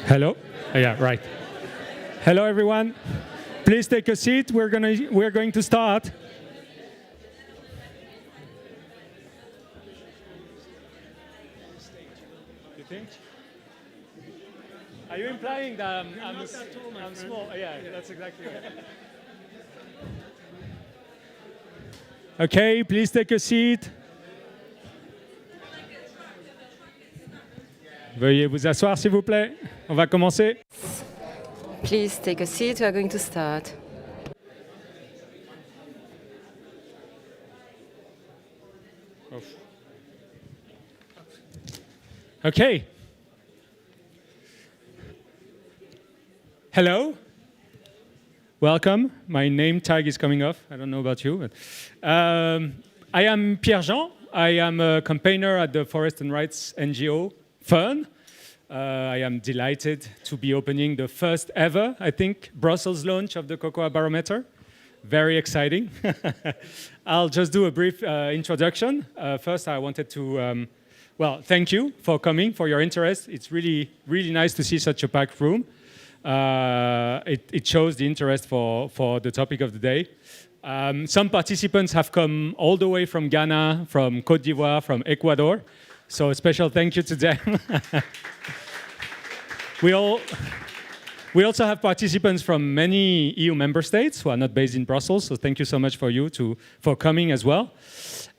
Hello? Yeah, right. Hello, everyone. Please take a seat. We're going to start. You think? Are you implying that I'm small? Yeah, that's exactly right. Okay, please take a seat. Veuillez vous asseoir, s'il vous plaît. On va commencer. Please take a seat. We are going to start. Okay. Hello. Welcome. My name tag is coming off. I don't know about you, but I am Pierre Jean. I am a campaigner at the Forest and Rights NGO Fund. I am delighted to be opening the first ever, I think, Brussels launch of the Cocoa Barometer. Very exciting. I'll just do a brief introduction. First, I wanted to, thank you for coming, for your interest. It's really, really nice to see such a packed room. It shows the interest for the topic of the day. Some participants have come all the way from Ghana, from Côte d'Ivoire, from Ecuador. So a special thank you to them. We also have participants from many EU member states who are not based in Brussels. So thank you so much for coming as well.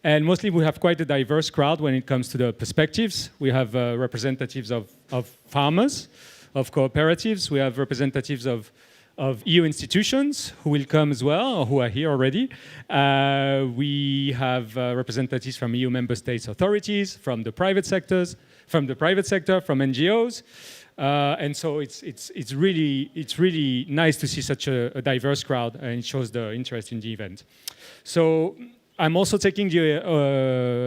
And mostly we have quite a diverse crowd when it comes to the perspectives. We have representatives of farmers, of cooperatives. We have representatives of EU institutions who will come as well, or who are here already. We have representatives from EU member states authorities, from the private sector, from NGOs. And so it's really nice to see such a diverse crowd, and it shows the interest in the event. So I'm also taking the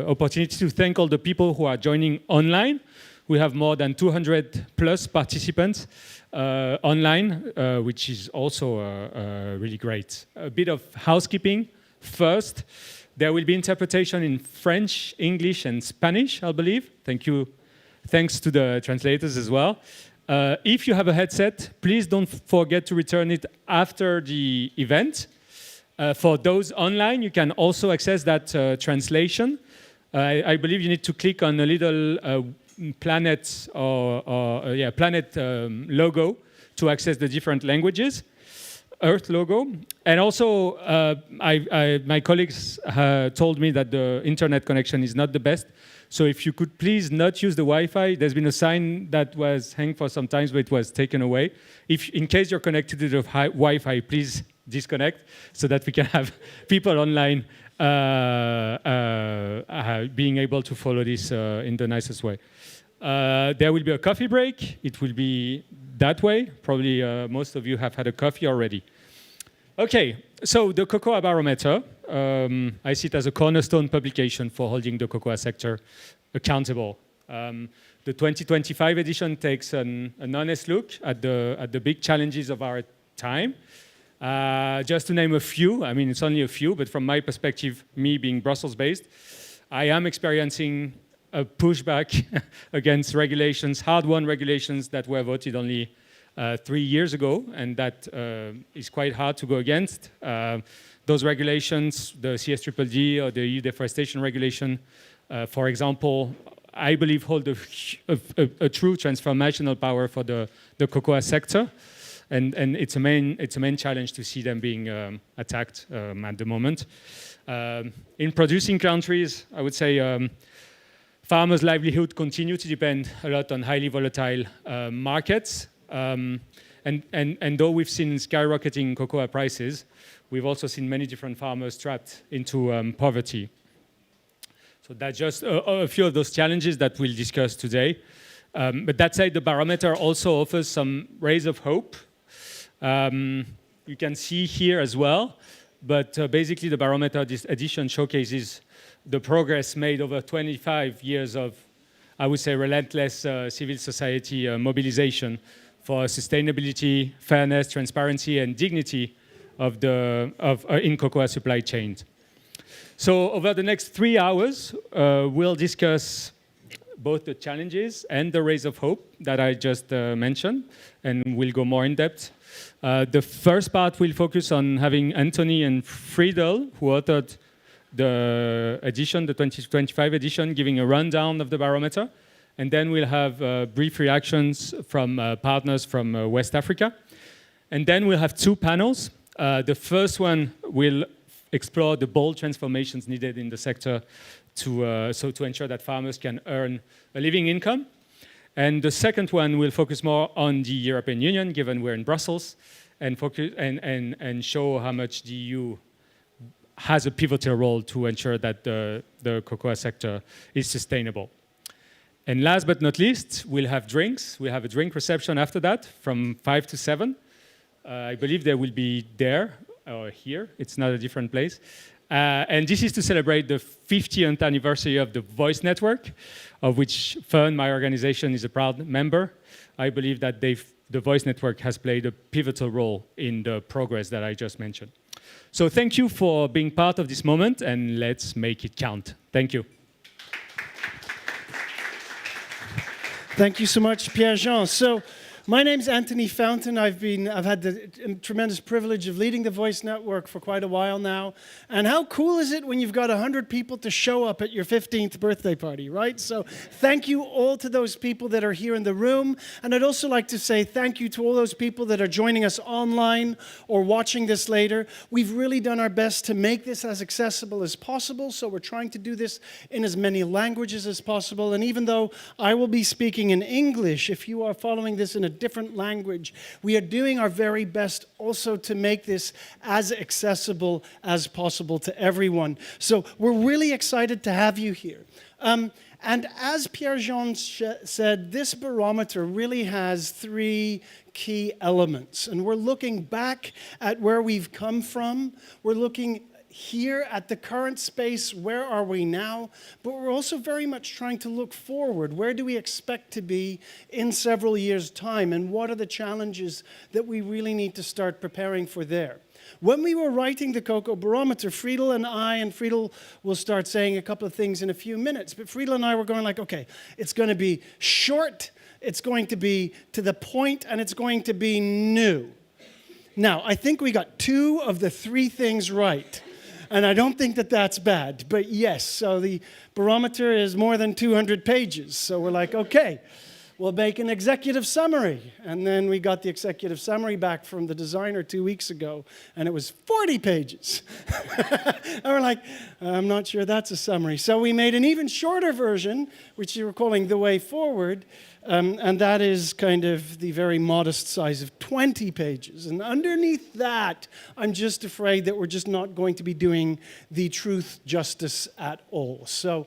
opportunity to thank all the people who are joining online. We have more than 200 plus participants online, which is also really great. A bit of housekeeping first. There will be interpretation in French, English, and Spanish, I believe. Thank you. Thanks to the translators as well. If you have a headset, please don't forget to return it after the event. For those online, you can also access that translation. I believe you need to click on a little planet logo to access the different languages, Earth logo. And also, my colleagues told me that the internet connection is not the best. So if you could please not use the Wi-Fi, there's been a sign that was hanging for some time, but it was taken away. If, in case you're connected to the Wi-Fi, please disconnect so that we can have people online being able to follow this in the nicest way. There will be a coffee break. It will be that way. Probably most of you have had a coffee already. Okay, so the Cocoa Barometer, I see it as a cornerstone publication for holding the cocoa sector accountable. The 2025 edition takes an honest look at the big challenges of our time. Just to name a few, I mean, it's only a few, but from my perspective, me being Brussels-based, I am experiencing a pushback against regulations, hard-won regulations that were voted only 3 years ago, and that is quite hard to go against. Those regulations, the CSDDD or the EU deforestation regulation, for example, I believe hold a true transformational power for the cocoa sector, and it's a main challenge to see them being attacked at the moment. In producing countries, I would say farmers' livelihood continue to depend a lot on highly volatile markets. And though we've seen skyrocketing cocoa prices, we've also seen many different farmers trapped into poverty. So that's just a few of those challenges that we'll discuss today. But that said, the barometer also offers some rays of hope. You can see here as well, but basically the barometer this edition showcases the progress made over 25 years of, I would say, relentless civil society mobilization for sustainability, fairness, transparency, and dignity in cocoa supply chains. So over the next 3 hours, we'll discuss both the challenges and the rays of hope that I just mentioned, and we'll go more in depth. The first part will focus on having Anthony and Friedel, who authored the edition, the 2025 edition, giving a rundown of the Barometer. And then we'll have brief reactions from partners from West Africa. And then we'll have two panels. The first one will explore the bold transformations needed in the sector to ensure that farmers can earn a living income. And the second one will focus more on the European Union, given we're in Brussels, and focus and show how much the EU has a pivotal role to ensure that the cocoa sector is sustainable. And last but not least, we'll have drinks. We'll have a drink reception after that from 5 to 7. I believe they will be there or here. It's not a different place. And this is to celebrate the 50th anniversary of the Voice Network, of which FERN, my organization, is a proud member. I believe that the Voice Network has played a pivotal role in the progress that I just mentioned. So thank you for being part of this moment, and let's make it count. Thank you. Thank you so much, Pierre-Jean. So, my name's Anthony Fountain. I've had the tremendous privilege of leading the Voice Network for quite a while now. And how cool is it when you've got 100 people to show up at your 15th birthday party, right? So thank you all to those people that are here in the room. And I'd also like to say thank you to all those people that are joining us online or watching this later. We've really done our best to make this as accessible as possible. So we're trying to do this in as many languages as possible. And even though I will be speaking in English, if you are following this in a different language, we are doing our very best also to make this as accessible as possible to everyone. So we're really excited to have you here. And as Pierre-Jean said, this barometer really has three key elements. And we're looking back at where we've come from. We're looking here at the current space, where are we now? But we're also very much trying to look forward. Where do we expect to be in several years' time? And what are the challenges that we really need to start preparing for there? When we were writing the Cocoa Barometer, Friedel and Friedel will start saying a couple of things in a few minutes, but Friedel and I were going like, okay, it's going to be short, it's going to be to the point, and it's going to be new. Now, I think we got two of the three things right. And I don't think that that's bad, but yes, so the barometer is more than 200 pages. So we're like, okay, we'll make an executive summary. And then we got the executive summary back from the designer 2 weeks ago, and it was 40 pages. And we're like, I'm not sure that's a summary. So we made an even shorter version, which we were calling The Way Forward, and that is kind of the very modest size of 20 pages. And underneath that, I'm just afraid that we're just not going to be doing the truth justice at all. So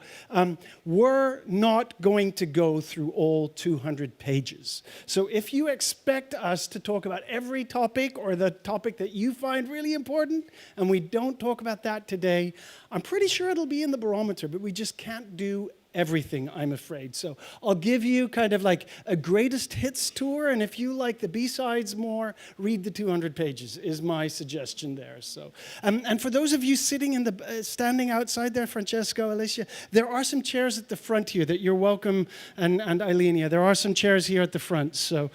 we're not going to go through all 200 pages. So if you expect us to talk about every topic or the topic that you find really important, and we don't talk about that today, I'm pretty sure it'll be in the barometer, but we just can't do everything, I'm afraid. So I'll give you kind of like a greatest hits tour, and if you like the B-sides more, read the 200 pages is my suggestion there. So, and for those of you sitting in the, standing outside there, Francesco, Alicia, there are some chairs at the front here that you're welcome, and Eilenia, there are some chairs here at the front. So,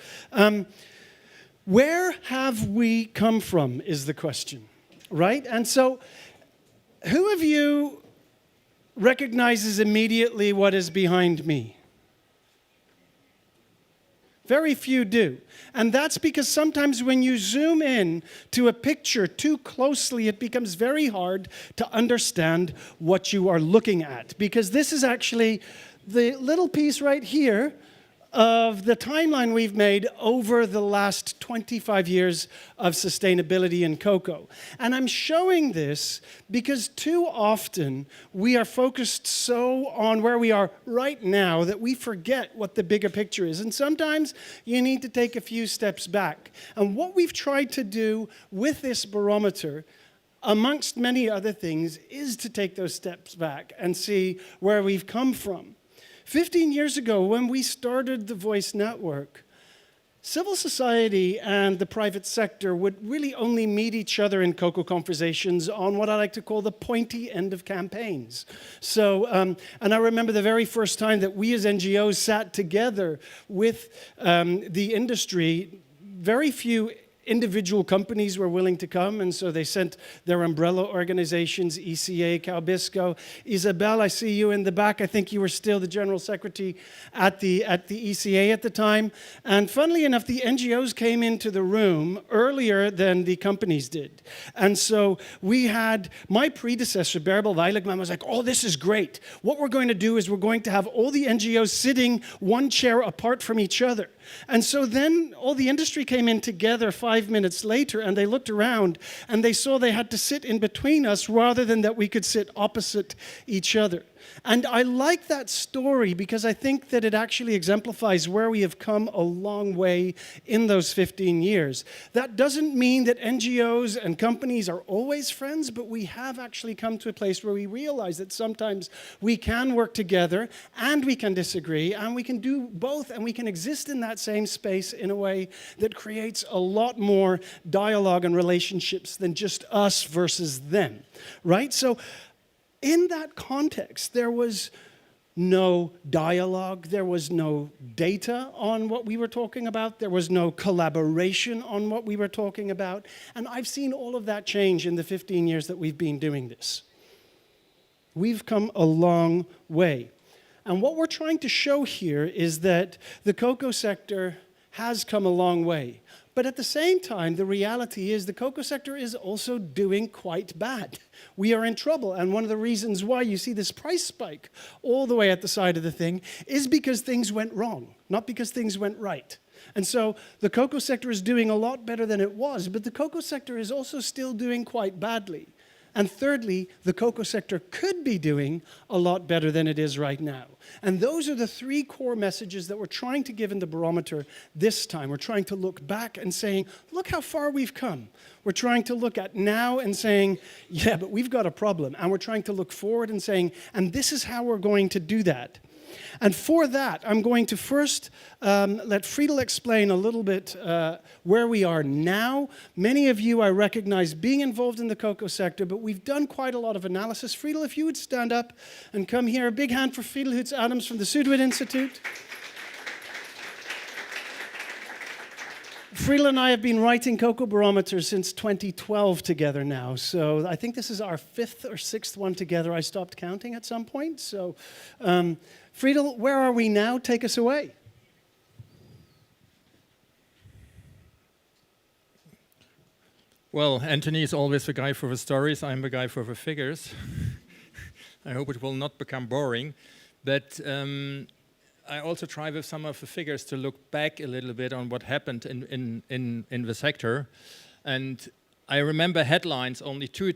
where have we come from is the question, right? And so, who of you recognizes immediately what is behind me? Very few do. And that's because sometimes when you zoom in to a picture too closely, it becomes very hard to understand what you are looking at. Because this is actually the little piece right here of the timeline we've made over the last 25 years of sustainability in cocoa. And I'm showing this because too often we are focused so on where we are right now that we forget what the bigger picture is. And sometimes you need to take a few steps back. And what we've tried to do with this barometer, amongst many other things, is to take those steps back and see where we've come from. 15 years ago, when we started the Voice Network, civil society and the private sector would really only meet each other in cocoa conversations on what I like to call the pointy end of campaigns. So, and I remember the very first time that we as NGOs sat together with the industry, very few individual companies were willing to come, and so they sent their umbrella organizations, ECA, Calbisco. Isabel, I see you in the back. I think you were still the general secretary at the ECA at the time. And funnily enough, the NGOs came into the room earlier than the companies did. And so we had, my predecessor, Bärbel Weiligman, was like, oh, this is great. What we're going to do is we're going to have all the NGOs sitting one chair apart from each other. And so then all the industry came in together 5 minutes later, and they looked around and they saw they had to sit in between us rather than that we could sit opposite each other. And I like that story because I think that it actually exemplifies where we have come a long way in those 15 years. That doesn't mean that NGOs and companies are always friends, but we have actually come to a place where we realize that sometimes we can work together and we can disagree and we can do both and we can exist in that same space in a way that creates a lot more dialogue and relationships than just us versus them, right? So in that context, there was no dialogue, there was no data on what we were talking about, there was no collaboration on what we were talking about, and I've seen all of that change in the 15 years that we've been doing this. We've come a long way. And what we're trying to show here is that the cocoa sector has come a long way. But at the same time, the reality is the cocoa sector is also doing quite bad. We are in trouble, and one of the reasons why you see this price spike all the way at the side of the thing is because things went wrong, not because things went right. And so the cocoa sector is doing a lot better than it was, but the cocoa sector is also still doing quite badly. And thirdly, the cocoa sector could be doing a lot better than it is right now. And those are the three core messages that we're trying to give in the Barometer this time. We're trying to look back and saying, look how far we've come. We're trying to look at now and saying, yeah, but we've got a problem. And we're trying to look forward and saying, and this is how we're going to do that. And for that, I'm going to first let Friedel explain a little bit where we are now. Many of you I recognize being involved in the cocoa sector, but we've done quite a lot of analysis. Friedel, if you would stand up and come here. A big hand for Friedel Hoots-Adams from the Sudwit Institute. Friedel and I have been writing Cocoa Barometer since 2012 together now. So I think this is our 5th or 6th one together. I stopped counting at some point. So Friedel, where are we now? Take us away. Well, Anthony is always the guy for the stories. I'm the guy for the figures. I hope it will not become boring. But I also try with some of the figures to look back a little bit on what happened in the sector. And I remember headlines only two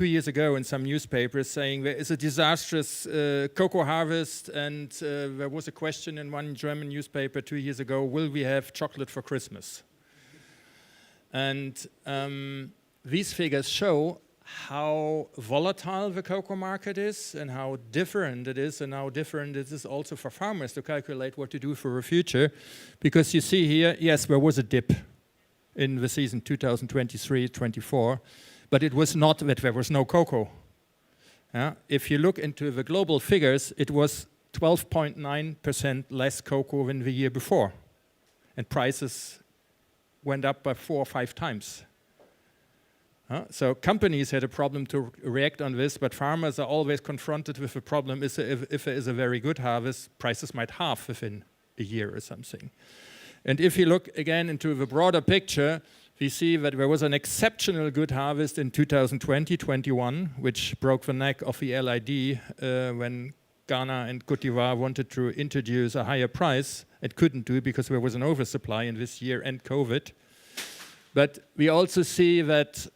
years ago in some newspapers saying there is a disastrous cocoa harvest, and there was a question in one German newspaper 2 years ago, will we have chocolate for Christmas? And these figures show how volatile the cocoa market is and how different it is, and how different it is also for farmers to calculate what to do for the future. Because you see here, yes, there was a dip in the season 2023-24, but it was not that there was no cocoa. If you look into the global figures, it was 12.9% less cocoa than the year before, and prices went up by 4 or 5 times. So companies had a problem to react on this, but farmers are always confronted with the problem if there is a very good harvest, prices might halve within a year or something. And if you look again into the broader picture, we see that there was an exceptional good harvest in 2020-21, which broke the neck of the LID when Ghana and Cote d'Ivoire wanted to introduce a higher price. It couldn't do because there was an oversupply in this year and COVID. But we also see that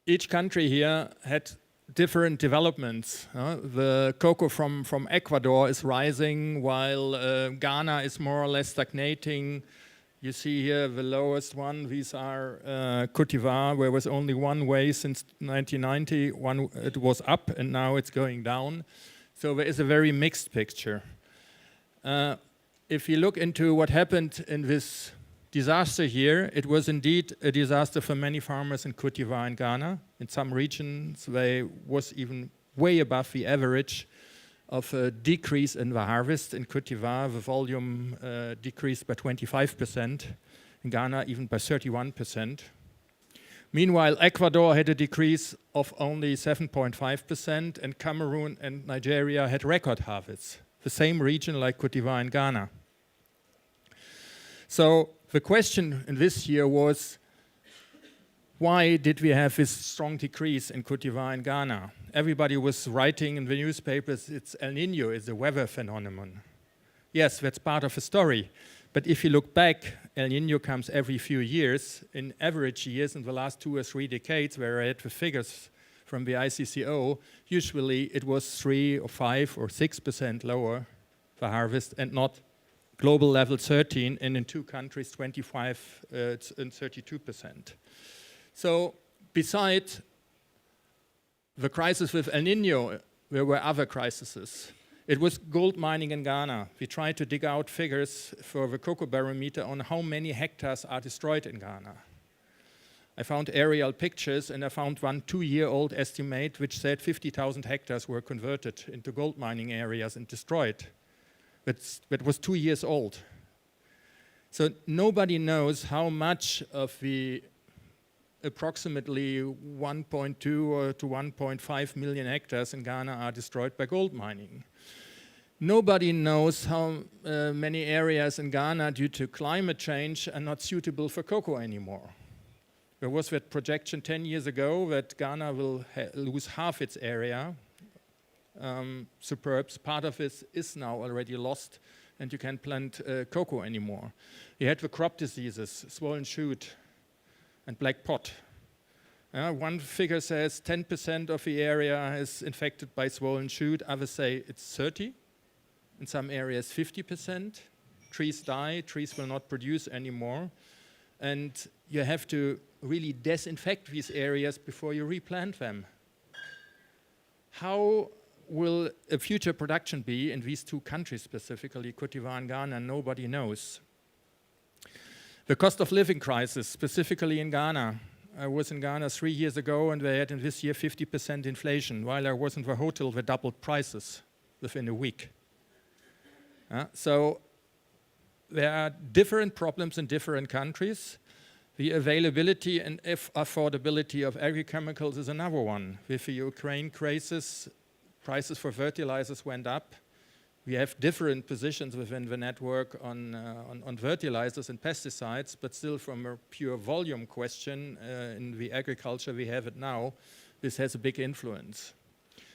each country here had different developments. The cocoa from Ecuador is rising, while Ghana is more or less stagnating. You see here the lowest one. These are Cote d'Ivoire, where was only one way since 1990. It was up, and now it's going down. So there is a very mixed picture. if you look into what happened in this disaster here, it was indeed a disaster for many farmers in Côte d'Ivoire and Ghana. In some regions, they was even way above the average of a decrease in the harvest. In Côte d'Ivoire, the volume decreased by 25%. In Ghana, even by 31%. Meanwhile, Ecuador had a decrease of only 7.5%, and Cameroon and Nigeria had record harvests. The same region like Côte d'Ivoire and Ghana. So the question in this year was, why did we have this strong decrease in Côte d'Ivoire and Ghana? Everybody was writing in the newspapers, it's El Nino, it's a weather phenomenon. Yes, that's part of the story. But if you look back, El Nino comes every few years. In average years, in the last 2 or 3 decades, where I had the figures from the ICCO, usually it was 3 or 5 or 6% lower for harvest, and not global level 13, and in 2 countries 25 and 32%. So beside the crisis with El Nino, there were other crises. It was gold mining in Ghana. We tried to dig out figures for the cocoa barometer on how many hectares are destroyed in Ghana. I found aerial pictures, and I found one 2-year-old estimate which said 50,000 hectares were converted into gold mining areas and destroyed. That was 2 years old. So nobody knows how much of the approximately 1.2 or to 1.5 million hectares in Ghana are destroyed by gold mining. Nobody knows how many areas in Ghana, due to climate change, are not suitable for cocoa anymore. There was that projection 10 years ago that Ghana will lose half its area. Superbs, part of it is now already lost, and you can't plant cocoa anymore. You had the crop diseases, swollen shoot and black pot. One figure says 10% of the area is infected by swollen shoot. Others say it's 30. In some areas, 50%. Trees die, trees will not produce anymore. And you have to really disinfect these areas before you replant them. How will a future production be in these 2 countries specifically, Côte d'Ivoire and Ghana? Nobody knows. The cost of living crisis, specifically in Ghana. I was in Ghana 3 years ago, and they had in this year 50% inflation. While I was in the hotel, they doubled prices within a week. So there are different problems in different countries. The availability and affordability of agri-chemicals is another one. With the Ukraine crisis, prices for fertilizers went up. We have different positions within the network on fertilizers and pesticides, but still from a pure volume question, in the agriculture we have it now, this has a big influence.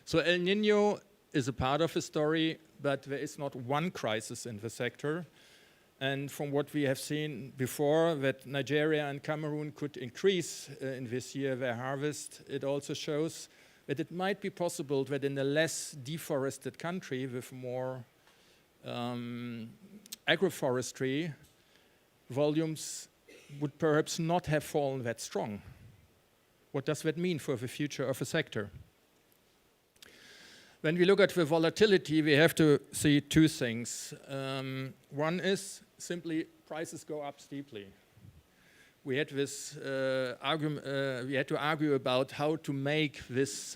So El Nino is a part of the story, but there is not one crisis in the sector. And from what we have seen before, that Nigeria and Cameroon could increase in this year their harvest, it also shows that it might be possible that in a less deforested country with more agroforestry, volumes would perhaps not have fallen that strong. What does that mean for the future of the sector? When we look at the volatility, we have to see 2 things. One is simply prices go up steeply. We had this we had to argue about how to make this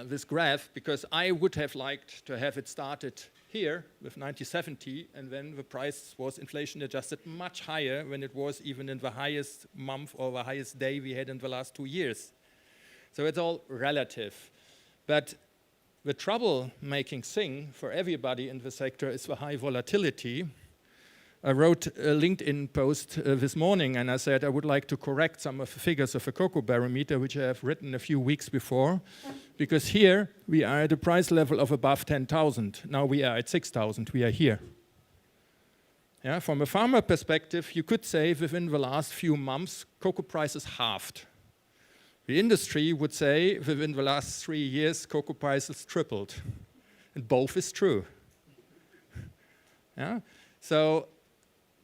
this graph, because I would have liked to have it started here with 1970, and then the price was inflation adjusted much higher when it was even in the highest month or the highest day we had in the last 2 years. So it's all relative. But the trouble-making thing for everybody in the sector is the high volatility. I wrote a LinkedIn post this morning, and I said I would like to correct some of the figures of the cocoa barometer, which I have written a few weeks before, because here we are at a price level of above 10,000. Now we are at 6,000. We are here. Yeah, from a farmer perspective, you could say within the last few months, cocoa prices halved. The industry would say within the last 3 years, cocoa prices tripled. And both is true. Yeah? So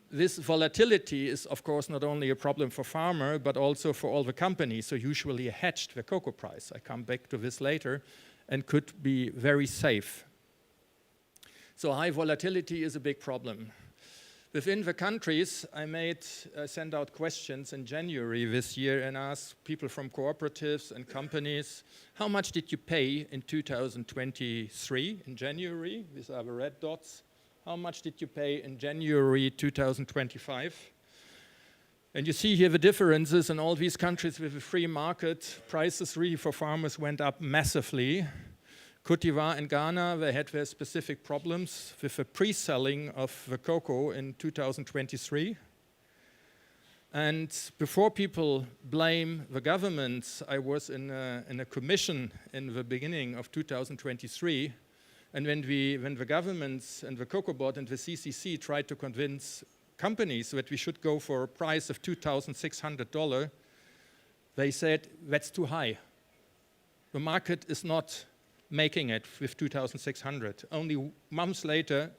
this volatility is, of course, not only a problem for farmer, but also for all the companies. So usually hedged the cocoa price. I come back to this later, and could be very safe. So high volatility is a big problem. Within the countries, I sent out questions in January this year and asked people from cooperatives and companies, how much did you pay in 2023 in January? These are the red dots. How much did you pay in January 2025? And you see here the differences in all these countries with a free market. Prices really for farmers went up massively. Côte d'Ivoire and Ghana, they had their specific problems with the pre-selling of the cocoa in 2023. And before people blame the governments, I was in a commission in the beginning of 2023. And when the governments and the Cocoa Board and the CCC tried to convince companies that we should go for a price of $2,600, they said, that's too high. The market is not making it with 2,600. Only months later,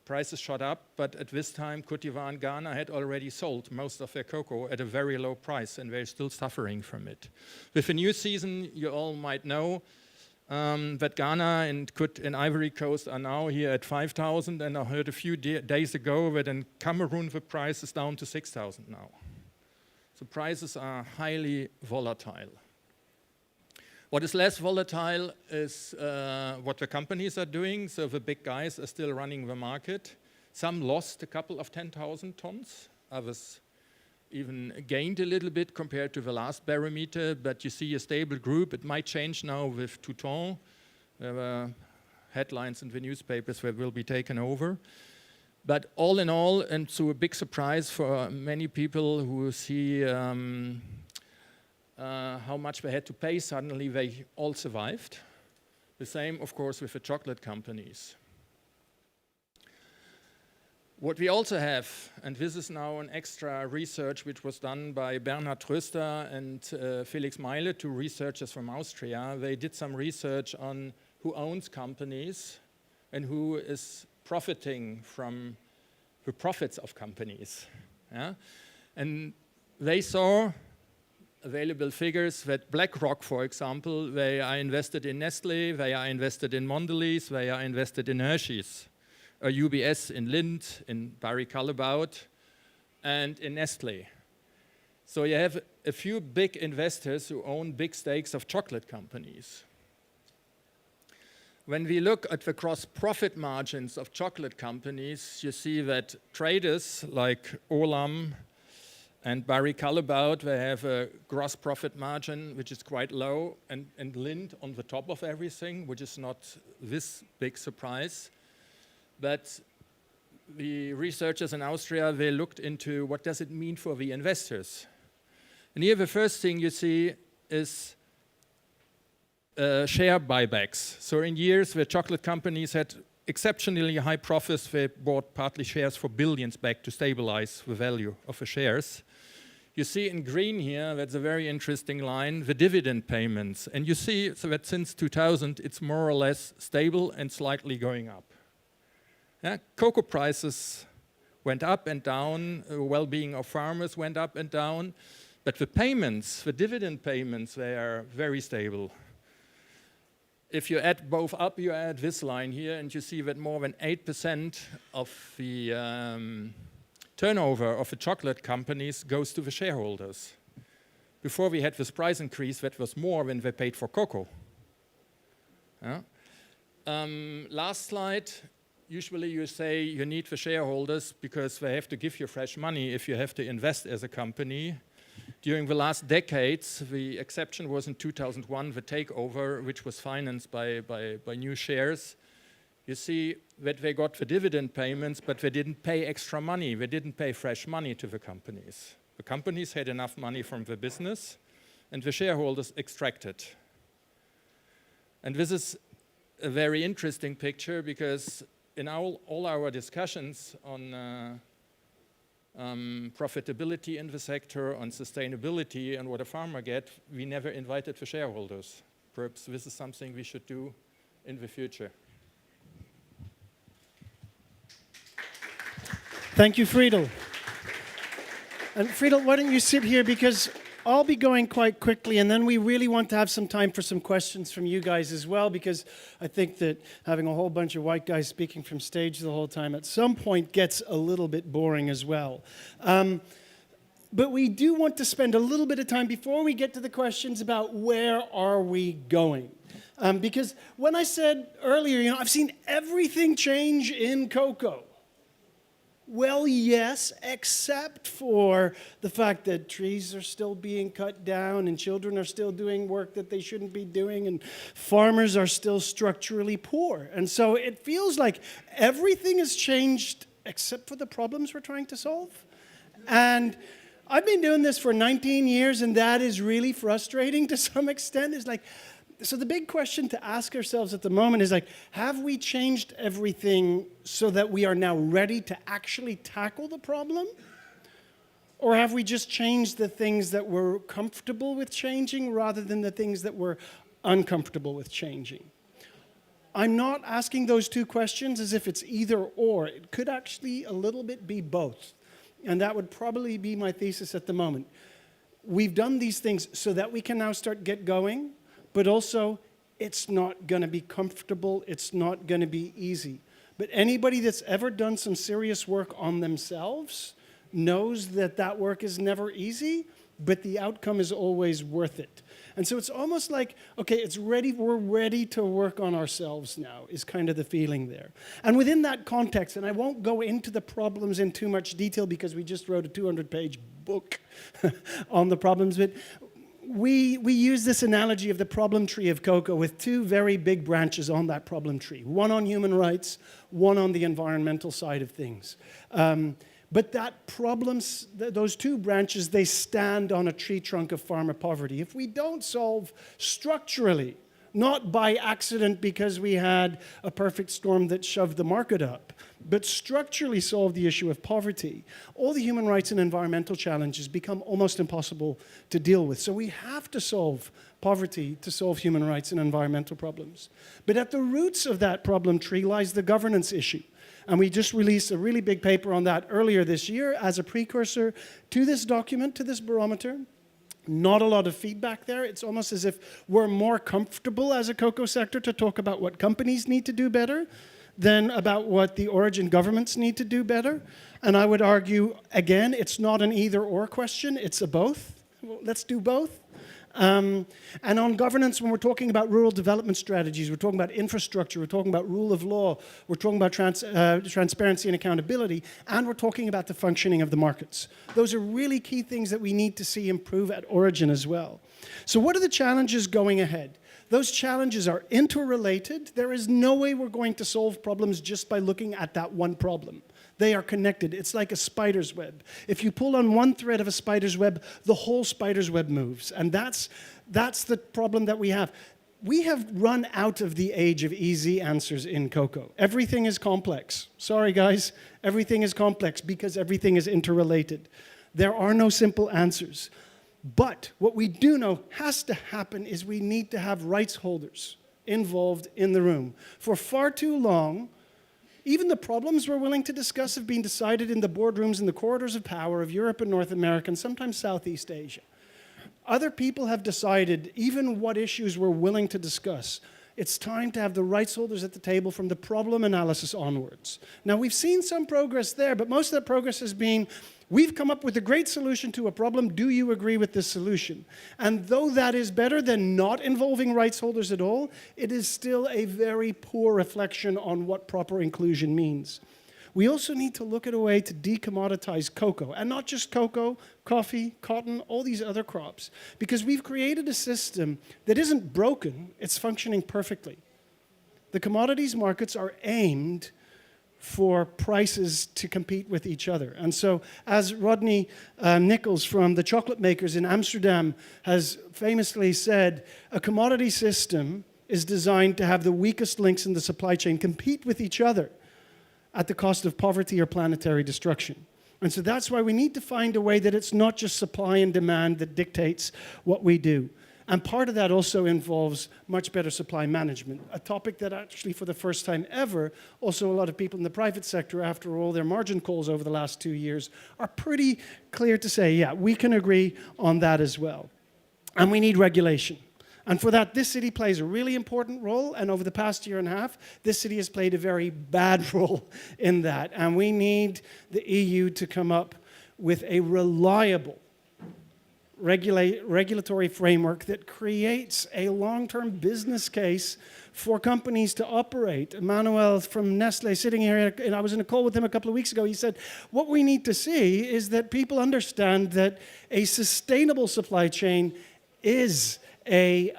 prices shot up, but at this time, Côte d'Ivoire and Ghana had already sold most of their cocoa at a very low price, and they're still suffering from it. With the new season, you all might know that Ghana and Ivory Coast are now here at 5,000, and I heard a few days ago that in Cameroon, the price is down to 6,000 now. So prices are highly volatile. What is less volatile is what the companies are doing. So the big guys are still running the market. Some lost a couple of 10,000 tons. Others even gained a little bit compared to the last barometer. But you see a stable group. It might change now with Touton. There were headlines in the newspapers that will be taken over. But all in all, and to a big surprise for many people who see how much they had to pay, suddenly they all survived. The same, of course, with the chocolate companies. What we also have, and this is now an extra research which was done by Bernhard Tröster and Felix Meile, two researchers from Austria. They did some research on who owns companies and who is profiting from the profits of companies. Yeah? And they saw available figures that BlackRock, for example, they are invested in Nestle, they are invested in Mondelez, they are invested in Hershey's, or UBS in Lindt, in Barry Callebaut, and in Nestle. So you have a few big investors who own big stakes of chocolate companies. When we look at the gross profit margins of chocolate companies, you see that traders like Olam and Barry Callebaut, they have a gross profit margin which is quite low, and Lindt on the top of everything, which is not this big surprise. But the researchers in Austria, they looked into what does it mean for the investors. And here the first thing you see is share buybacks. So in years where chocolate companies had exceptionally high profits, they bought partly shares for billions back to stabilize the value of the shares. You see in green here, that's a very interesting line, the dividend payments. And you see so that since 2000, it's more or less stable and slightly going up. Yeah? Cocoa prices went up and down, well-being of farmers went up and down, but the payments, the dividend payments, they are very stable. If you add both up, you add this line here, and you see that more than 8% of the turnover of the chocolate companies goes to the shareholders. Before we had this price increase, that was more than they paid for cocoa. Yeah? Last slide. Usually you say you need the shareholders because they have to give you fresh money if you have to invest as a company. During the last decades, the exception was in 2001, the takeover, which was financed by new shares. You see that they got the dividend payments, but they didn't pay extra money. They didn't pay fresh money to the companies. The companies had enough money from the business, and the shareholders extracted. And this is a very interesting picture because in all our discussions on profitability in the sector, on sustainability and what a farmer gets, we never invited the shareholders. Perhaps this is something we should do in the future. Thank you, Friedel. And Friedel, why don't you sit here, because I'll be going quite quickly, and then we really want to have some time for some questions from you guys as well, because I think that having a whole bunch of white guys speaking from stage the whole time at some point gets a little bit boring as well. But we do want to spend a little bit of time before we get to the questions about where are we going. Because when I said earlier, I've seen everything change in cocoa. Well, yes, except for the fact that trees are still being cut down and children are still doing work that they shouldn't be doing and farmers are still structurally poor. And so it feels like everything has changed except for the problems we're trying to solve. And I've been doing this for 19 years, and that is really frustrating to some extent. It's like, so the big question to ask ourselves at the moment is like, have we changed everything so that we are now ready to actually tackle the problem? Or have we just changed the things that we're comfortable with changing rather than the things that we're uncomfortable with changing? I'm not asking those two questions as if it's either or. It could actually a little bit be both. And that would probably be my thesis at the moment. We've done these things so that we can now get going. But also, it's not going to be comfortable. It's not going to be easy. But anybody that's ever done some serious work on themselves knows that that work is never easy, but the outcome is always worth it. And so it's almost like, okay, we're ready to work on ourselves now, is kind of the feeling there. And within that context, and I won't go into the problems in too much detail because we just wrote a 200-page book on the problems, but we use this analogy of the problem tree of cocoa with two very big branches on that problem tree, one on human rights, one on the environmental side of things. But those two branches, they stand on a tree trunk of farmer poverty. If we don't solve structurally, not by accident because we had a perfect storm that shoved the market up, but structurally solve the issue of poverty, all the human rights and environmental challenges become almost impossible to deal with. So we have to solve poverty to solve human rights and environmental problems. But at the roots of that problem tree lies the governance issue. And we just released a really big paper on that earlier this year as a precursor to this document, to this barometer. Not a lot of feedback there. It's almost as if we're more comfortable as a cocoa sector to talk about what companies need to do better than about what the origin governments need to do better. And I would argue, again, it's not an either-or question, it's a both. Well, let's do both. And on governance, when we're talking about rural development strategies, we're talking about infrastructure, we're talking about rule of law, we're talking about transparency and accountability, and we're talking about the functioning of the markets. Those are really key things that we need to see improve at origin as well. So what are the challenges going ahead? Those challenges are interrelated. There is no way we're going to solve problems just by looking at that one problem. They are connected. It's like a spider's web. If you pull on one thread of a spider's web, the whole spider's web moves. And that's the problem that we have. We have run out of the age of easy answers in cocoa. Everything is complex. Sorry, guys. Everything is complex because everything is interrelated. There are no simple answers. But what we do know has to happen is we need to have rights holders involved in the room. For far too long, even the problems we're willing to discuss have been decided in the boardrooms and the corridors of power of Europe and North America, and sometimes Southeast Asia. Other people have decided even what issues we're willing to discuss. It's time to have the rights holders at the table from the problem analysis onwards. Now, we've seen some progress there, but most of that progress has been, we've come up with a great solution to a problem. Do you agree with this solution? And though that is better than not involving rights holders at all, it is still a very poor reflection on what proper inclusion means. We also need to look at a way to decommoditize cocoa, and not just cocoa, coffee, cotton, all these other crops, because we've created a system that isn't broken, it's functioning perfectly. The commodities markets are aimed for prices to compete with each other. And so, as Rodney Nichols from the chocolate makers in Amsterdam has famously said, a commodity system is designed to have the weakest links in the supply chain compete with each other at the cost of poverty or planetary destruction. And so that's why we need to find a way that it's not just supply and demand that dictates what we do. And part of that also involves much better supply management, a topic that actually for the first time ever, also a lot of people in the private sector, after all their margin calls over the last 2 years, are pretty clear to say, yeah, we can agree on that as well. And we need regulation. And for that, this city plays a really important role, and over the past year and a half, this city has played a very bad role in that. And we need the EU to come up with a reliable regulatory framework that creates a long-term business case for companies to operate. Emmanuel from Nestle sitting here, and I was in a call with him a couple of weeks ago, he said, what we need to see is that people understand that a sustainable supply chain is a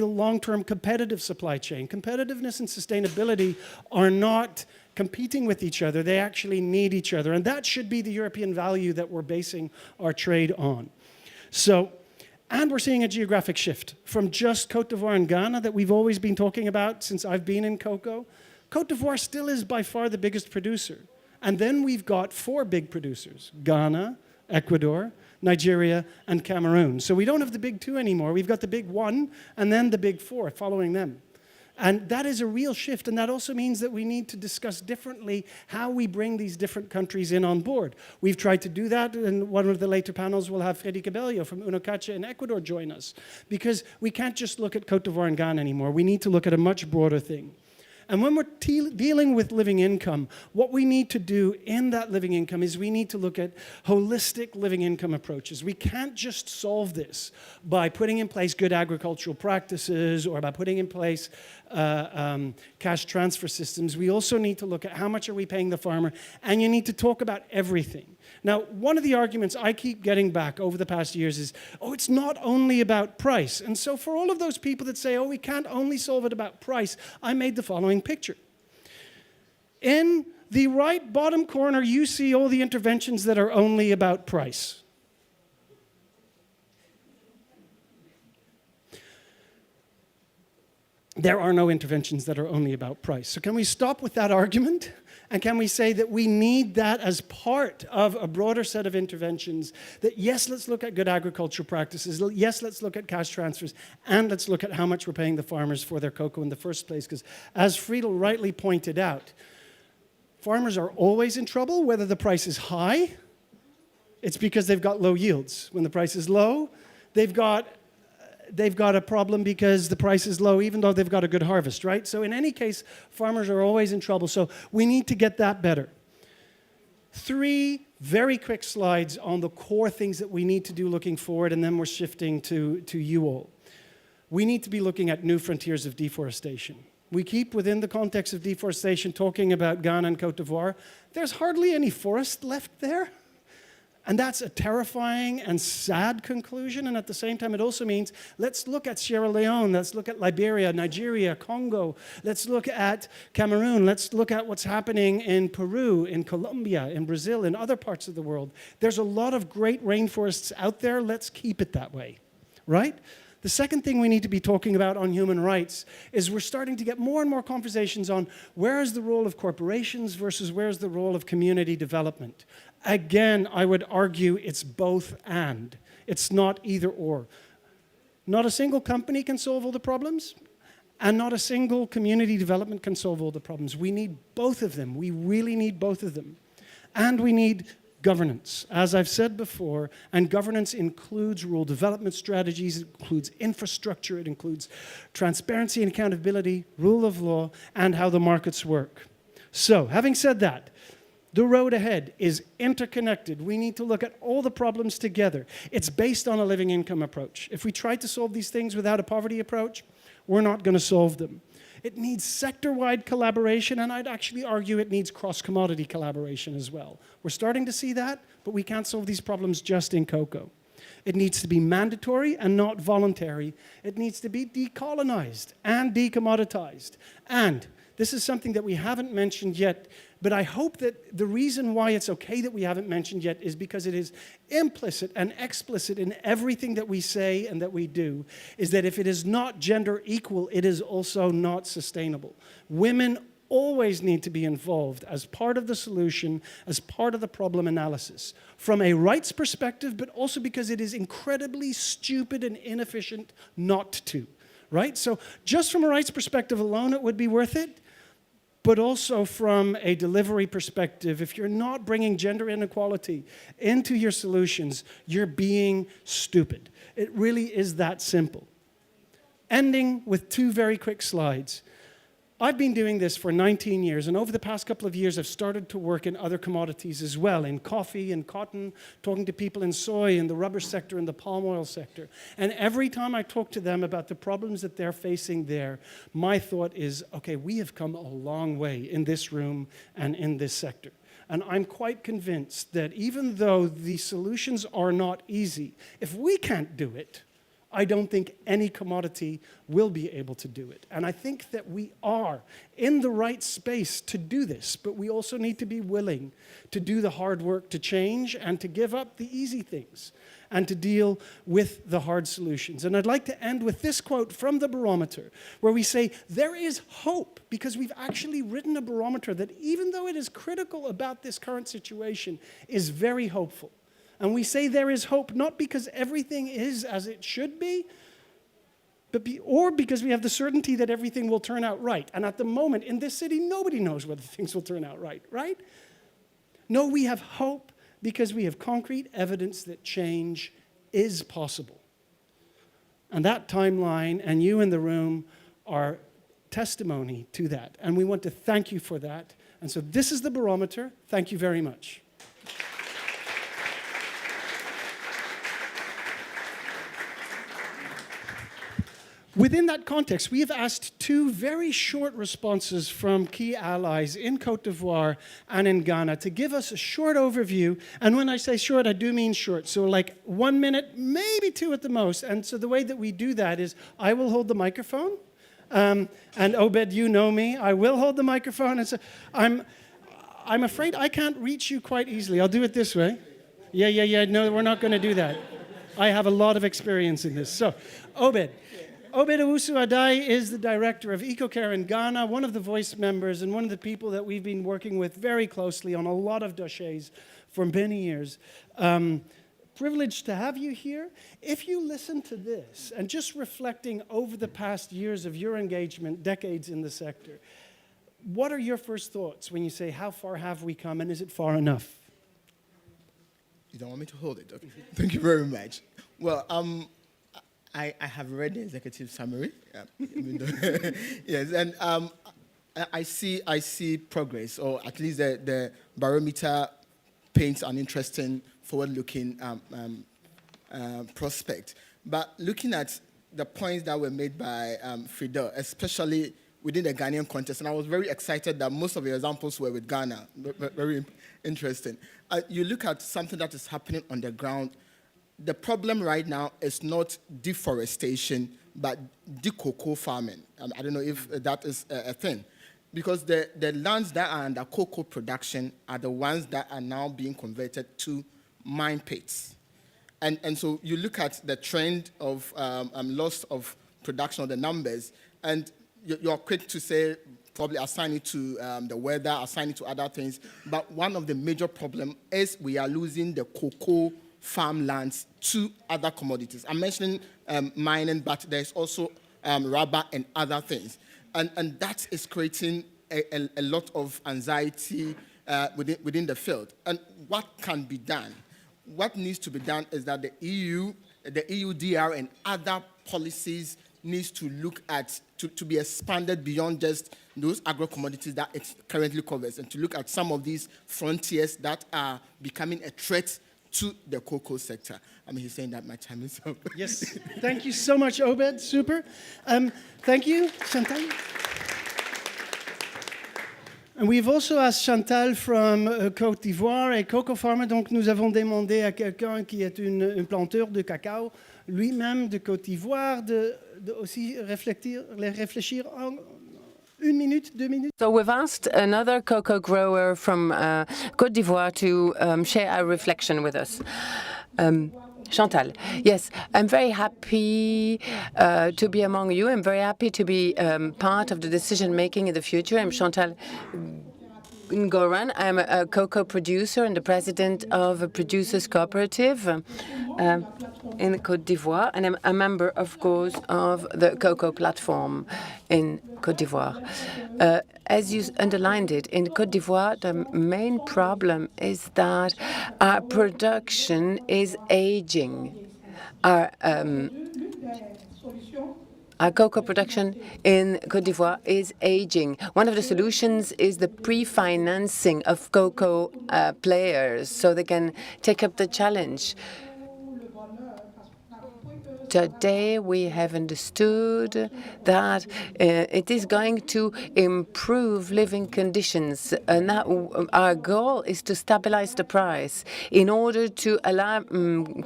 long-term competitive supply chain. Competitiveness and sustainability are not competing with each other, they actually need each other, and that should be the European value that we're basing our trade on. So, and we're seeing a geographic shift from just Côte d'Ivoire and Ghana that we've always been talking about since I've been in cocoa. Côte d'Ivoire still is by far the biggest producer. And then we've got 4 big producers, Ghana, Ecuador, Nigeria, and Cameroon. So we don't have the big 2 anymore. We've got the big 1 and then the big 4 following them. And that is a real shift, and that also means that we need to discuss differently how we bring these different countries in on board. We've tried to do that, and one of the later panels will have Freddy Cabello from Unocacha in Ecuador join us, because we can't just look at Côte d'Ivoire and Ghana anymore. We need to look at a much broader thing. And when we're dealing with living income, what we need to do in that living income is we need to look at holistic living income approaches. We can't just solve this by putting in place good agricultural practices or by putting in place cash transfer systems. We also need to look at how much are we paying the farmer, and you need to talk about everything. Now, one of the arguments I keep getting back over the past years is, oh, it's not only about price. And so for all of those people that say, oh, we can't only solve it about price, I made the following picture. In the right bottom corner, you see all the interventions that are only about price. There are no interventions that are only about price. So can we stop with that argument? And can we say that we need that as part of a broader set of interventions, that yes, let's look at good agricultural practices, yes, let's look at cash transfers, and let's look at how much we're paying the farmers for their cocoa in the first place. Because as Friedel rightly pointed out, farmers are always in trouble, whether the price is high, it's because they've got low yields. When the price is low, they've got a problem because the price is low, even though they've got a good harvest, right? So in any case, farmers are always in trouble. So we need to get that better. 3 very quick slides on the core things that we need to do looking forward, and then we're shifting to you all. We need to be looking at new frontiers of deforestation. We keep, within the context of deforestation, talking about Ghana and Côte d'Ivoire. There's hardly any forest left there. And that's a terrifying and sad conclusion, and at the same time it also means let's look at Sierra Leone, let's look at Liberia, Nigeria, Congo, let's look at Cameroon, let's look at what's happening in Peru, in Colombia, in Brazil, in other parts of the world. There's a lot of great rainforests out there, let's keep it that way, right? The second thing we need to be talking about on human rights is we're starting to get more and more conversations on where is the role of corporations versus where's the role of community development. Again, I would argue it's both and. It's not either or. Not a single company can solve all the problems, and not a single community development can solve all the problems. We need both of them. We really need both of them. And we need governance, as I've said before, and governance includes rural development strategies, it includes infrastructure, it includes transparency and accountability, rule of law, and how the markets work. So, having said that, the road ahead is interconnected. We need to look at all the problems together. It's based on a living income approach. If we try to solve these things without a poverty approach, we're not going to solve them. It needs sector-wide collaboration, and I'd actually argue it needs cross-commodity collaboration as well. We're starting to see that, but we can't solve these problems just in cocoa. It needs to be mandatory and not voluntary. It needs to be decolonized and decommoditized. And this is something that we haven't mentioned yet, but I hope that the reason why it's okay that we haven't mentioned yet is because it is implicit and explicit in everything that we say and that we do, is that if it is not gender equal, it is also not sustainable. Women always need to be involved as part of the solution, as part of the problem analysis, from a rights perspective, but also because it is incredibly stupid and inefficient not to, right? So just from a rights perspective alone, it would be worth it. But also from a delivery perspective, if you're not bringing gender inequality into your solutions, you're being stupid. It really is that simple. Ending with 2 very quick slides. I've been doing this for 19 years, and over the past couple of years, I've started to work in other commodities as well, in coffee and cotton, talking to people in soy, in the rubber sector, in the palm oil sector. And every time I talk to them about the problems that they're facing there, my thought is, okay, we have come a long way in this room and in this sector. And I'm quite convinced that even though the solutions are not easy, if we can't do it, I don't think any commodity will be able to do it. And I think that we are in the right space to do this, but we also need to be willing to do the hard work to change and to give up the easy things and to deal with the hard solutions. And I'd like to end with this quote from the Barometer, where we say, there is hope, because we've actually written a barometer that, even though it is critical about this current situation, is very hopeful. And we say there is hope not because everything is as it should be, or because we have the certainty that everything will turn out right. And at the moment, in this city, nobody knows whether things will turn out right, right? No, we have hope because we have concrete evidence that change is possible. And that timeline, and you in the room, are testimony to that. And we want to thank you for that. And so this is the Barometer. Thank you very much. Within that context, we have asked 2 very short responses from key allies in Côte d'Ivoire and in Ghana to give us a short overview. And when I say short, I do mean short. So like 1 minute, maybe 2 at the most. And so the way that we do that is I will hold the microphone. And Obed, you know me. I will hold the microphone. And so I'm afraid I can't reach you quite easily. I'll do it this way. Yeah. No, we're not going to do that. I have a lot of experience in this. So, Obed Owusu Adai is the director of EcoCare in Ghana, one of the voice members and one of the people that we've been working with very closely on a lot of dossiers for many years. Privileged to have you here. If you listen to this, and just reflecting over the past years of your engagement, decades in the sector, what are your first thoughts when you say, how far have we come, and is it far enough? You don't want me to hold it? Okay. Thank you very much. Well, I have read the executive summary. Yes, and I see progress, or at least the Barometer paints an interesting, forward-looking prospect. But looking at the points that were made by Fidel, especially within the Ghanaian context, and I was very excited that most of the examples were with Ghana. Very interesting. You look at something that is happening on the ground. The problem right now is not deforestation, but cocoa farming. I don't know if that is a thing. Because the lands that are under cocoa production are the ones that are now being converted to mine pits. And so you look at the trend of loss of production, of the numbers, and you're quick to say, probably assign it to the weather, assign it to other things. But one of the major problems is we are losing the cocoa farmlands to other commodities. I'm mentioning mining, but there's also rubber and other things. And that is creating a lot of anxiety within the field. And what can be done? What needs to be done is that the EUDR and other policies needs to look at, to be expanded beyond just those agro-commodities that it currently covers, and to look at some of these frontiers that are becoming a threat to the cocoa sector. I mean, he's saying that my time is up. Yes. Thank you so much, Obed. Super. Thank you, Chantal. And we've also asked Chantal from Côte d'Ivoire, a cocoa farmer. Donc, nous avons demandé à quelqu'un qui est un planteur de cacao, lui-même de Côte d'Ivoire, de aussi réfléchir en 1 minute, 2 minutes. So we've asked another cocoa grower from Côte d'Ivoire to share a reflection with us. Chantal, yes, I'm very happy to be among you. I'm very happy to be part of the decision making in the future. I'm Chantal Goran. I'm a cocoa producer and the president of a producers cooperative in Côte d'Ivoire, and I'm a member, of course, of the cocoa platform in Côte d'Ivoire. As you underlined it, in Côte d'Ivoire, the main problem is that our production is aging. Our cocoa production in Côte d'Ivoire is aging. One of the solutions is the pre-financing of cocoa players so they can take up the challenge. Today, we have understood that it is going to improve living conditions. And that our goal is to stabilize the price in order to allow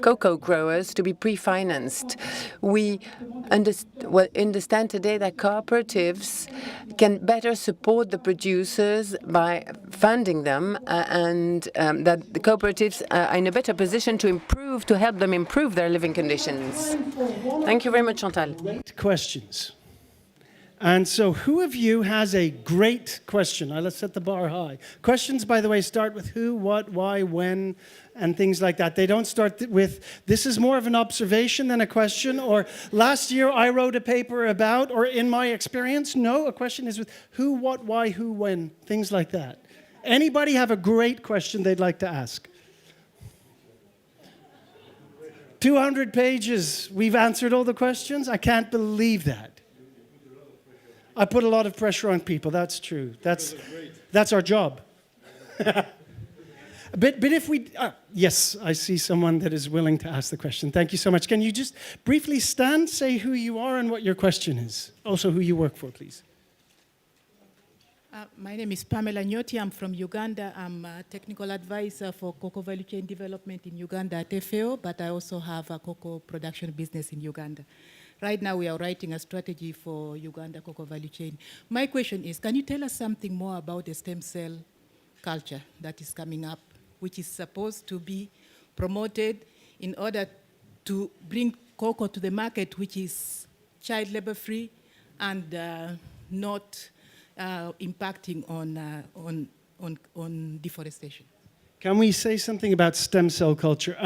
cocoa growers to be pre-financed. We understand today that cooperatives can better support the producers by funding them, and that the cooperatives are in a better position to help them improve their living conditions. Thank you very much, Chantal. Great questions. And so who of you has a great question? Let's set the bar high. Questions, by the way, start with who, what, why, when, and things like that. They don't start with, this is more of an observation than a question, or last year I wrote a paper about, or in my experience. No, a question is with who, what, why, who, when, things like that. Anybody have a great question they'd like to ask? 200 pages. We've answered all the questions. I can't believe that. I put a lot of pressure on people. That's true. That's our job. but if we... yes, I see someone that is willing to ask the question. Thank you so much. Can you just briefly stand, say who you are and what your question is? Also who you work for, please. My name is Pamela Nyoti. I'm from Uganda. I'm a technical advisor for cocoa value chain development in Uganda at FAO, but I also have a cocoa production business in Uganda. Right now, we are writing a strategy for Uganda cocoa value chain. My question is, can you tell us something more about the stem cell culture that is coming up, which is supposed to be promoted in order to bring cocoa to the market, which is child labor free and not impacting on deforestation? Can we say something about stem cell culture?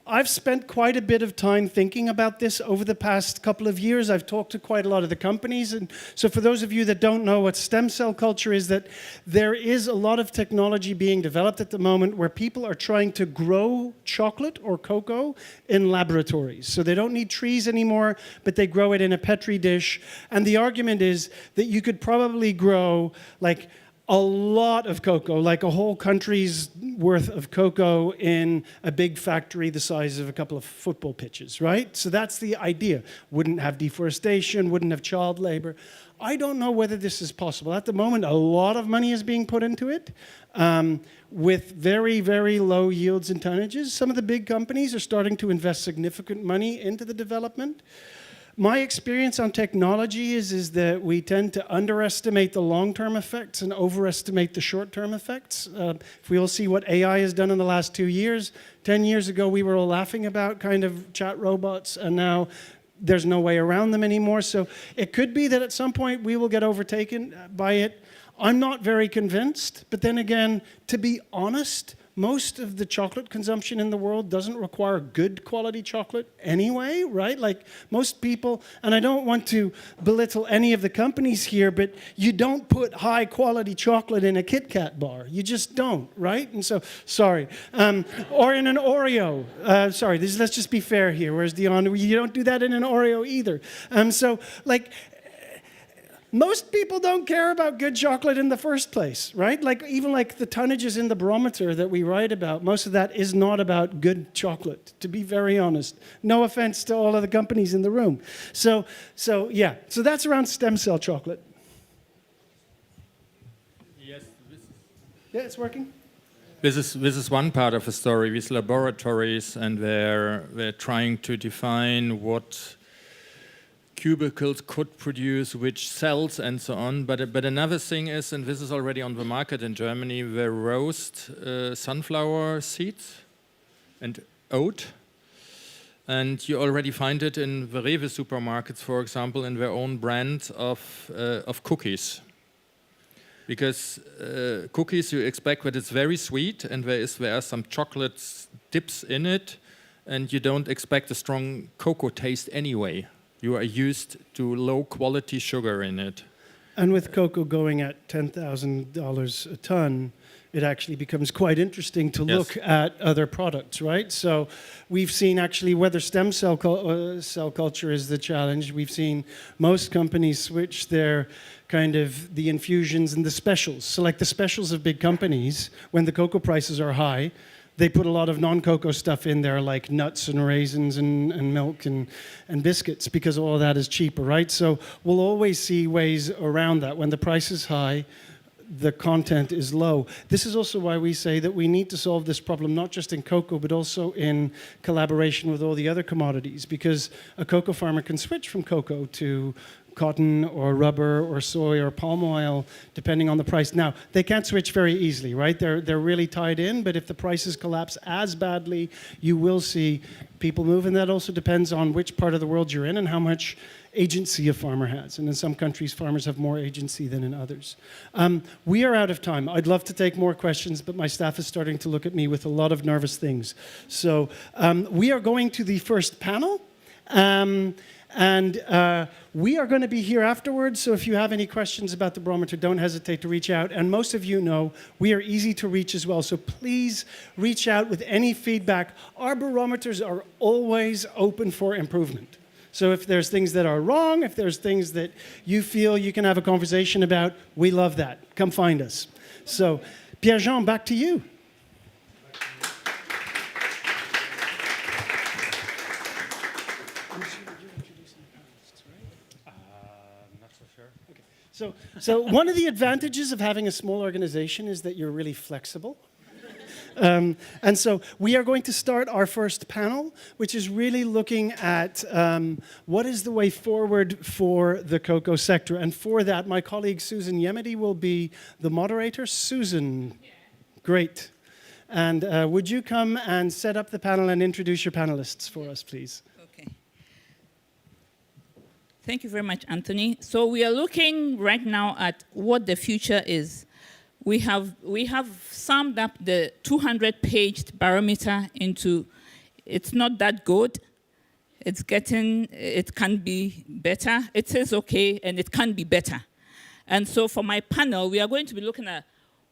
I've spent quite a bit of time thinking about this over the past couple of years. I've talked to quite a lot of the companies. And so for those of you that don't know what stem cell culture is, that there is a lot of technology being developed at the moment where people are trying to grow chocolate or cocoa in laboratories. So they don't need trees anymore, but they grow it in a Petri dish. And the argument is that you could probably grow like a lot of cocoa, like a whole country's worth of cocoa in a big factory the size of a couple of football pitches, right? So that's the idea. Wouldn't have deforestation, wouldn't have child labor. I don't know whether this is possible. At the moment, a lot of money is being put into it with very, very low yields and tonnages. Some of the big companies are starting to invest significant money into the development. My experience on technology is that we tend to underestimate the long-term effects and overestimate the short-term effects. If we all see what AI has done in the last 2 years, 10 years ago we were all laughing about kind of chat robots, and now there's no way around them anymore. So it could be that at some point we will get overtaken by it. I'm not very convinced, but then again, to be honest, most of the chocolate consumption in the world doesn't require good quality chocolate anyway, right? Like most people, and I don't want to belittle any of the companies here, but you don't put high quality chocolate in a Kit Kat bar. You just don't, right? And so, sorry. Or in an Oreo. Sorry, let's just be fair here. Where's Dion? You don't do that in an Oreo either. So, like, most people don't care about good chocolate in the first place, right? Like even like the tonnages in the Barometer that we write about, most of that is not about good chocolate, to be very honest. No offense to all of the companies in the room. So yeah, so that's around stem cell chocolate. Yes, yeah, it's working. This is one part of the story with laboratories, and they're trying to define what cubicles could produce which cells and so on. But another thing is, and this is already on the market in Germany, the roast sunflower seeds and oat. And you already find it in the Rewe supermarkets, for example, in their own brand of cookies. Because cookies, you expect that it's very sweet, and there are some chocolate dips in it, and you don't expect a strong cocoa taste anyway. You are used to low-quality sugar in it. And with cocoa going at $10,000 a ton, it actually becomes quite interesting to look at other products, right? So we've seen actually whether stem cell culture is the challenge. We've seen most companies switch their kind of the infusions and the specials. So like the specials of big companies, when the cocoa prices are high, they put a lot of non-cocoa stuff in there, like nuts and raisins and milk and biscuits, because all of that is cheaper, right? So we'll always see ways around that. When the price is high, the content is low. This is also why we say that we need to solve this problem, not just in cocoa, but also in collaboration with all the other commodities, because a cocoa farmer can switch from cocoa to cotton or rubber or soy or palm oil, depending on the price. Now, they can't switch very easily, right? They're really tied in, but if the prices collapse as badly, you will see people move, and that also depends on which part of the world you're in and how much agency a farmer has. And in some countries, farmers have more agency than in others. We are out of time. I'd love to take more questions, but my staff is starting to look at me with a lot of nervous things. So we are going to the first panel. We are going to be here afterwards, so if you have any questions about the Barometer, don't hesitate to reach out. And most of you know we are easy to reach as well, so please reach out with any feedback. Our barometers are always open for improvement. So if there's things that are wrong, if there's things that you feel you can have a conversation about, we love that. Come find us. So, Pierre-Jean, back to you. So one of the advantages of having a small organization is that you're really flexible. And so we are going to start our first panel, which is really looking at what is the way forward for the cocoa sector. And for that, my colleague Susan Yemedy will be the moderator. Susan, great. And would you come and set up the panel and introduce your panelists for us, please? Okay. Thank you very much, Anthony. So we are looking right now at what the future is. We have summed up the 200-page barometer into, it's not that good, it can be better, it is okay, and it can be better. And so for my panel, we are going to be looking at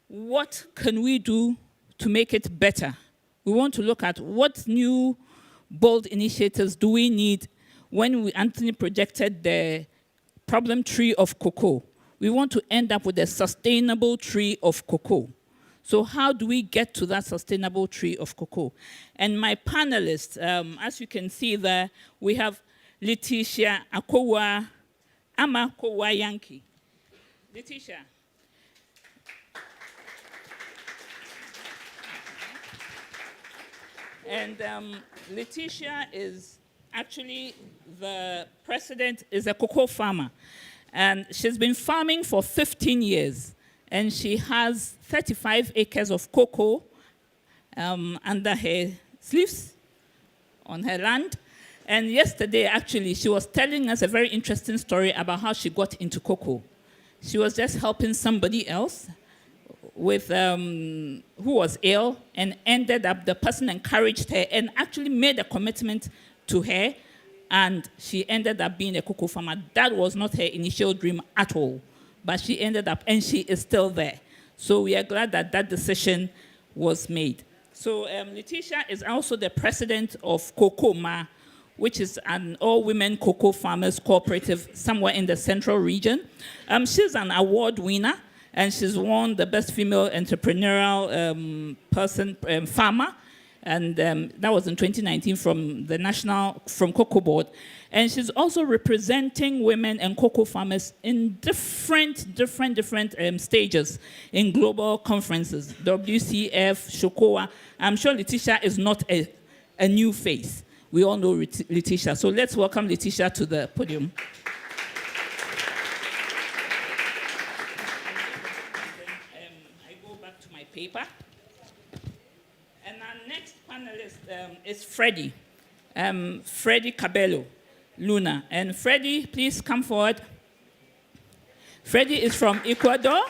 what can we do to make it better. We want to look at what new bold initiatives do we need when Anthony projected the problem tree of cocoa. We want to end up with a sustainable tree of cocoa. So how do we get to that sustainable tree of cocoa? And my panelists, as you can see there, we have Letitia Akowa Amakowa Yankee. Letitia. And Letitia is actually the president, is a cocoa farmer. And she's been farming for 15 years. And she has 35 acres of cocoa under her sleeves on her land. And yesterday, actually, she was telling us a very interesting story about how she got into cocoa. She was just helping somebody else with who was ill, and ended up, the person encouraged her and actually made a commitment to her, and she ended up being a cocoa farmer. That was not her initial dream at all, but she ended up, and she is still there. So we are glad that that decision was made. So Letitia is also the president of COCOMA, which is an all-women cocoa farmers cooperative somewhere in the central region. She's an award winner, and she's won the best female entrepreneurial farmer, and that was in 2019 from Cocoa Board. And she's also representing women and cocoa farmers in different stages in global conferences, WCF, Shokoa. I'm sure Letitia is not a new face. We all know Letitia. So let's welcome Letitia to the podium. I go back to my paper. And our next panelist is Freddie. Freddie Cabello, Luna. And Freddie, please come forward. Freddie is from Ecuador.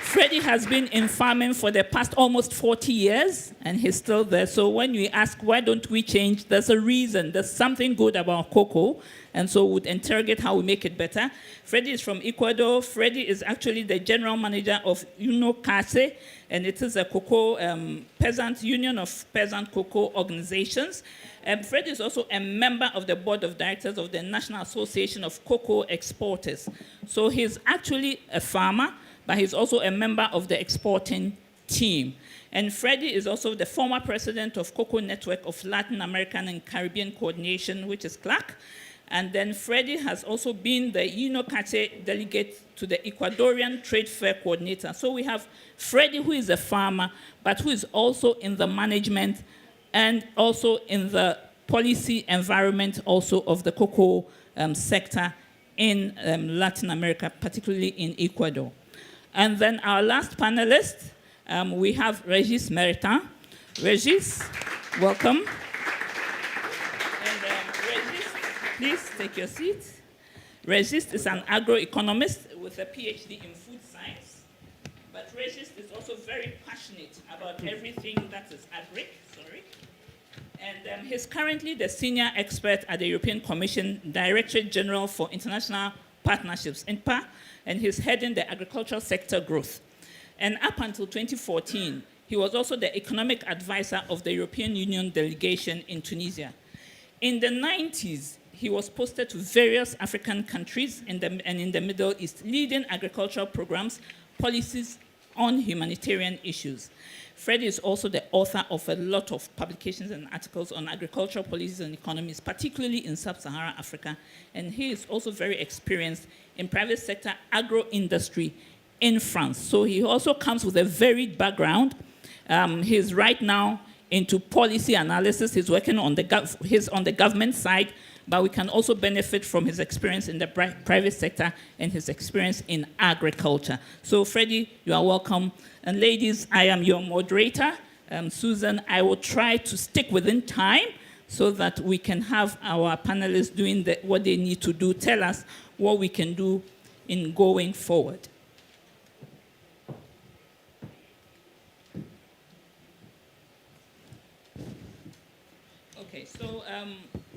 Freddie has been in farming for the past almost 40 years, and he's still there. So when we ask, why don't we change, there's a reason. There's something good about cocoa, and so we'd interrogate how we make it better. Freddie is from Ecuador. Freddie is actually the general manager of UNOCASE, and it is a cocoa peasant union of peasant cocoa organizations. Freddie is also a member of the board of directors of the National Association of Cocoa Exporters. So he's actually a farmer, but he's also a member of the exporting team. And Freddie is also the former president of Cocoa Network of Latin American and Caribbean Coordination, which is CLAC. And then Freddie has also been the UNOCASE delegate to the Ecuadorian Trade Fair coordinator. So we have Freddie, who is a farmer, but who is also in the management and also in the policy environment also of the cocoa sector in Latin America, particularly in Ecuador. And then our last panelist, we have Régis Meritin. Régis, welcome. And Régis, please take your seat. Régis is an agroeconomist with a PhD in food science. But Régis is also very passionate about everything that is agric. And he's currently the senior expert at the European Commission, Directorate General for International Partnerships, INPA, and he's heading the agricultural sector growth. And up until 2014, he was also the economic advisor of the European Union delegation in Tunisia. In the 90s, he was posted to various African countries and in the Middle East, leading agricultural programs, policies on humanitarian issues. Freddie is also the author of a lot of publications and articles on agricultural policies and economies, particularly in sub-Saharan Africa. And he is also very experienced in private sector agro-industry in France. So he also comes with a varied background. He's right now into policy analysis. He's working on he's on the government side, but we can also benefit from his experience in the private sector and his experience in agriculture. So Freddie, you are welcome. And ladies, I am your moderator. Susan, I will try to stick within time so that we can have our panelists doing what they need to do, tell us what we can do in going forward. Okay, so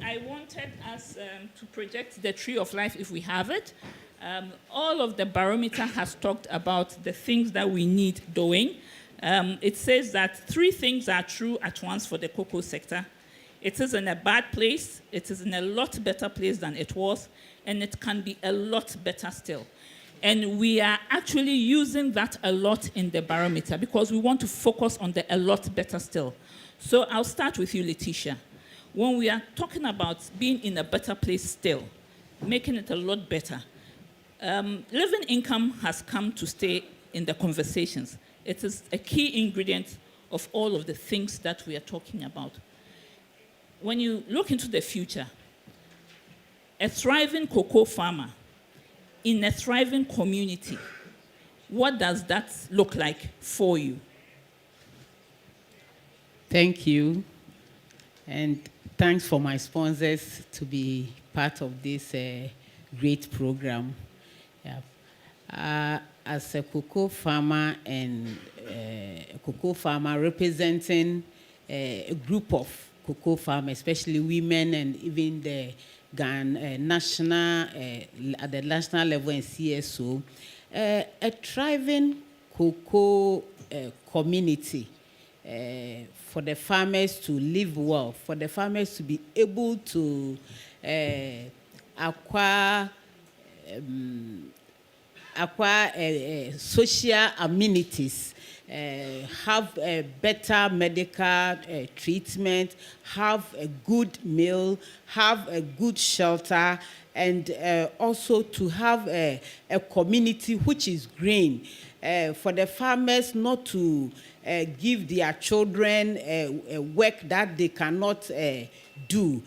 I wanted us to project the tree of life if we have it. All of the Barometer has talked about the things that we need doing. It says that 3 things are true at once for the cocoa sector. It is in a bad place, it is in a lot better place than it was, and it can be a lot better still. And we are actually using that a lot in the Barometer because we want to focus on the a lot better still. So I'll start with you, Letitia. When we are talking about being in a better place still, making it a lot better, living income has come to stay in the conversations. It is a key ingredient of all of the things that we are talking about. When you look into the future, a thriving cocoa farmer in a thriving community, what does that look like for you? Thank you. And thanks for my sponsors to be part of this great program. Yeah. As a cocoa farmer and a cocoa farmer representing a group of cocoa farmers, especially women and even the national, at the national level and CSO, a thriving cocoa community for the farmers to live well, for the farmers to be able to acquire social amenities, have a better medical treatment, have a good meal, have a good shelter, and also to have a community which is green. For the farmers not to give their children work that they cannot do.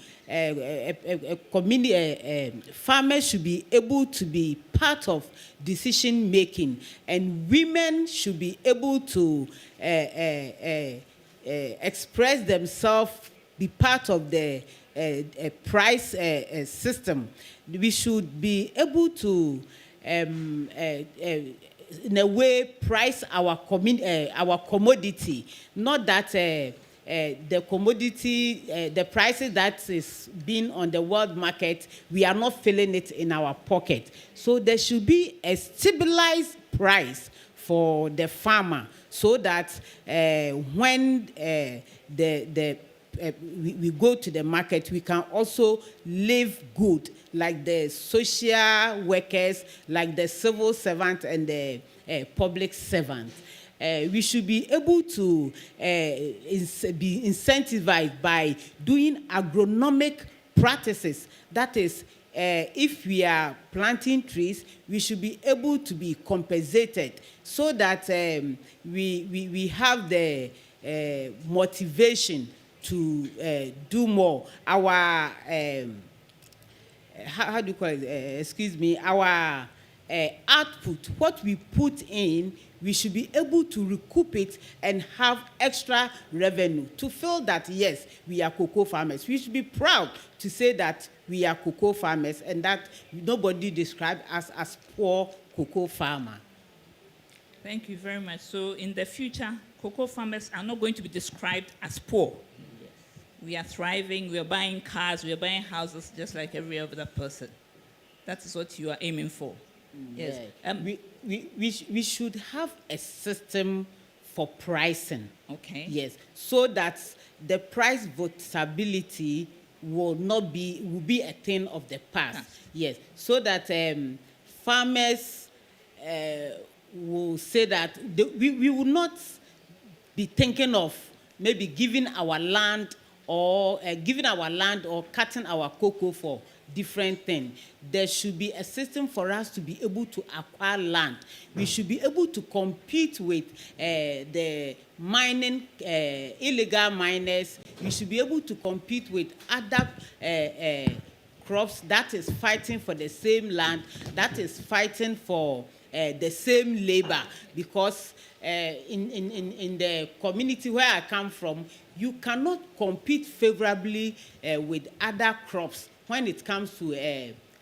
Farmers should be able to be part of decision making, and women should be able to express themselves, be part of the price system. We should be able to, in a way, price our commodity. Not that the commodity, the prices that is being on the world market, we are not feeling it in our pocket. So there should be a stabilized price for the farmer, so that when we go to the market, we can also live good, like the social workers, like the civil servant and the public servant. We should be able to be incentivized by doing agronomic practices. That is, if we are planting trees, we should be able to be compensated, so that we have the motivation to do more. Our how do you call it? Excuse me. Our output, what we put in, we should be able to recoup it and have extra revenue to feel that, yes, we are cocoa farmers. We should be proud to say that we are cocoa farmers, and that nobody described us as poor cocoa farmer. Thank you very much. So in the future, cocoa farmers are not going to be described as poor. Yes. We are thriving, we are buying cars, we are buying houses just like every other person. That is what you are aiming for. Yes. We should have a system for pricing. Okay. Yes. So that the price volatility will be a thing of the past. Yes. So that farmers will say that we will not be thinking of maybe giving our land or cutting our cocoa for different things. There should be a system for us to be able to acquire land. We should be able to compete with the mining, illegal miners. We should be able to compete with other crops that is fighting for the same land, that is fighting for the same labor. Because in the community where I come from, you cannot compete favorably with other crops when it comes to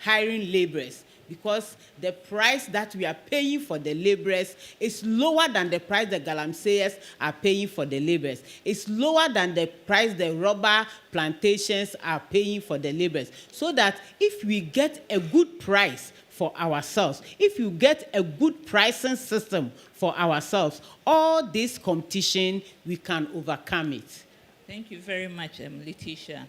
hiring laborers, because the price that we are paying for the laborers is lower than the price the galamseyers are paying for the laborers. It's lower than the price the rubber plantations are paying for the laborers. So that if we get a good price for ourselves, if you get a good pricing system for ourselves, all this competition, we can overcome it. Thank you very much, Letitia.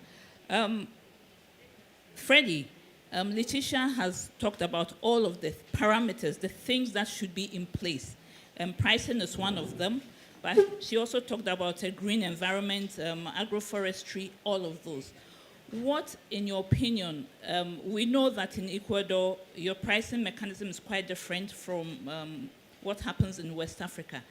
Freddie, Letitia has talked about all of the parameters, the things that should be in place. Pricing is one of them, but she also talked about a green environment, agroforestry, all of those. What, in your opinion, we know that in Ecuador, your pricing mechanism is quite different from what happens in West Africa.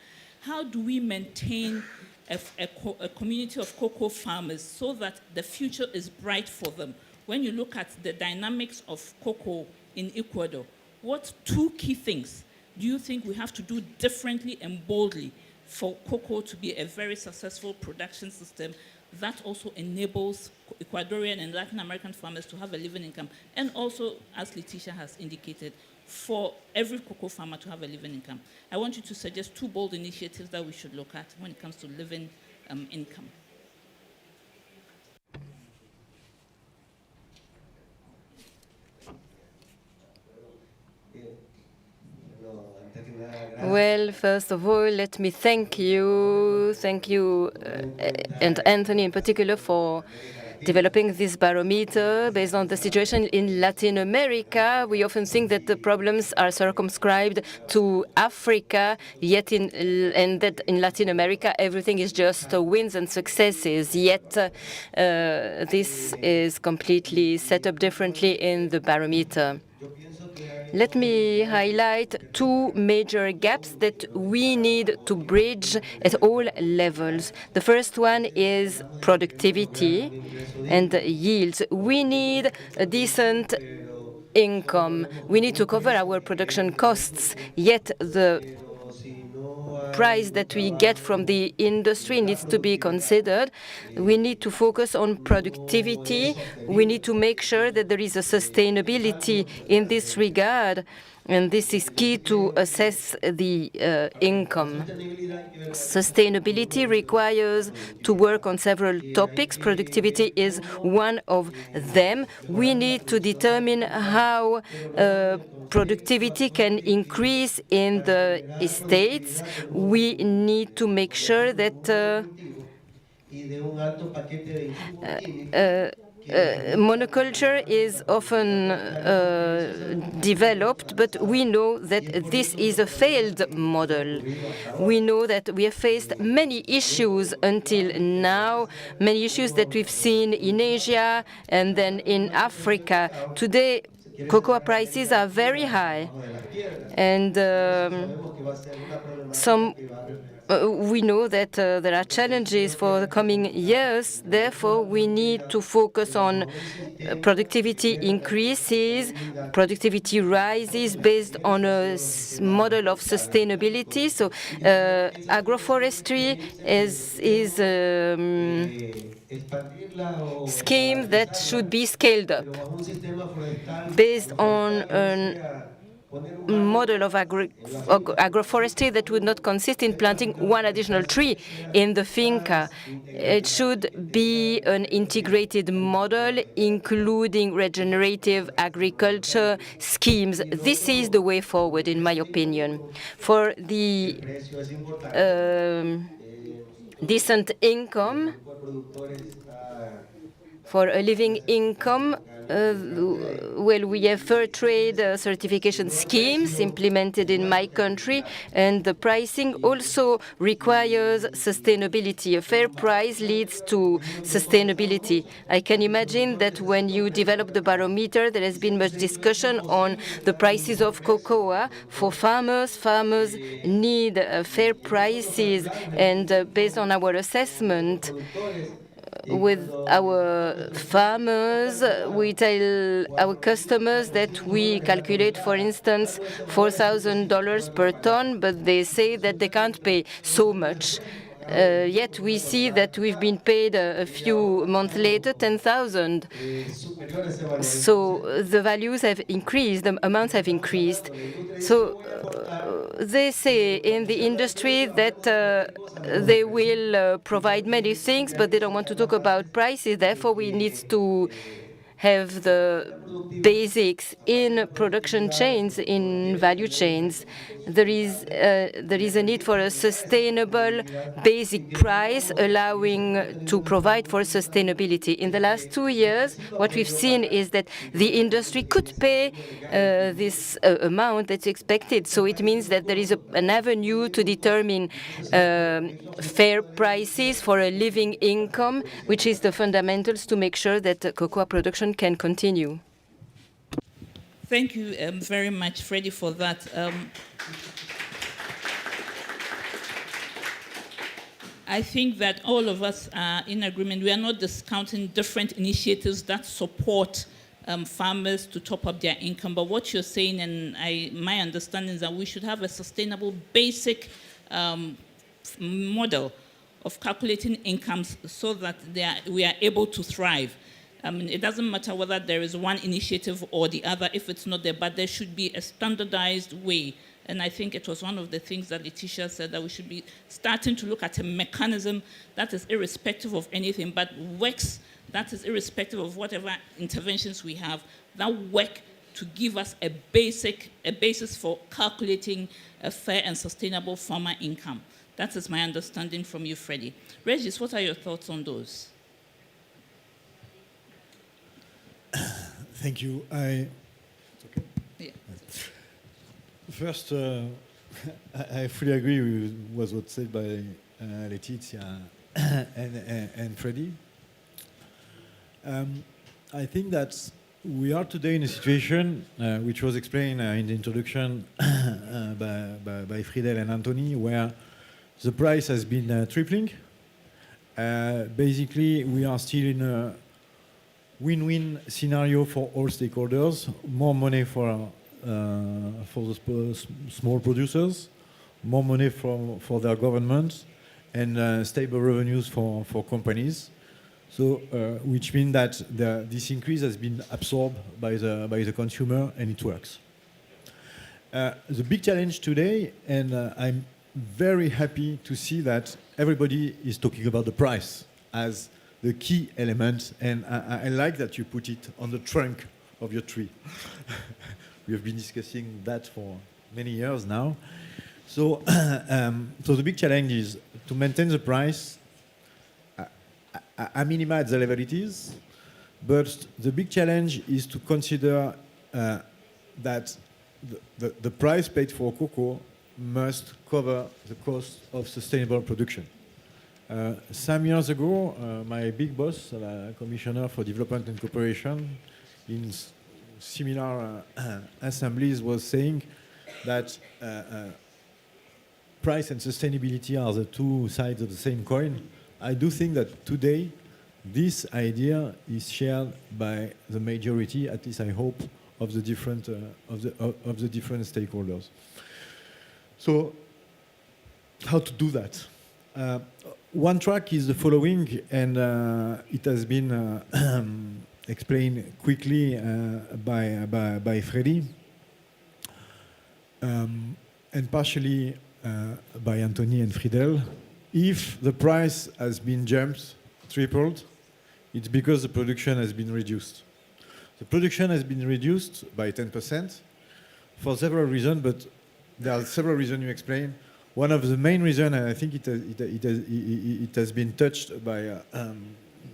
How do we maintain a community of cocoa farmers so that the future is bright for them? When you look at the dynamics of cocoa in Ecuador, what two key things do you think we have to do differently and boldly for cocoa to be a very successful production system that also enables Ecuadorian and Latin American farmers to have a living income, and also, as Letitia has indicated, for every cocoa farmer to have a living income? I want you to suggest two bold initiatives that we should look at when it comes to living income. Well, first of all, let me thank you, and Anthony in particular, for developing this barometer based on the situation in Latin America. We often think that the problems are circumscribed to Africa, yet in Latin America everything is just wins and successes. Yet this is completely set up differently in the barometer. Let me highlight two major gaps that we need to bridge at all levels. The first one is productivity and yields. We need a decent income. We need to cover our production costs, yet the price that we get from the industry needs to be considered. We need to focus on productivity. We need to make sure that there is a sustainability in this regard, and this is key to assess the income. Sustainability requires to work on several topics. Productivity is one of them. We need to determine how productivity can increase in the estates. We need to make sure that monoculture is often developed, but we know that this is a failed model. We know that we have faced many issues until now, many issues that we've seen in Asia and then in Africa. Today, cocoa prices are very high, and we know that there are challenges for the coming years. Therefore, we need to focus on productivity increases, productivity rises based on a model of sustainability. So, agroforestry is a scheme that should be scaled up based on a model of agroforestry that would not consist in planting one additional tree in the finca. It should be an integrated model, including regenerative agriculture schemes. This is the way forward, in my opinion. For the decent income, for a living income, well, we have fair trade certification schemes implemented in my country, and the pricing also requires sustainability. A fair price leads to sustainability. I can imagine that when you develop the barometer, there has been much discussion on the prices of cocoa. For farmers need fair prices, and based on our assessment, with our farmers, we tell our customers that we calculate, for instance, $4,000 per ton, but they say that they can't pay so much. Yet we see that we've been paid a few months later 10,000. So the values have increased, the amounts have increased. So they say in the industry that they will provide many things, but they don't want to talk about prices. Therefore, we need to have the basics in production chains, in value chains. There is a need for a sustainable basic price, allowing to provide for sustainability. In the last 2 years, what we've seen is that the industry could pay this amount that's expected. So it means that there is an avenue to determine fair prices for a living income, which is the fundamentals to make sure that cocoa production can continue. Thank you very much, Freddie, for that. I think that all of us are in agreement. We are not discounting different initiatives that support farmers to top up their income. But what you're saying, and my understanding is that we should have a sustainable basic model of calculating incomes so that we are able to thrive. I mean, it doesn't matter whether there is one initiative or the other if it's not there, but there should be a standardized way. And I think it was one of the things that Letitia said, that we should be starting to look at a mechanism that is irrespective of anything, but works, that is irrespective of whatever interventions we have, that work to give us a basis for calculating a fair and sustainable farmer income. That is my understanding from you, Freddie. Regis, what are your thoughts on those? Thank you. It's okay. Yeah. First, I fully agree with what was said by Laetitia and Freddie. I think that we are today in a situation which was explained in the introduction by Friedel and Anthony, where the price has been tripling. Basically, we are still in a win-win scenario for all stakeholders, more money for the small producers, more money for their governments, and stable revenues for companies. So, which means that this increase has been absorbed by the consumer, and it works. The big challenge today, and I'm very happy to see that everybody is talking about the price as the key element, and I like that you put it on the trunk of your tree. We have been discussing that for many years now. So, so the big challenge is to maintain the price. I minimize the level it is, but the big challenge is to consider that the price paid for cocoa must cover the cost of sustainable production. Some years ago, my big boss, Commissioner for Development and Cooperation, in similar assemblies was saying that price and sustainability are the two sides of the same coin. I do think that today this idea is shared by the majority, at least I hope, of the different stakeholders. So, how to do that? One track is the following, and it has been explained quickly by Freddy, and partially by Anthony and Friedel. If the price has been jumped, tripled, it's because the production has been reduced. The production has been reduced by 10% for several reasons, but there are several reasons you explain. One of the main reasons, and I think it has been touched by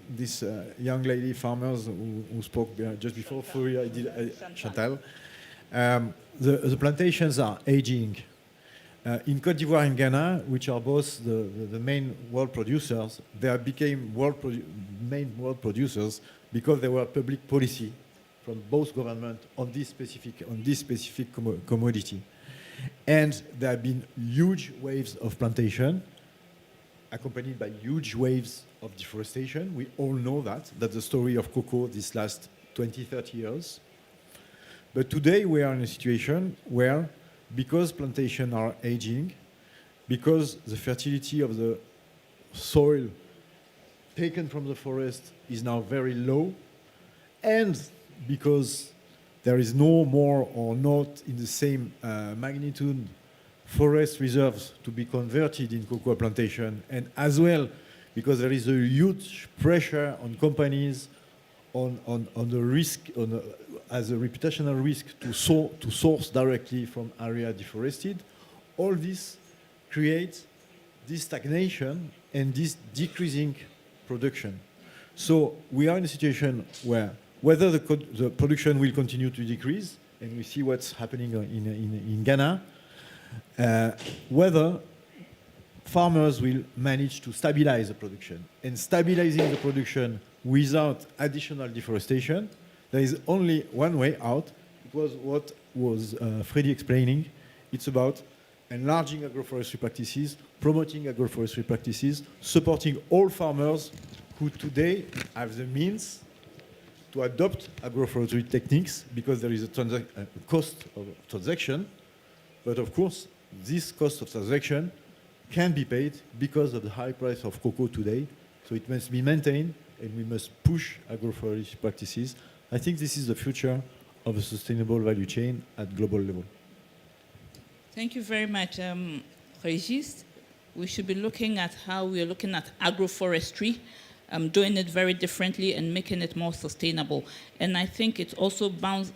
this young lady farmers who spoke just before, Chantal. The plantations are aging. In Côte d'Ivoire and Ghana, which are both the main world producers, they became main world producers because there were public policy from both governments on this specific commodity. And there have been huge waves of plantation, accompanied by huge waves of deforestation. We all know that. That's the story of cocoa these last 20, 30 years. But today we are in a situation where, because plantations are aging, because the fertility of the soil taken from the forest is now very low, and because there is no more or not in the same magnitude forest reserves to be converted in cocoa plantation, and as well because there is a huge pressure on companies on the risk, as a reputational risk to source directly from area deforested. All this creates this stagnation and this decreasing production. So we are in a situation where whether the production will continue to decrease, and we see what's happening in Ghana, whether farmers will manage to stabilize the production. And stabilizing the production without additional deforestation, there is only one way out. It was what was Freddy explaining. It's about enlarging agroforestry practices, promoting agroforestry practices, supporting all farmers who today have the means to adopt agroforestry techniques, because there is a cost of transaction. But of course, this cost of transaction can be paid because of the high price of cocoa today. So it must be maintained, and we must push agroforestry practices. I think this is the future of a sustainable value chain at global level. Thank you very much, Régis. We should be looking at how we are looking at agroforestry, doing it very differently and making it more sustainable. And I think it also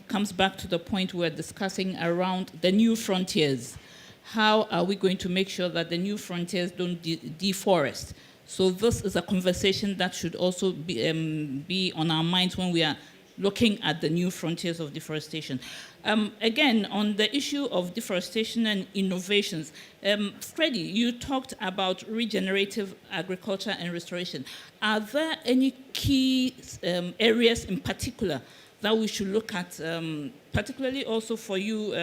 comes back to the point we're discussing around the new frontiers. How are we going to make sure that the new frontiers don't deforest? So this is a conversation that should also be on our minds when we are looking at the new frontiers of deforestation. Again, on the issue of deforestation and innovations, Freddy, you talked about regenerative agriculture and restoration. Are there any key areas in particular that we should look at, particularly also for you,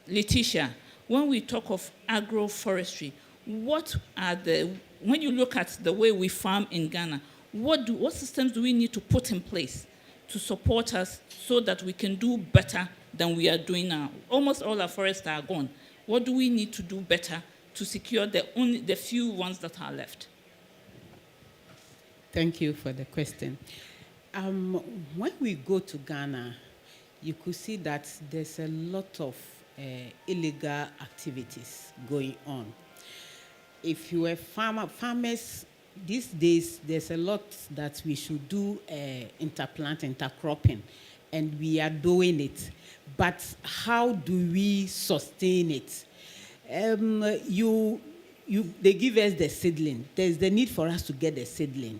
Laetitia, when we talk of agroforestry? When you look at the way we farm in Ghana, what systems do we need to put in place to support us so that we can do better than we are doing now? Almost all our forests are gone. What do we need to do better to secure the few ones that are left? Thank you for the question. When we go to Ghana, you could see that there's a lot of illegal activities going on. If you are farmers, these days, there's a lot that we should do interplant, intercropping, and we are doing it. But how do we sustain it? They give us the seedling. There's the need for us to get the seedling.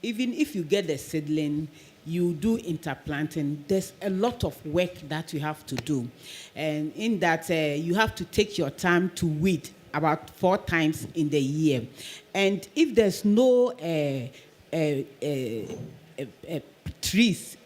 Even if you get the seedling, you do interplanting, there's a lot of work that you have to do. And in that, you have to take your time to weed about 4 times in the year. And if there's no trees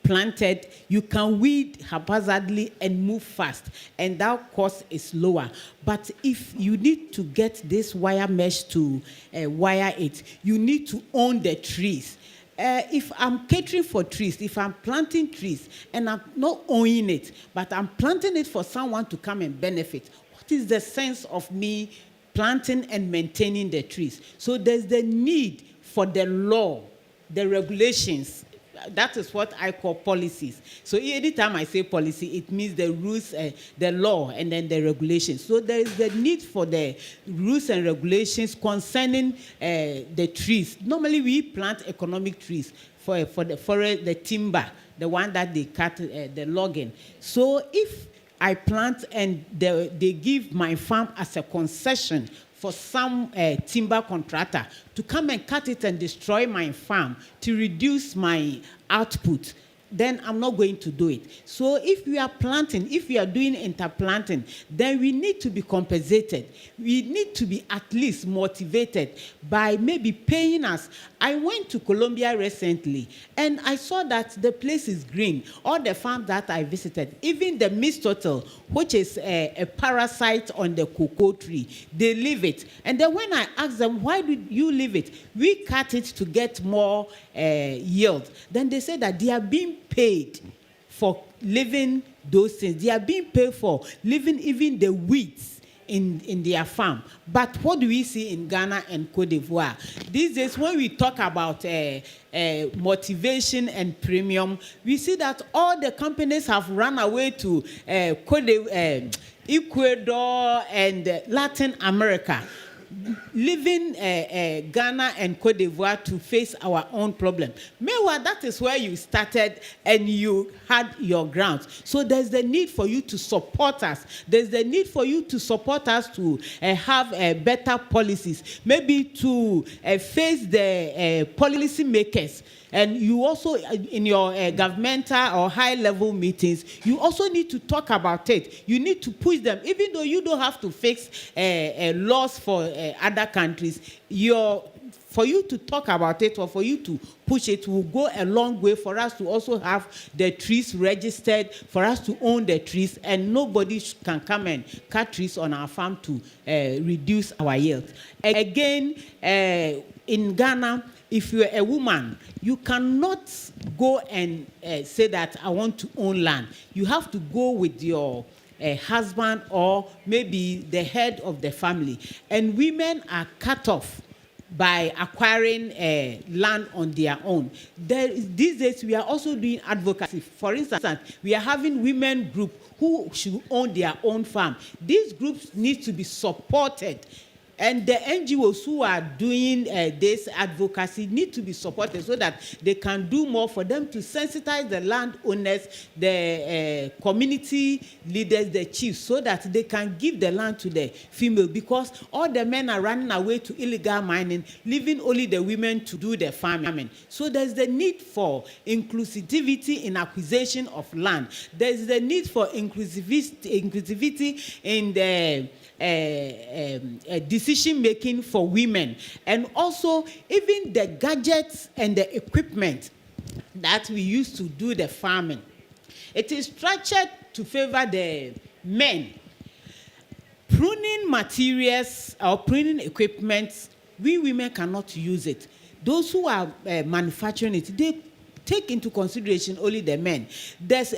planted, you can weed haphazardly and move fast, and that cost is lower. But if you need to get this wire mesh to wire it, you need to own the trees. If I'm catering for trees, if I'm planting trees and I'm not owning it, but I'm planting it for someone to come and benefit, what is the sense of me planting and maintaining the trees? So there's the need for the law, the regulations. That is what I call policies. So anytime I say policy, it means the rules, the law, and then the regulations. So there is the need for the rules and regulations concerning the trees. Normally we plant economic trees for the forest, the timber, the one that they cut, the logging. So if I plant and they give my farm as a concession for some timber contractor to come and cut it and destroy my farm to reduce my output, then I'm not going to do it. So if we are planting, if we are doing interplanting, then we need to be compensated. We need to be at least motivated by maybe paying us. I went to Colombia recently, and I saw that the place is green. All the farms that I visited, even the mistottle, which is a parasite on the cocoa tree, they leave it. And then when I asked them, why did you leave it? We cut it to get more yield. Then they said that they are being paid for leaving those things. They are being paid for leaving even the weeds in their farm. But what do we see in Ghana and Cote d'Ivoire? These days, when we talk about motivation and premium, we see that all the companies have run away to Ecuador and Latin America, leaving Ghana and Cote d'Ivoire to face our own problem. Meanwhile, that is where you started and you had your grounds. So there's the need for you to support us. There's the need for you to support us to have better policies, maybe to face the policy makers. And you also, in your governmental or high-level meetings, you also need to talk about it. You need to push them. Even though you don't have to fix laws for other countries, for you to talk about it or for you to push it will go a long way for us to also have the trees registered, for us to own the trees, and nobody can come and cut trees on our farm to reduce our yield. Again, in Ghana, if you're a woman, you cannot go and say that I want to own land. You have to go with your husband or maybe the head of the family. And women are cut off by acquiring land on their own. These days, we are also doing advocacy. For instance, we are having women group who should own their own farm. These groups need to be supported. And the NGOs who are doing this advocacy need to be supported so that they can do more for them to sensitize the landowners, the community leaders, the chiefs, so that they can give the land to the female, because all the men are running away to illegal mining, leaving only the women to do the farming. So there's the need for inclusivity in acquisition of land. There's the need for inclusivity in the decision making for women, and also even the gadgets and the equipment that we use to do the farming. It is structured to favor the men. Pruning materials or pruning equipment, we women cannot use it. Those who are manufacturing it, they take into consideration only the men. There's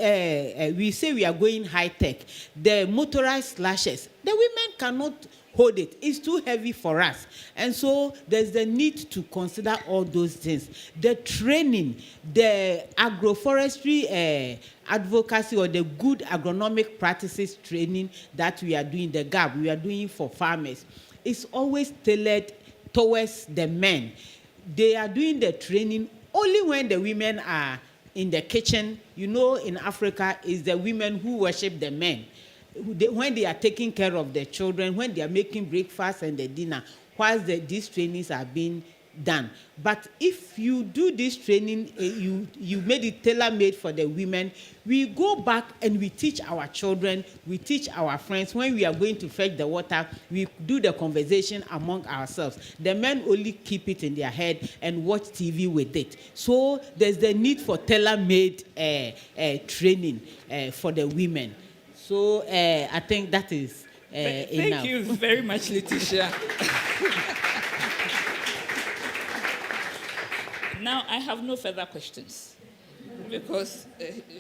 we say we are going high tech. The motorized slashes, the women cannot hold it. It's too heavy for us. And so there's the need to consider all those things. The training, the agroforestry advocacy or the good agronomic practices training that we are doing, the gap we are doing for farmers, is always tailored towards the men. They are doing the training only when the women are in the kitchen. You know, in Africa, it's the women who worship the men. When they are taking care of the children, when they are making breakfast and the dinner, whilst these trainings are being done. But if you do this training, you made it tailor-made for the women, we go back and we teach our children, we teach our friends. When we are going to fetch the water, we do the conversation among ourselves. The men only keep it in their head and watch TV with it. So there's the need for tailor-made training for the women. So I think that is enough. Thank you very much, Letitia. Now, I have no further questions because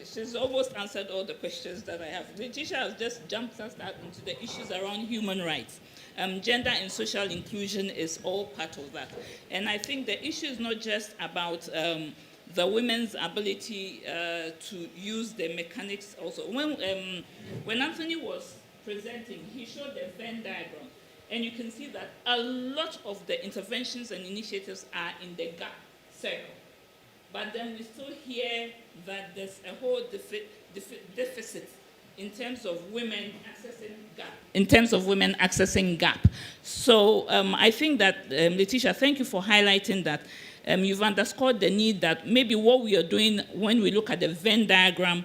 she's almost answered all the questions that I have. Letitia has just jumped us into the issues around human rights. Gender and social inclusion is all part of that. And I think the issue is not just about the women's ability to use the mechanics also. When Anthony was presenting, he showed the Venn diagram. And you can see that a lot of the interventions and initiatives are in the gap circle. But then we still hear that there's a whole deficit in terms of women accessing gap. So I think that, Letitia, thank you for highlighting that. You've underscored the need that maybe what we are doing when we look at the Venn diagram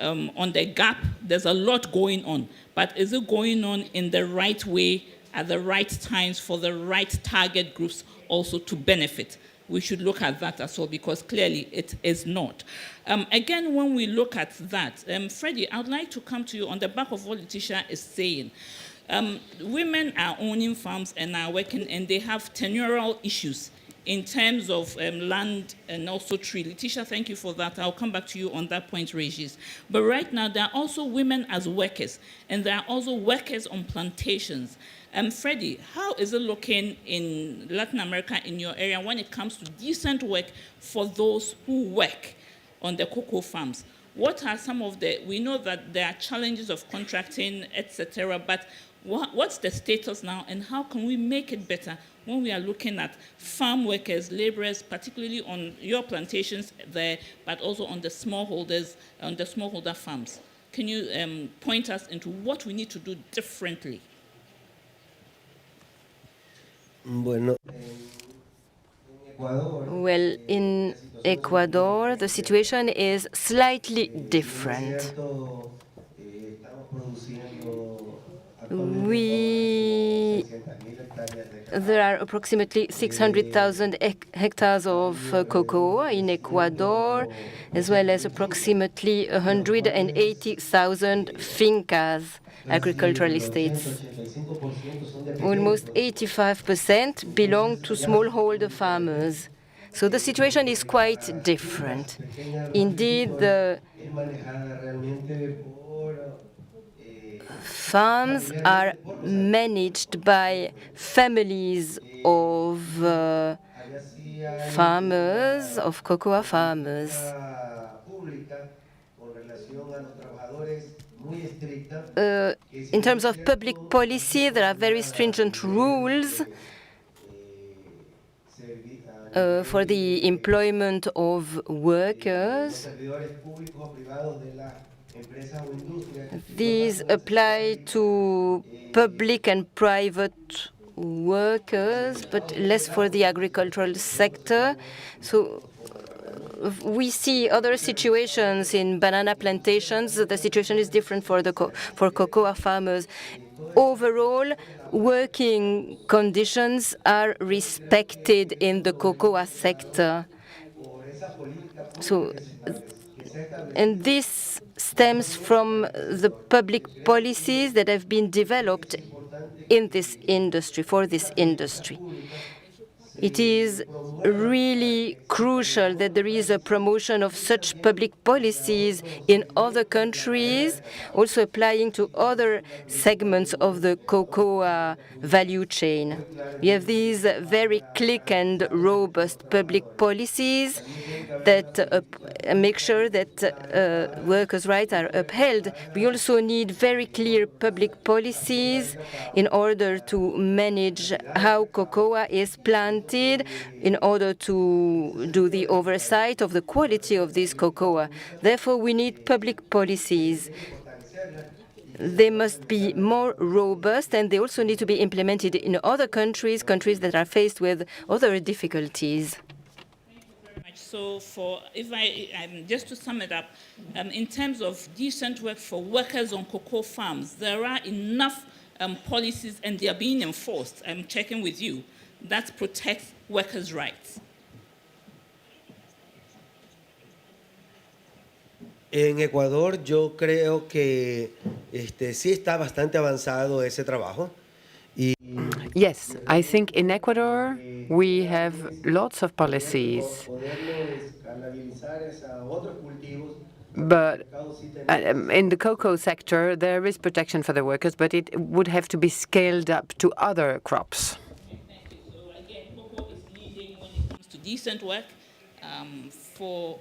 on the gap, there's a lot going on. But is it going on in the right way, at the right times, for the right target groups also to benefit? We should look at that as well, because clearly it is not. Again, when we look at that, Freddie, I would like to come to you on the back of what Letitia is saying. Women are owning farms and are working, and they have tenurial issues in terms of land and also tree. Letitia, thank you for that. I'll come back to you on that point, Regis. But right now, there are also women as workers, and there are also workers on plantations. Freddie, how is it looking in Latin America, in your area, when it comes to decent work for those who work on the cocoa farms? What are some of we know that there are challenges of contracting, etc., but what's the status now, and how can we make it better when we are looking at farm workers, laborers, particularly on your plantations there, but also on the smallholders, on the smallholder farms? Can you point us into what we need to do differently? Well, in Ecuador, the situation is slightly different. There are approximately 600,000 hectares of cocoa in Ecuador, as well as approximately 180,000 fincas, agricultural estates. Almost 85% belong to smallholder farmers. So the situation is quite different. Indeed, the farms are managed by families of farmers, of cocoa farmers. In terms of public policy, there are very stringent rules for the employment of workers. These apply to public and private workers, but less for the agricultural sector. So we see other situations in banana plantations. The situation is different for cocoa farmers. Overall, working conditions are respected in the cocoa sector. So, and this stems from the public policies that have been developed in this industry, for this industry. It is really crucial that there is a promotion of such public policies in other countries, also applying to other segments of the cocoa value chain. We have these very clear and robust public policies that make sure that workers' rights are upheld. We also need very clear public policies in order to manage how cocoa is planted, in order to do the oversight of the quality of this cocoa. Therefore, we need public policies. They must be more robust, and they also need to be implemented in other countries that are faced with other difficulties. So, just to sum it up, in terms of decent work for workers on cocoa farms, there are enough policies, and they are being enforced. I'm checking with you, that protect workers' rights. En Ecuador yo creo que sí está bastante avanzado ese trabajo. Yes, I think in Ecuador we have lots of policies. But in the cocoa sector, there is protection for the workers, but it would have to be scaled up to other crops. Thank you. So again, cocoa is leading when it comes to decent work for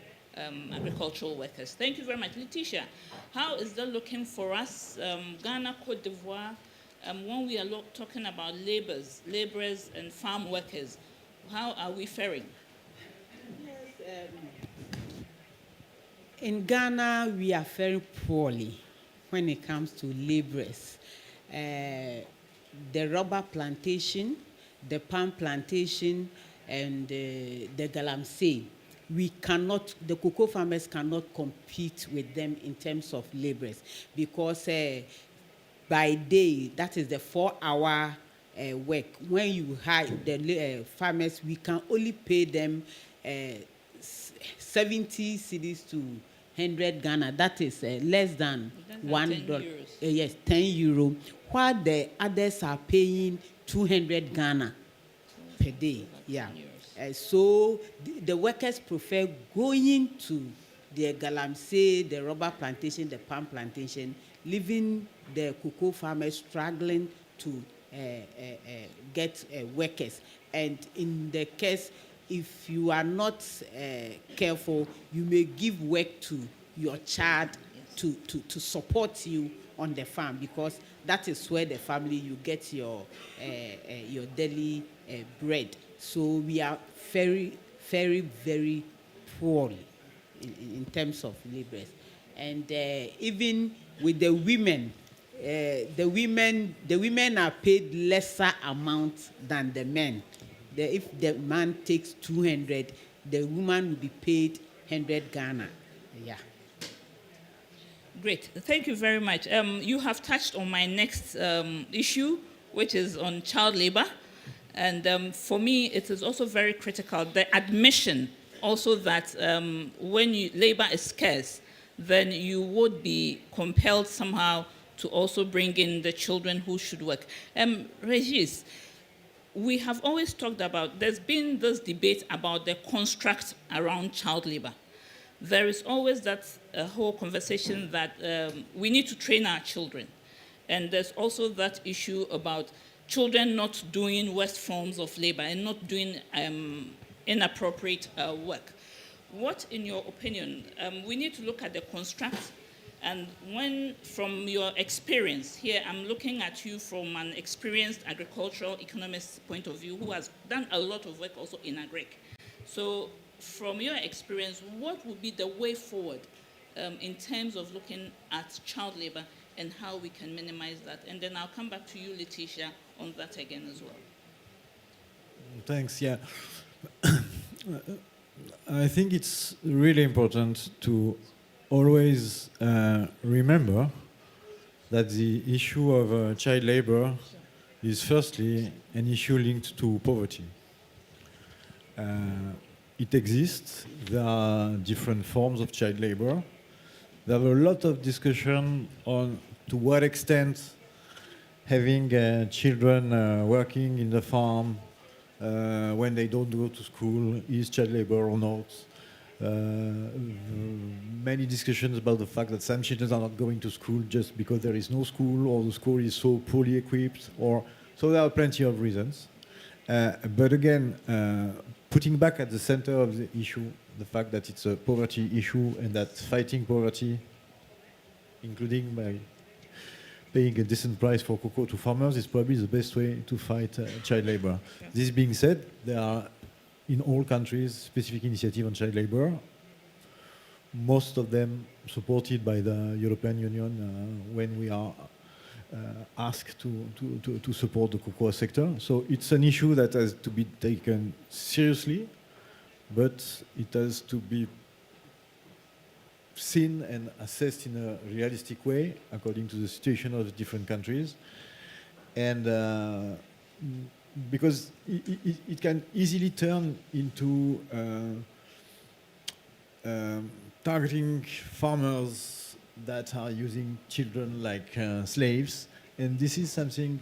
agricultural workers. Thank you very much. Letitia, how is that looking for us, Ghana, Cote d'Ivoire, when we are talking about laborers and farm workers? How are we faring? Yes, in Ghana, we are faring poorly when it comes to laborers. The rubber plantation, the palm plantation, and the galamsey, the cocoa farmers cannot compete with them in terms of laborers, because by day, that is the 4-hour work. When you hire the farmers, we can only pay them 70 cedis to 100 Ghana. That is less than $1. Yes, 10 euro. While the others are paying 200 Ghana per day. Yeah. So the workers prefer going to the galamsey, the rubber plantation, the palm plantation, leaving the cocoa farmers struggling to get workers. And in the case, if you are not careful, you may give work to your child to support you on the farm, because that is where the family you get your daily bread. So we are very, very, very poor in terms of laborers. And even with the women, the women are paid lesser amount than the men. If the man takes 200, the woman will be paid 100 Ghana. Yeah. Great. Thank you very much. You have touched on my next issue, which is on child labor. And for me, it is also very critical, the admission also that when labor is scarce, then you would be compelled somehow to also bring in the children who should work. Regis, we have always talked about, there's been this debate about the construct around child labor. There is always that whole conversation that we need to train our children. And there's also that issue about children not doing worst forms of labor and not doing inappropriate work. What, in your opinion, we need to look at the construct, and when, from your experience here, I'm looking at you from an experienced agricultural economist point of view who has done a lot of work also in agric. So from your experience, what would be the way forward in terms of looking at child labor and how we can minimize that? And then I'll come back to you, Letitia, on that again as well. Thanks, yeah. I think it's really important to always remember that the issue of child labor is firstly an issue linked to poverty. It exists. There are different forms of child labor. There are a lot of discussion on to what extent having children working in the farm when they don't go to school, is child labor or not. Many discussions about the fact that some children are not going to school just because there is no school or the school is so poorly equipped, or so there are plenty of reasons. But again, putting back at the center of the issue the fact that it's a poverty issue and that fighting poverty, including by paying a decent price for cocoa to farmers, is probably the best way to fight child labor. Yeah. This being said, there are in all countries specific initiatives on child labor, most of them supported by the European Union when we are asked to support the cocoa sector. So it's an issue that has to be taken seriously, but it has to be seen and assessed in a realistic way according to the situation of the different countries. And because it can easily turn into targeting farmers that are using children like slaves, and this is something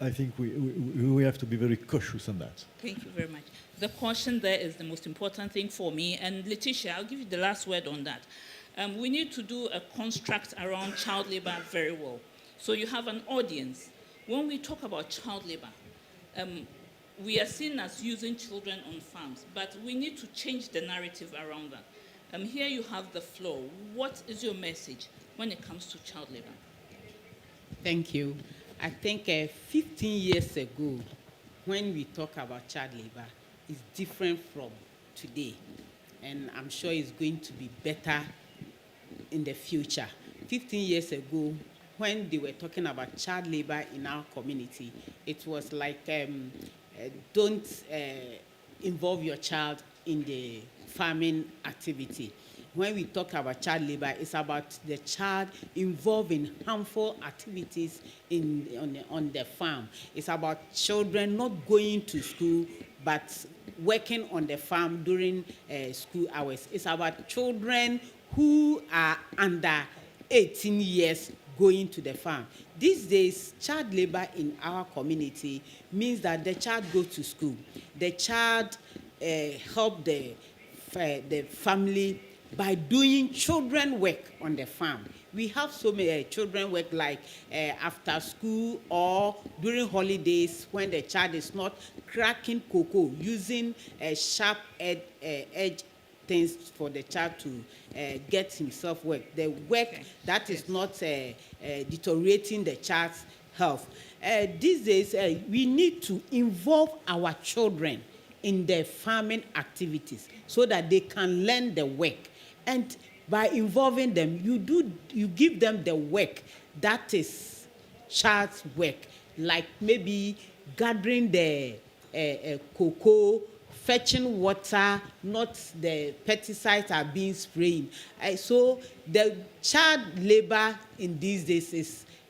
I think we have to be very cautious on that. Thank you very much. The caution there is the most important thing for me, and Letitia, I'll give you the last word on that. We need to do a construct around child labor very well. So you have an audience. When we talk about child labor, we are seen as using children on farms, but we need to change the narrative around that. Here you have the floor. What is your message when it comes to child labor? Thank you. I think 15 years ago, when we talk about child labor, it's different from today. And I'm sure it's going to be better in the future. 15 years ago, when they were talking about child labor in our community, it was like, don't involve your child in the farming activity. When we talk about child labor, it's about the child involved in harmful activities on the farm. It's about children not going to school, but working on the farm during school hours. It's about children who are under 18 years going to the farm. These days, child labor in our community means that the child goes to school. The child help the family by doing children work on the farm. We have so many children work like after school or during holidays when the child is not cracking cocoa, using sharp edge things for the child to get himself work. The work that is not deteriorating the child's health. These days, we need to involve our children in their farming activities so that they can learn the work. And by involving them, you give them the work that is child's work, like maybe gathering the cocoa, fetching water, not the pesticides are being sprayed. So the child labor in these days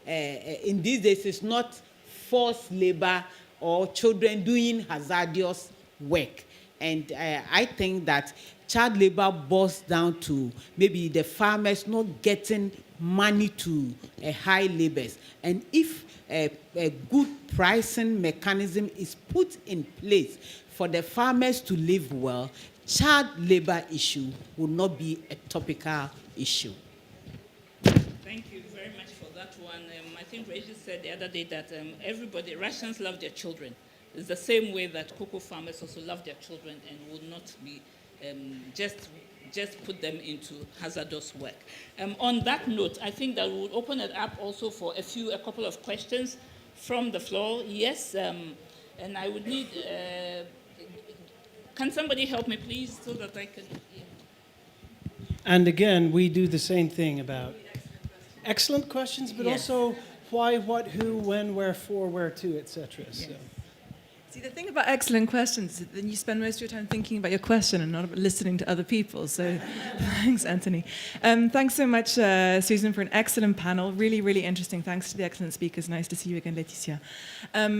is not forced labor or children doing hazardous work. And I think that child labor boils down to maybe the farmers not getting money to high labors. And if a good pricing mechanism is put in place for the farmers to live well, child labor issue will not be a topical issue. Thank you very much for that one. I think Regis said the other day that Russians love their children. It's the same way that cocoa farmers also love their children and will not be just put them into hazardous work. On that note, I think that we'll open it up also for a couple of questions from the floor. Yes, and I would need, can somebody help me please so that I can? Yeah. And again, we do the same thing about excellent questions, but yes. Also why, what, who, when, where, for, where to, etc. Yes. So. See, the thing about excellent questions is that you spend most of your time thinking about your question and not listening to other people. So thanks, Anthony. Thanks so much, Susan, for an excellent panel. Really, really interesting. Thanks to the excellent speakers. Nice to see you again, Laetitia.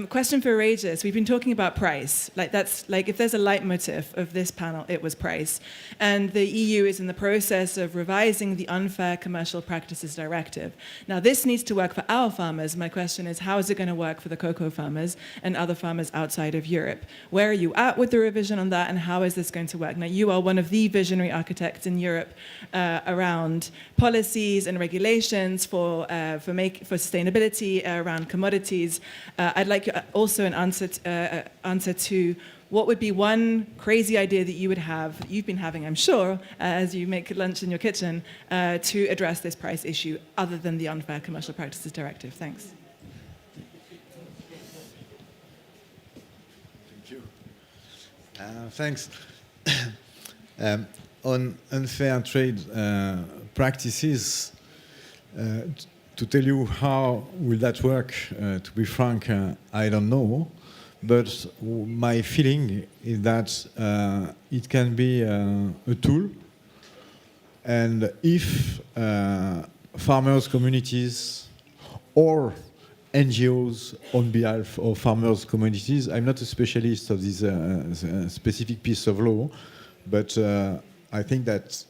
Question for Regis. We've been talking about price. If there's a leitmotif of this panel, it was price. And the EU is in the process of revising the Unfair Commercial Practices Directive. Now, this needs to work for our farmers. My question is, how is it going to work for the cocoa farmers and other farmers outside outside of Europe. Where are you at with the revision on that, and how is this going to work? Now, you are one of the visionary architects in Europe around policies and regulations for sustainability around commodities. I'd like also an answer to what would be one crazy idea that you would have, that you've been having, I'm sure, as you make lunch in your kitchen, to address this price issue, other than the Unfair Commercial Practices Directive? Thanks. Thank you. Thanks. On unfair trade practices, to tell you how will that work, to be frank, I don't know. But my feeling is that it can be a tool, and if farmers' communities or NGOs on behalf of farmers' communities, I'm not a specialist of this specific piece of law, but I think that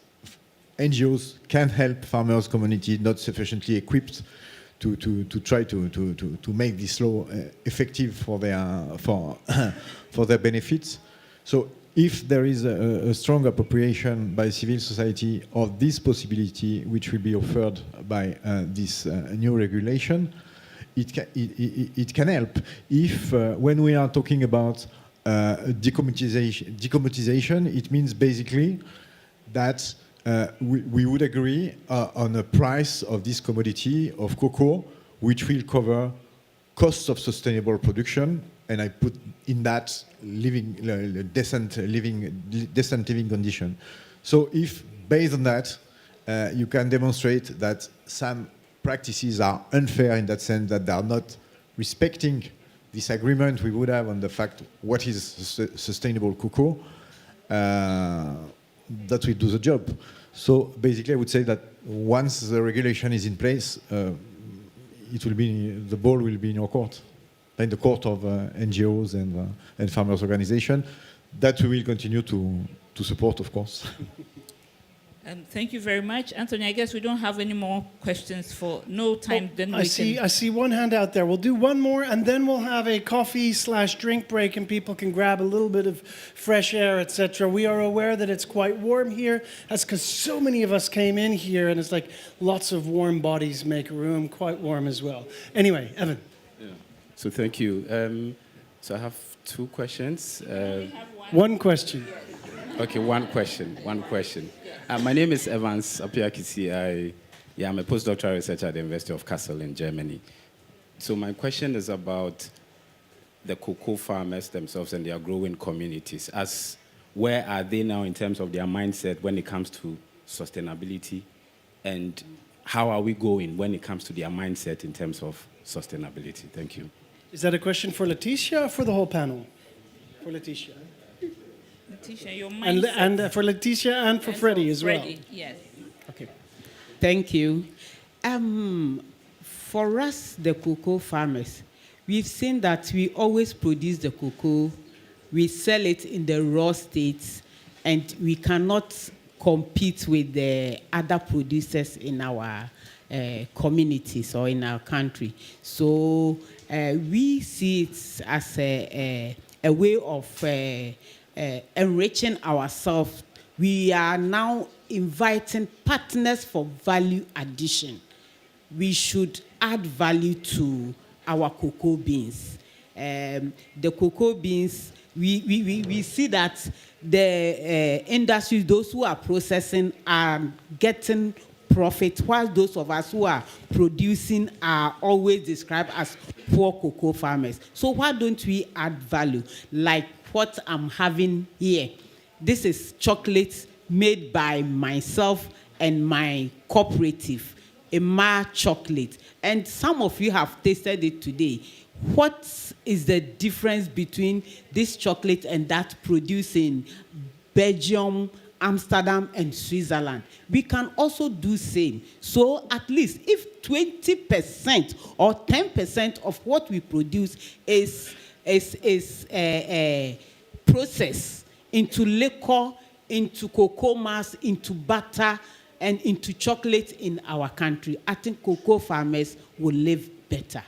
NGOs can help farmers' communities not sufficiently equipped to try to make this law effective for their benefits. So if there is a strong appropriation by civil society of this possibility, which will be offered by this new regulation, it can help. If when we are talking about decommoditization, it means basically that we would agree on a price of this commodity of cocoa, which will cover costs of sustainable production, and I put in that decent living condition. So if based on that, you can demonstrate that some practices are unfair in that sense, that they are not respecting this agreement we would have on the fact what is sustainable cocoa, that will do the job. So basically, I would say that once the regulation is in place, the ball will be in your court, in the court of NGOs and farmers' organizations, that we will continue to support, of course. Thank you very much. Anthony, I guess we don't have any more questions for no time. Then I see one hand out there. We'll do one more, and then we'll have a coffee/drink break, and people can grab a little bit of fresh air, etc. We are aware that it's quite warm here. That's because so many of us came in here, and it's like lots of warm bodies make a room quite warm as well. Anyway, Evan. Yeah. So thank you. So I have two questions. One question. Okay, one question. My name is Evans Apiakisi. I'm a postdoctoral researcher at the University of Kassel in Germany. So my question is about the cocoa farmers themselves and their growing communities. Where are they now in terms of their mindset when it comes to sustainability, and how are we going when it comes to their mindset in terms of sustainability? Thank you. Is that a question for Leticia or for the whole panel? For Leticia. Leticia, your mindset. And for Leticia and for Freddie as well. Yes. Okay. Thank you. For us, the cocoa farmers, we've seen that we always produce the cocoa, we sell it in the raw states, and we cannot compete with the other producers in our communities or in our country. So we see it as a way of enriching ourselves. We are now inviting partners for value addition. We should add value to our cocoa beans. The cocoa beans, we see that the industry, those who are processing, are getting profit, while those of us who are producing are always described as poor cocoa farmers. So why don't we add value? Like what I'm having here. This is chocolate made by myself and my cooperative, Emma Chocolate. And some of you have tasted it today. What is the difference between this chocolate and that produced in Belgium, Amsterdam, and Switzerland? We can also do same. So at least if 20% or 10% of what we produce is processed into liquor, into cocoa mass, into butter, and into chocolate in our country, I think cocoa farmers will live better.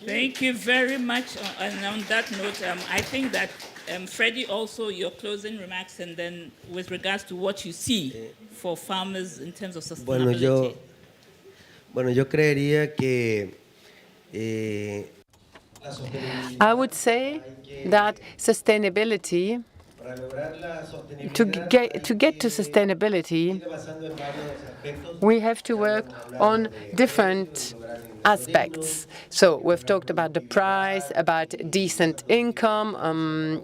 Thank you very much. And on that note, I think that Freddie, also your closing remarks, and then with regards to what you see for farmers in terms of sustainability. Bueno, yo creería que I would say that sustainability, to get to sustainability, we have to work on different aspects. So we've talked about the price, about decent income,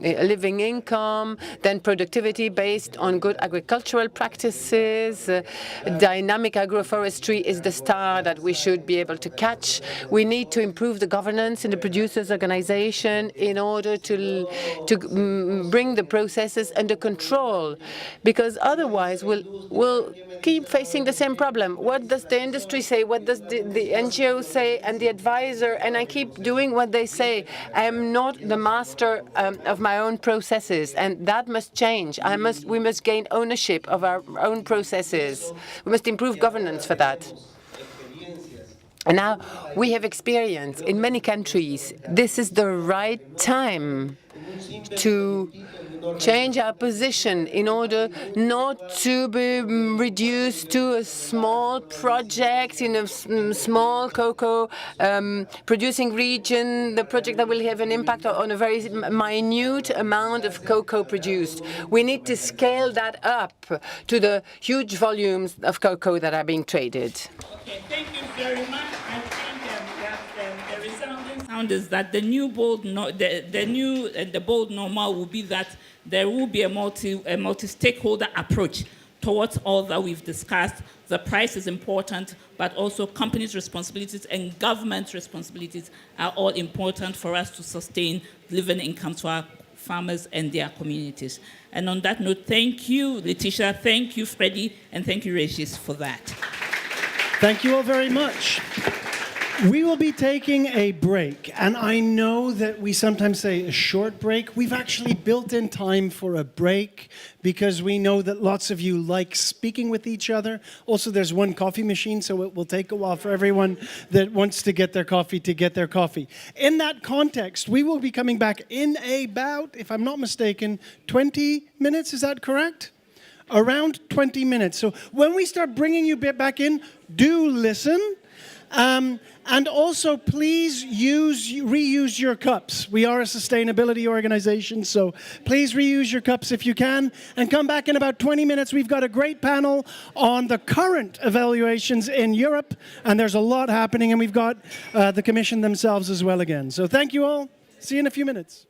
living income, then productivity based on good agricultural practices. Dynamic agroforestry is the star that we should be able to catch. We need to improve the governance in the producers' organization in order to bring the processes under control, because otherwise we'll keep facing the same problem. What does the industry say? What does the NGO say? And the advisor? And I keep doing what they say. I am not the master of my own processes, and that must change. We must gain ownership of our own processes. We must improve governance for that. And now we have experience in many countries. This is the right time to change our position in order not to be reduced to a small project in a small cocoa producing region, the project that will have an impact on a very minute amount of cocoa produced. We need to scale that up to the huge volumes of cocoa that are being traded. Okay, thank you very much. I think that the resounding sound is that the new bold, the bold normal will be that there will be a multi-stakeholder approach towards all that we've discussed. The price is important, but also companies' responsibilities and government responsibilities are all important for us to sustain living income to our farmers and their communities. And on that note, thank you, Letitia, thank you, Freddie, and thank you, Regis, for that. Thank you all very much. We will be taking a break, and I know that we sometimes say a short break. We've actually built in time for a break because we know that lots of you like speaking with each other. Also, there's one coffee machine, so it will take a while for everyone that wants to get their coffee to get their coffee. In that context, we will be coming back in about, if I'm not mistaken, 20 minutes. Is that correct? Around 20 minutes. So when we start bringing you back in, do listen. And also, please reuse your cups. We are a sustainability organization, so please reuse your cups if you can. And come back in about 20 minutes. We've got a great panel on the current evaluations in Europe, and there's a lot happening, and we've got the Commission themselves as well again. So thank you all. See you in a few minutes.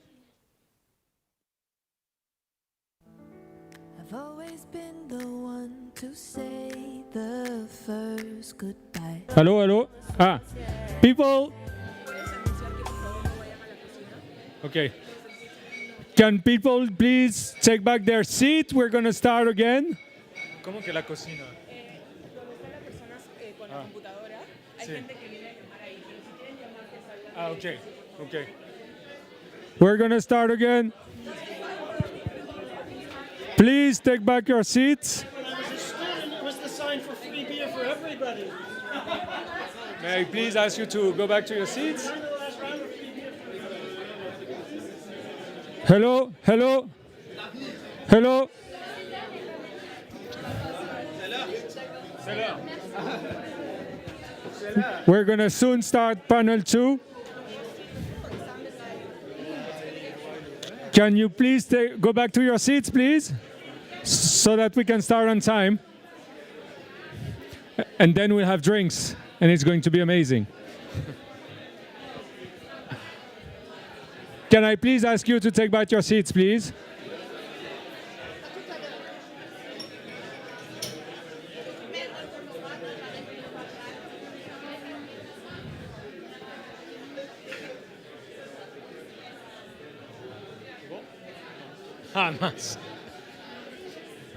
I've always been the one to say the first goodbye. Hello, hello. People. Okay. Can people please take back their seat? We're going to start again. ¿Cómo que la cocina? Okay. Okay. We're going to start again. Please take back your seats. It was the sign for free beer for everybody. May I please ask you to go back to your seats? Hello, hello, hello. We're going to soon start panel 2. Can you please go back to your seats, please? So that we can start on time. And then we'll have drinks, and it's going to be amazing. Can I please ask you to take back your seats, please?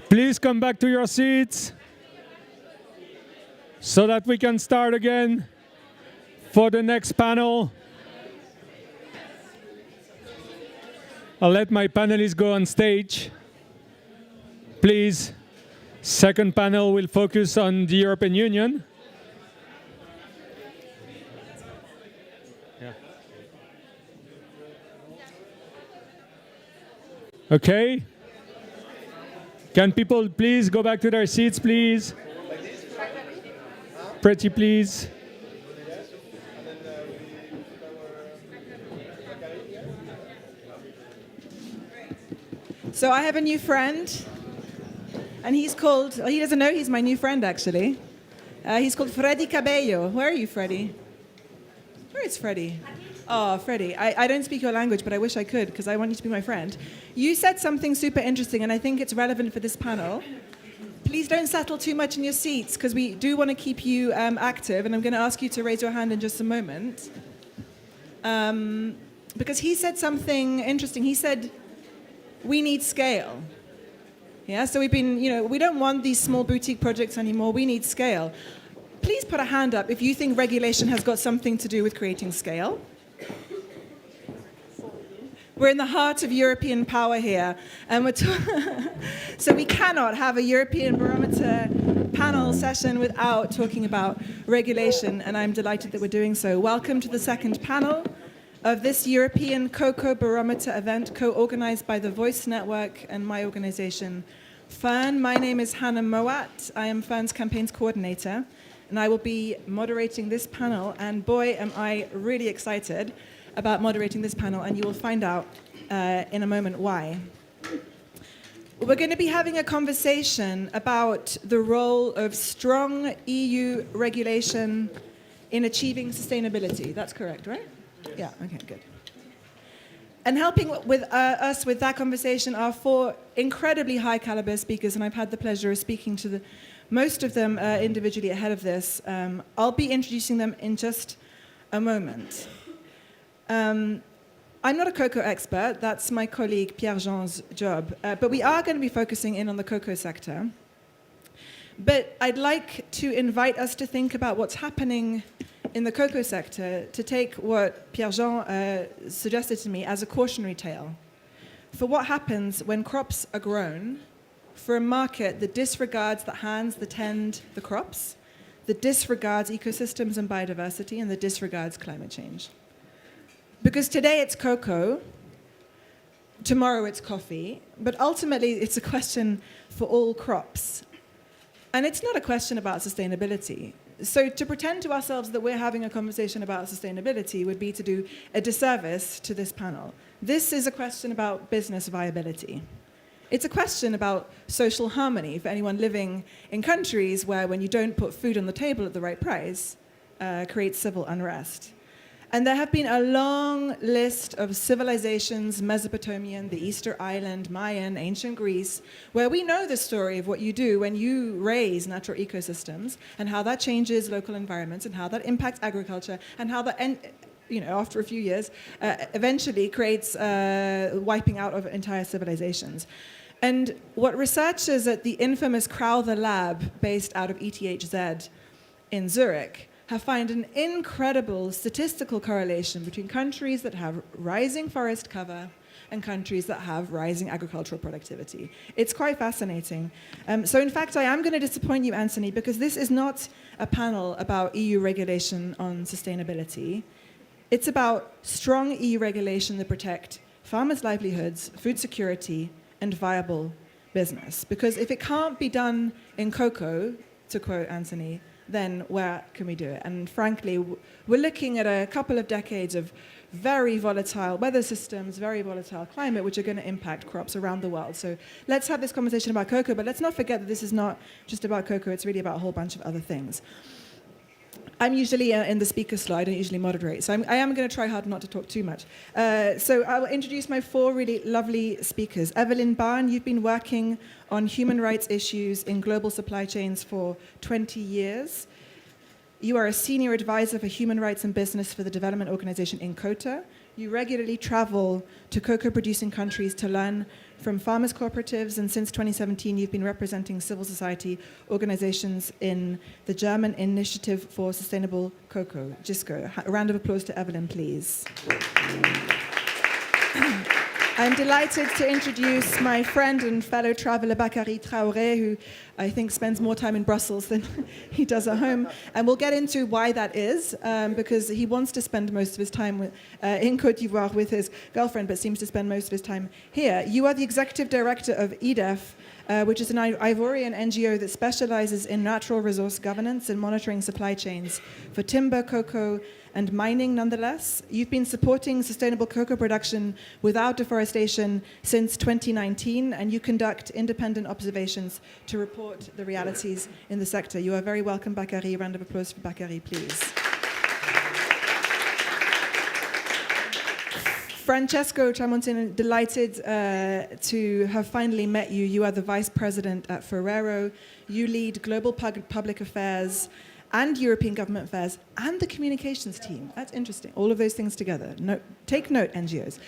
Please come back to your seats so that we can start again for the next panel. I'll let my panelists go on stage. Please, second panel will focus on the European Union. Yeah. Okay? Can people please go back to their seats, please? Pretty please. So I have a new friend, and he's called, he doesn't know he's my new friend actually. He's called Freddy Cabello. Where are you, Freddy? Where is Freddy? Oh, Freddy, I don't speak your language, but I wish I could because I want you to be my friend. You said something super interesting, and I think it's relevant for this panel. Please don't settle too much in your seats because we do want to keep you active, and I'm going to ask you to raise your hand in just a moment. Because he said something interesting. He said, we need scale. Yeah, so we've been, we don't want these small boutique projects anymore. We need scale. Please put a hand up if you think regulation has got something to do with creating scale. We're in the heart of European power here. And so we cannot have a European Barometer panel session without talking about regulation, and I'm delighted that we're doing so. Welcome to the second panel of this European Cocoa Barometer event, co-organized by the Voice Network and my organization, Fern. My name is Hannah Moat. I am Fern's campaigns coordinator, and I will be moderating this panel. And boy, am I really excited about moderating this panel, and you will find out in a moment why. We're going to be having a conversation about the role of strong EU regulation in achieving sustainability. That's correct, right? Yeah, okay, good. And helping with us with that conversation are four incredibly high caliber speakers, and I've had the pleasure of speaking to most of them individually ahead of this. I'll be introducing them in just a moment. I'm not a cocoa expert, that's my colleague Pierre-Jean's job, but we are going to be focusing in on the cocoa sector. But I'd like to invite us to think about what's happening in the cocoa sector, to take what Pierre-Jean suggested to me as a cautionary tale for what happens when crops are grown for a market that disregards the hands that tend the crops, that disregards ecosystems and biodiversity, and that disregards climate change. Because today it's cocoa, tomorrow it's coffee, but ultimately it's a question for all crops. And it's not a question about sustainability. So to pretend to ourselves that we're having a conversation about sustainability would be to do a disservice to this panel. This is a question about business viability. It's a question about social harmony for anyone living in countries where when you don't put food on the table at the right price, creates civil unrest. And there have been a long list of civilizations, Mesopotamian, the Easter Island, Mayan, ancient Greece, where we know the story of what you do when you raise natural ecosystems and how that changes local environments and how that impacts agriculture and how that, after a few years, eventually creates wiping out of entire civilizations. And what researchers at the infamous Crowther Lab, based out of ETHZ in Zurich, have found an incredible statistical correlation between countries that have rising forest cover and countries that have rising agricultural productivity. It's quite fascinating. So in fact, I am going to disappoint you, Anthony, because this is not a panel about EU regulation on sustainability. It's about strong EU regulation that protect farmers' livelihoods, food security, and viable business. Because if it can't be done in cocoa, to quote Anthony, then where can we do it? And frankly, we're looking at a couple of decades of very volatile weather systems, very volatile climate, which are going to impact crops around the world. So let's have this conversation about cocoa, but let's not forget that this is not just about cocoa, it's really about a whole bunch of other things. I'm usually in the speaker slide, I don't usually moderate, so I am going to try hard not to talk too much. So I will introduce my four really lovely speakers. Evelyn Barn, you've been working on human rights issues in global supply chains for 20 years. You are a senior advisor for human rights and business for the development organization INCOTA. You regularly travel to cocoa-producing countries to learn from farmers' cooperatives, and since 2017, you've been representing civil society organizations in the German Initiative for Sustainable Cocoa, GISCO. A round of applause to Evelyn, please. I'm delighted to introduce my friend and fellow traveller Bakary Traoré, who I think spends more time in Brussels than he does at home. And we'll get into why that is, because he wants to spend most of his time in Côte d'Ivoire with his girlfriend, but seems to spend most of his time here. You are the executive director of EDEF, which is an Ivorian NGO that specializes in natural resource governance and monitoring supply chains for timber, cocoa, and mining nonetheless. You've been supporting sustainable cocoa production without deforestation since 2019, and you conduct independent observations to report the realities in the sector. You are very welcome, Bakary. A round of applause for Bakary, please. Francesco Tramontin, delighted to have finally met you. You are the vice president at Ferrero. You lead global public affairs and European government affairs and the communications team. That's interesting. All of those things together. Take note, NGOs.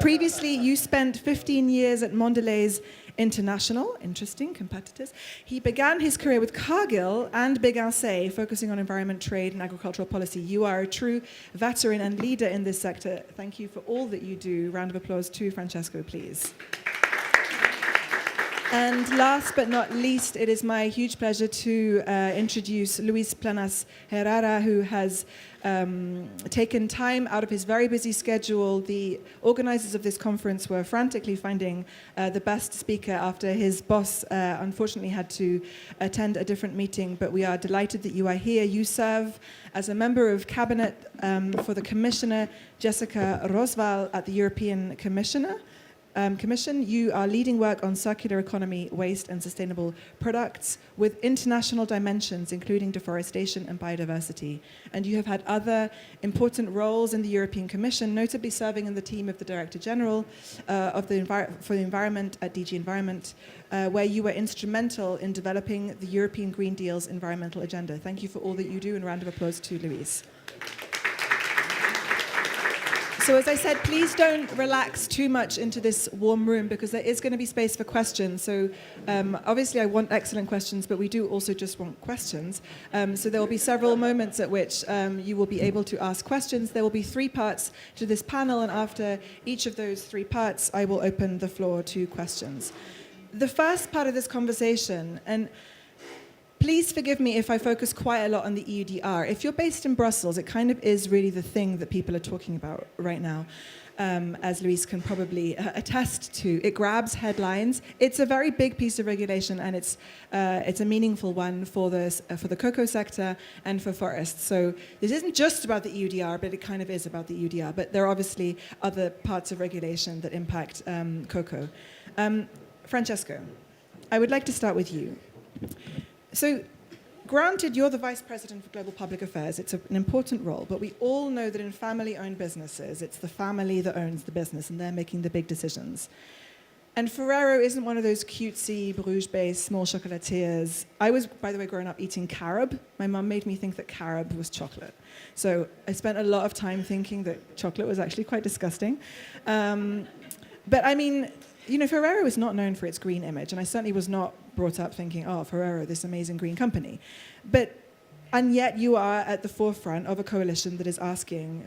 Previously, you spent 15 years at Mondelez International. Interesting, competitors. He began his career with Cargill and Big Say, focusing on environment, trade, and agricultural policy. You are a true veteran and leader in this sector. Thank you for all that you do. Round of applause to Francesco, please. And last but not least, it is my huge pleasure to introduce Luis Planas Herrera, who has taken time out of his very busy schedule. The organizers of this conference were frantically finding the best speaker after his boss unfortunately had to attend a different meeting, but we are delighted that you are here. You serve as a member of cabinet for the Commissioner Jessica Rosval at the European Commission. You are leading work on circular economy, waste and sustainable products with international dimensions, including deforestation and biodiversity. And you have had other important roles in the European Commission, notably serving in the team of the Director General for the Environment at DG Environment, where you were instrumental in developing the European Green Deal's environmental agenda. Thank you for all that you do, and a round of applause to Luis. So as I said, please don't relax too much into this warm room, because there is going to be space for questions. So obviously I want excellent questions, but we do also just want questions. So there will be several moments at which you will be able to ask questions. There will be 3 parts to this panel, and after each of those 3 parts, I will open the floor to questions. The first part of this conversation, and please forgive me if I focus quite a lot on the EUDR. If you're based in Brussels, it kind of is really the thing that people are talking about right now, as Luis can probably attest to. It grabs headlines. It's a very big piece of regulation, and it's a meaningful one for the cocoa sector and for forests. So this isn't just about the EUDR, but it kind of is about the EUDR. But there are obviously other parts of regulation that impact cocoa. Francesco, I would like to start with you. So, granted, you're the Vice President for Global Public Affairs. It's an important role, but we all know that in family-owned businesses, it's the family that owns the business, and they're making the big decisions. And Ferrero isn't one of those cutesy, Bruges-based small chocolatiers. I was, by the way, growing up eating carob. My mum made me think that carob was chocolate. So I spent a lot of time thinking that chocolate was actually quite disgusting. But I mean, you know, Ferrero is not known for its green image, and I certainly was not brought up thinking, oh, Ferrero, this amazing green company. And yet you are at the forefront of a coalition that is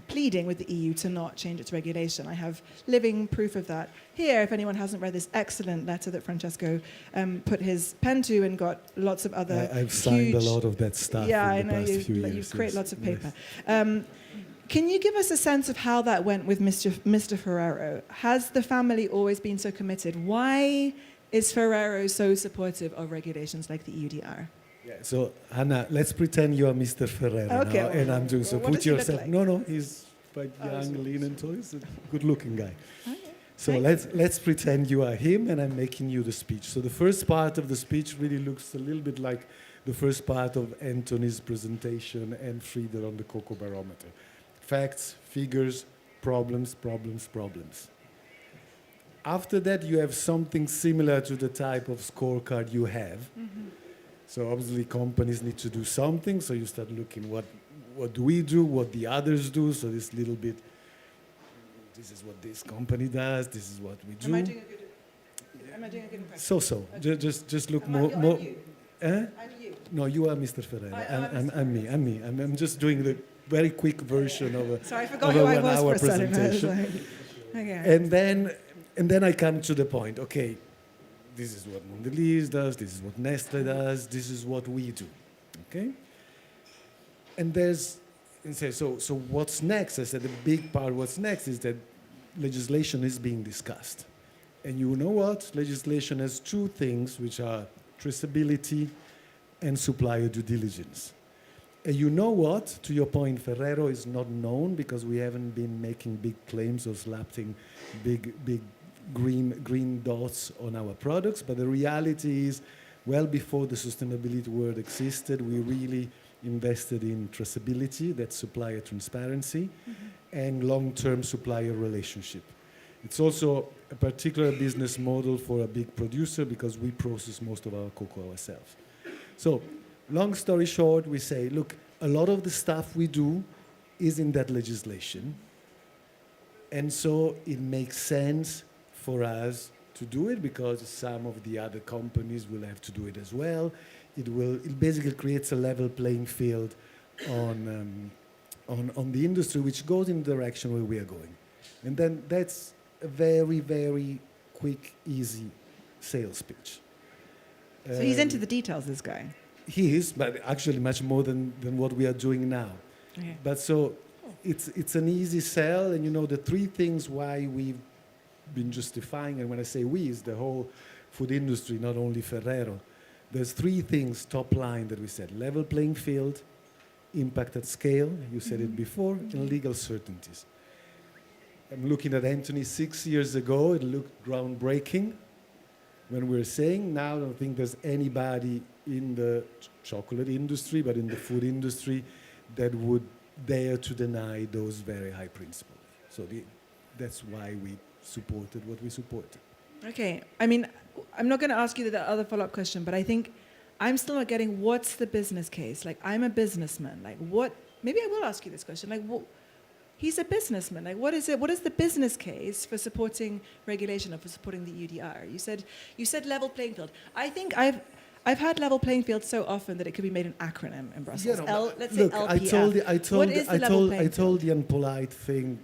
pleading with the EU to not change its regulation. I have living proof of that here, if anyone hasn't read this excellent letter that Francesco put his pen to and got lots of other I've signed a lot of that stuff in the past few years. You create lots of paper. Yes. Can you give us a sense of how that went with Mr. Ferrero? Has the family always been so committed? Why is Ferrero so supportive of regulations like the EUDR? Yeah, so, Hannah, let's pretend you are Mr. Ferrero now, and I'm doing so. What put yourself. Like? No, he's quite young, lean, and tall. He's a good-looking guy. Okay. So let's pretend you are him, and I'm making you the speech. So the first part of the speech really looks a little bit like the first part of Anthony's presentation and Friedel on the Cocoa Barometer. Facts, figures, problems. After that, you have something similar to the type of scorecard you have. Mm-hmm. So obviously, companies need to do something. So you start looking what do we do, what the others do. So this little bit, this is what this company does. This is what we do. Am I doing a good impression? So. Just look more. You. I'm you. No, you are Mr. Ferrero. I'm me. I'm just doing the very quick version of a Sorry, I forgot who I was for a presentation. second. Okay. And then And then I come to the point, okay, this is what Mondelez does, this is what Nestle does, this is what we do, okay? And so what's next? I said the big part what's next is that legislation is being discussed. And you know what? Legislation has two things, which are traceability and supplier due diligence. And you know what? To your point, Ferrero is not known because we haven't been making big claims or slapping big green dots on our products. But the reality is, well before the sustainability word existed, we really invested in traceability, that's supplier transparency, and long-term supplier relationship. It's also a particular business model for a big producer because we process most of our cocoa ourselves. So, long story short, we say, look, a lot of the stuff we do is in that legislation, and so it makes sense for us to do it because some of the other companies will have to do it as well. It basically creates a level playing field on the industry, which goes in the direction where we are going. And then that's a very, very quick, easy sales pitch. So he's into the details, this guy. He is, but actually much more than what we are doing now. Okay. But so it's an easy sell, and you know the three things why we've been justifying, and when I say we, it's the whole food industry, not only Ferrero. There's three things top line that we said: level playing field, impact at scale, you said it before, and legal certainties. I'm looking at Anthony 6 years ago, it looked groundbreaking when we were saying, now I don't think there's anybody in the chocolate industry, but in the food industry, that would dare to deny those very high principles. So that's why we supported what we supported. Okay, I mean, I'm not going to ask you the other follow-up question, but I think I'm still not getting what's the business case. Like, I'm a businessman. Like, what? Maybe I will ask you this question. Like, he's a businessman. Like, what is it? What is the business case for supporting regulation or for supporting the UDR? You said level playing field. I think I've had level playing field so often that it could be made an acronym in Brussels. Yeah, no, let's look, say LPF. What is the level playing I field? told the unpolite thing.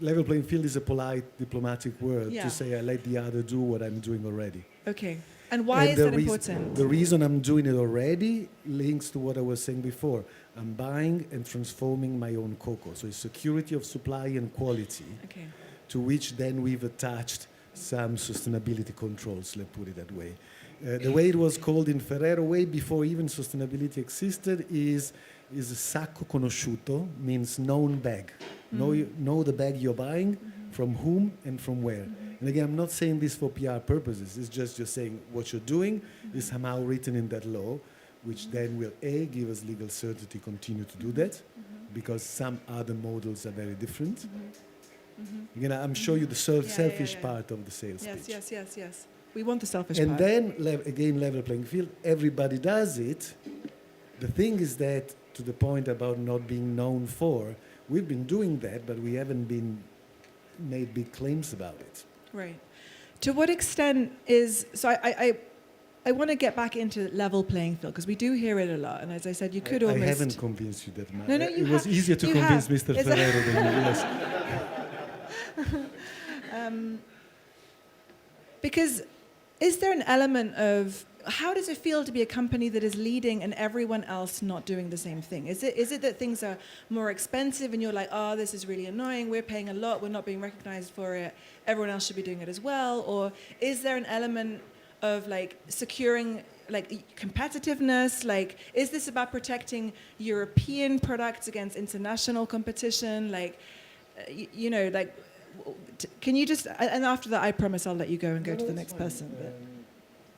Level playing field is a polite diplomatic word to say I let the other do what I'm doing already. Okay. And why is that important? The reason I'm doing it already links to what I was saying before. I'm buying and transforming my own cocoa. So it's security of supply and quality, to which then we've attached some sustainability controls, let's put it that way. The way it was called in Ferrero, way before even sustainability existed, is sacco conosciuto, means known bag. Know the bag you're buying, from whom and from where. And again, I'm not saying this for PR purposes. It's just saying what you're doing is somehow written in that law, which then will give us legal certainty, continue to do that, because some other models are very different. Again, I'm showing you the selfish part of the sales pitch. Yes. We want the selfish part. And then, again, level playing field. Everybody does it. The thing is that, to the point about not being known for, we've been doing that, but we haven't been made big claims about it. Right. To what extent is... So I want to get back into level playing field, because we do hear it a lot. And as I said, you could almost... I haven't convinced you that much. No, it was easier to convince Mr. Ferrero than you, yes. Because is there an element of... How does it feel to be a company that is leading and everyone else not doing the same thing? Is it that things are more expensive and you're like, oh, this is really annoying, we're paying a lot, we're not being recognized for it, everyone else should be doing it as well? Or is there an element of like securing like competitiveness? Like, is this about protecting European products against international competition? Like, can you just, and after that, I promise I'll let you go and go to the next person.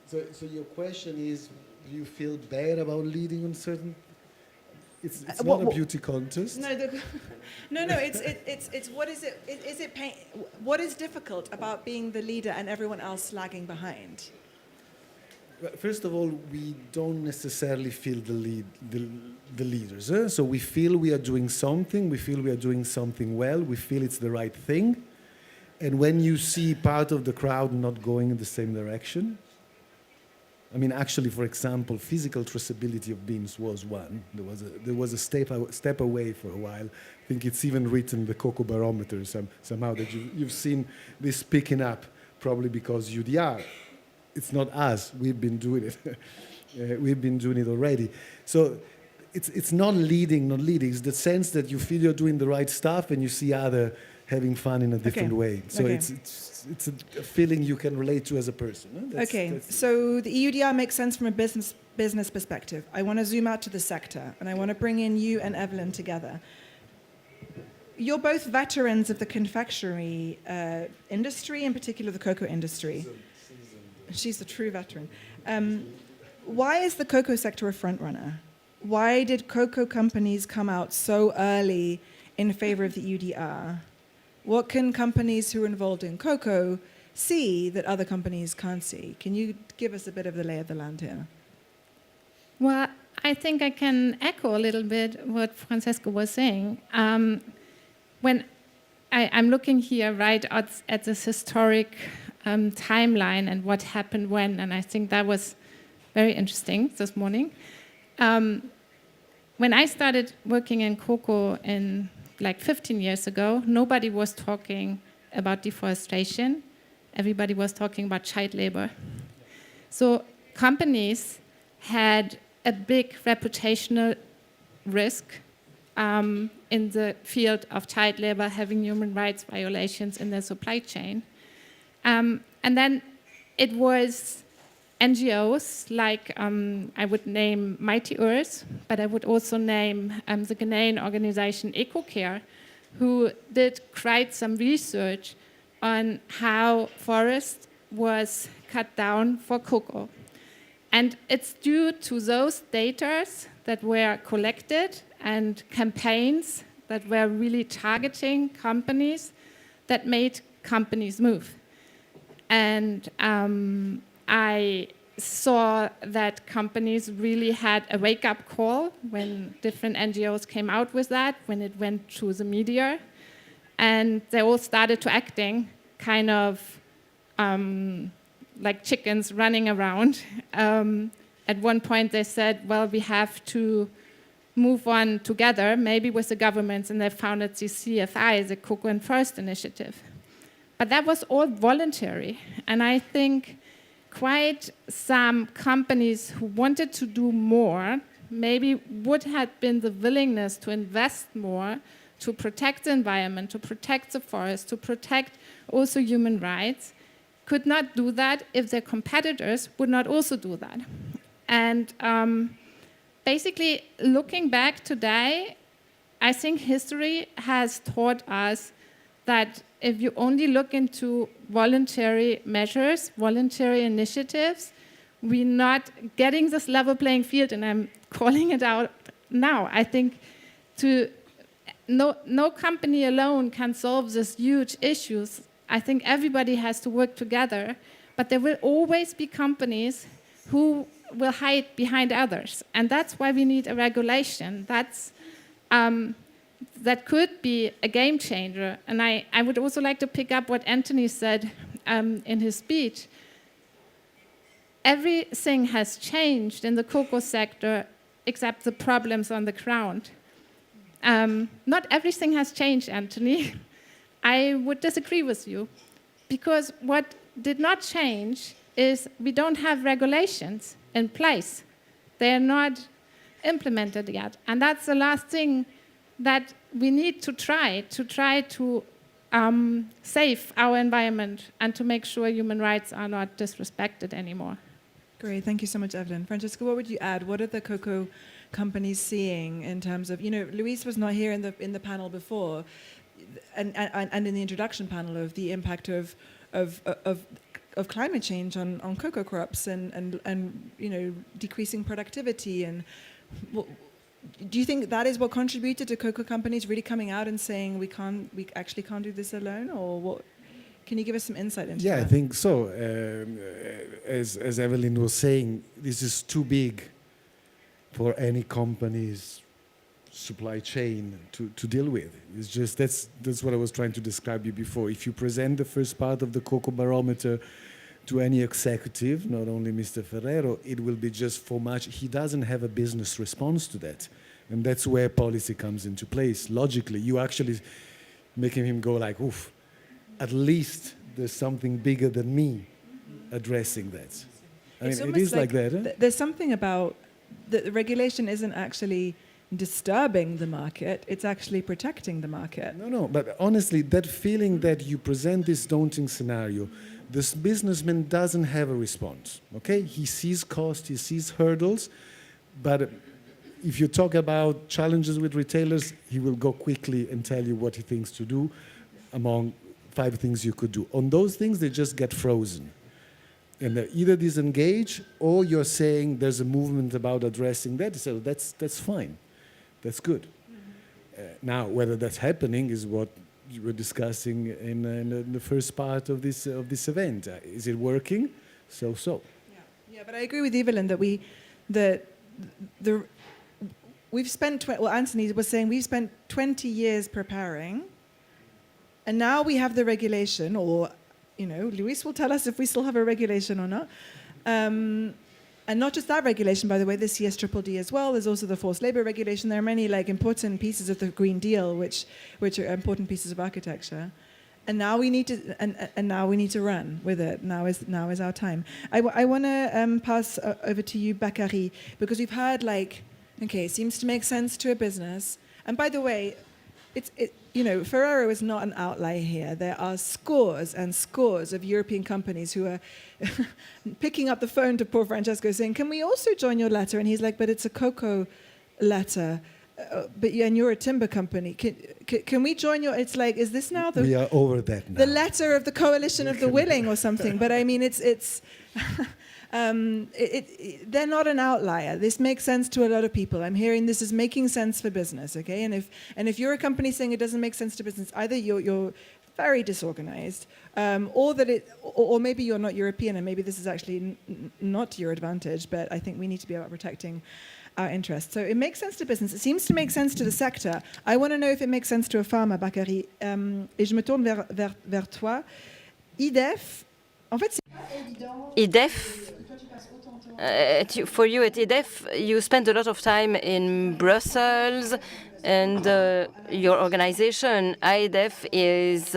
So your question is, do you feel bad about leading on certain? It's not a beauty contest. No, it's what is it? Is it pain? What is difficult about being the leader and everyone else lagging behind? First of all, we don't necessarily feel the leaders. So we feel we are doing something. We feel we are doing something well. We feel it's the right thing. And when you see part of the crowd not going in the same direction, I mean, actually, for example, physical traceability of beans was one. There was a step away for a while. I think it's even written in the Cocoa Barometer somehow that you've seen this picking up, probably because UDR. It's not us. We've been doing it. We've been doing it already. So it's not leading. It's the sense that you feel you're doing the right stuff and you see other having fun in a different way. So it's a feeling you can relate to as a person. That's so the EUDR makes sense from a business perspective. I want to zoom out to the sector, and I want to bring in you and Evelyn together. You're both veterans of the confectionery industry, in particular the cocoa industry. She's a true veteran. Why is the cocoa sector a front runner? Why did cocoa companies come out so early in favor of the EUDR? What can companies who are involved in cocoa see that other companies can't see? Can you give us a bit of the lay of the land here? Well, I think I can echo a little bit what Francesco was saying. When I'm looking here right at this historic timeline and what happened when, and I think that was very interesting this morning. When I started working in cocoa in like 15 years ago, nobody was talking about deforestation. Everybody was talking about child labor. So companies had a big reputational risk in the field of child labor, having human rights violations in their supply chain. And then it was NGOs like I would name Mighty Earth, but I would also name the Ghanaian organization EcoCare, who did quite some research on how forest was cut down for cocoa. And it's due to those data that were collected and campaigns that were really targeting companies that made companies move. And I saw that companies really had a wake-up call when different NGOs came out with that, when it went through the media. And they all started to acting kind of like chickens running around. At one point they said, well, we have to move on together, maybe with the governments, and they founded the CFI, the Cocoa and Forest Initiative. But that was all voluntary. And I think quite some companies who wanted to do more maybe would have been the willingness to invest more to protect the environment, to protect the forest, to protect also human rights, could not do that if their competitors would not also do that. And basically, looking back today, I think history has taught us that if you only look into voluntary measures, voluntary initiatives, we're not getting this level playing field, and I'm calling it out now. I think no company alone can solve these huge issues. I think everybody has to work together, but there will always be companies who will hide behind others, and that's why we need a regulation. That could be a game changer. And I would also like to pick up what Anthony said in his speech. Everything has changed in the cocoa sector except the problems on the ground. Not everything has changed, Anthony. I would disagree with you, because what did not change is we don't have regulations in place. They are not implemented yet. And that's the last thing that we need to try to save our environment and to make sure human rights are not disrespected anymore. Great, thank you so much, Evelyn. Francesca, what would you add? What are the cocoa companies seeing in terms of, Luis was not here in the panel before, and in the introduction panel of the impact of climate change on cocoa crops and decreasing productivity. And do you think that is what contributed to cocoa companies really coming out and saying we actually can't do this alone, or what? Can you give us some insight into that? Yeah, I think so. As Evelyn was saying, this is too big for any company's supply chain to deal with. It's just that's what I was trying to describe you before. If you present the first part of the Cocoa Barometer to any executive, not only Mr. Ferrero, it will be just for much. He doesn't have a business response to that. And that's where policy comes into place. Logically, you actually making him go like, oof, at least there's something bigger than me addressing that. I mean, it is like that. Huh? There's something about the regulation isn't actually disturbing the market, it's actually protecting the market. No, but honestly, that feeling that you present this daunting scenario, this businessman doesn't have a response, okay? He sees cost, he sees hurdles, but if you talk about challenges with retailers, he will go quickly and tell you what he thinks to do among 5 things you could do. On those things, they just get frozen. And they either disengage, or you're saying there's a movement about addressing that. So that's fine. That's good. Now, whether that's happening is what you were discussing in the first part of this event. Is it working? So. Yeah, but I agree with Evelyn that we've spent, Anthony was saying we've spent 20 years preparing, and now we have the regulation, or, Luis will tell us if we still have a regulation or not. And not just that regulation, by the way, the CSDDD as well. There's also the forced labor regulation. There are many important pieces of the Green Deal, which are important pieces of architecture. And now we need to, and now we need to run with it. Now is our time. I want to pass over to you, Bakary, because we've heard it seems to make sense to a business. And by the way, Ferrero is not an outlier here. There are scores and scores of European companies who are picking up the phone to poor Francesco saying, can we also join your letter? And he's like, but it's a cocoa letter. And you're a timber company. Can we join your, it's like, is this now we are over that now. The letter of the coalition of the willing or something? But I mean, it's they're not an outlier. This makes sense to a lot of people. I'm hearing this is making sense for business, okay? And if you're a company saying it doesn't make sense to business, either you're very disorganized, or maybe you're not European, and maybe this is actually not to your advantage. But I think we need to be about protecting our interests. So it makes sense to business. It seems to make sense to the sector. I want to know if it makes sense to a farmer, Bakary. Et je me tourne vers toi. IDEF. En fait, IDEF. For you at IDEF, you spend a lot of time in Brussels, and your organization, IDEF, is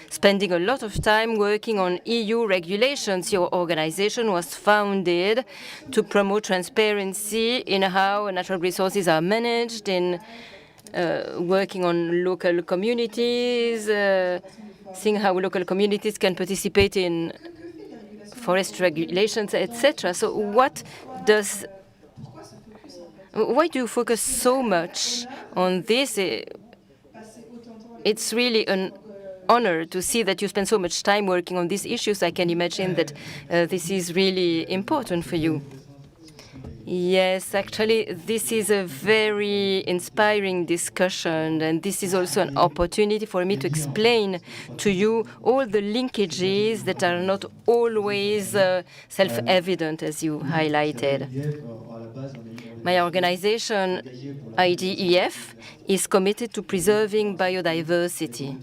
spending a lot of time working on EU regulations. Your organization was founded to promote transparency in how natural resources are managed, in working on local communities, seeing how local communities can participate in forest regulations, etc. So why do you focus so much on this? It's really an honor to see that you spend so much time working on these issues. I can imagine that this is really important for you. Yes, actually, this is a very inspiring discussion, and this is also an opportunity for me to explain to you all the linkages that are not always self-evident, as you highlighted. My organization, IDEF, is committed to preserving biodiversity.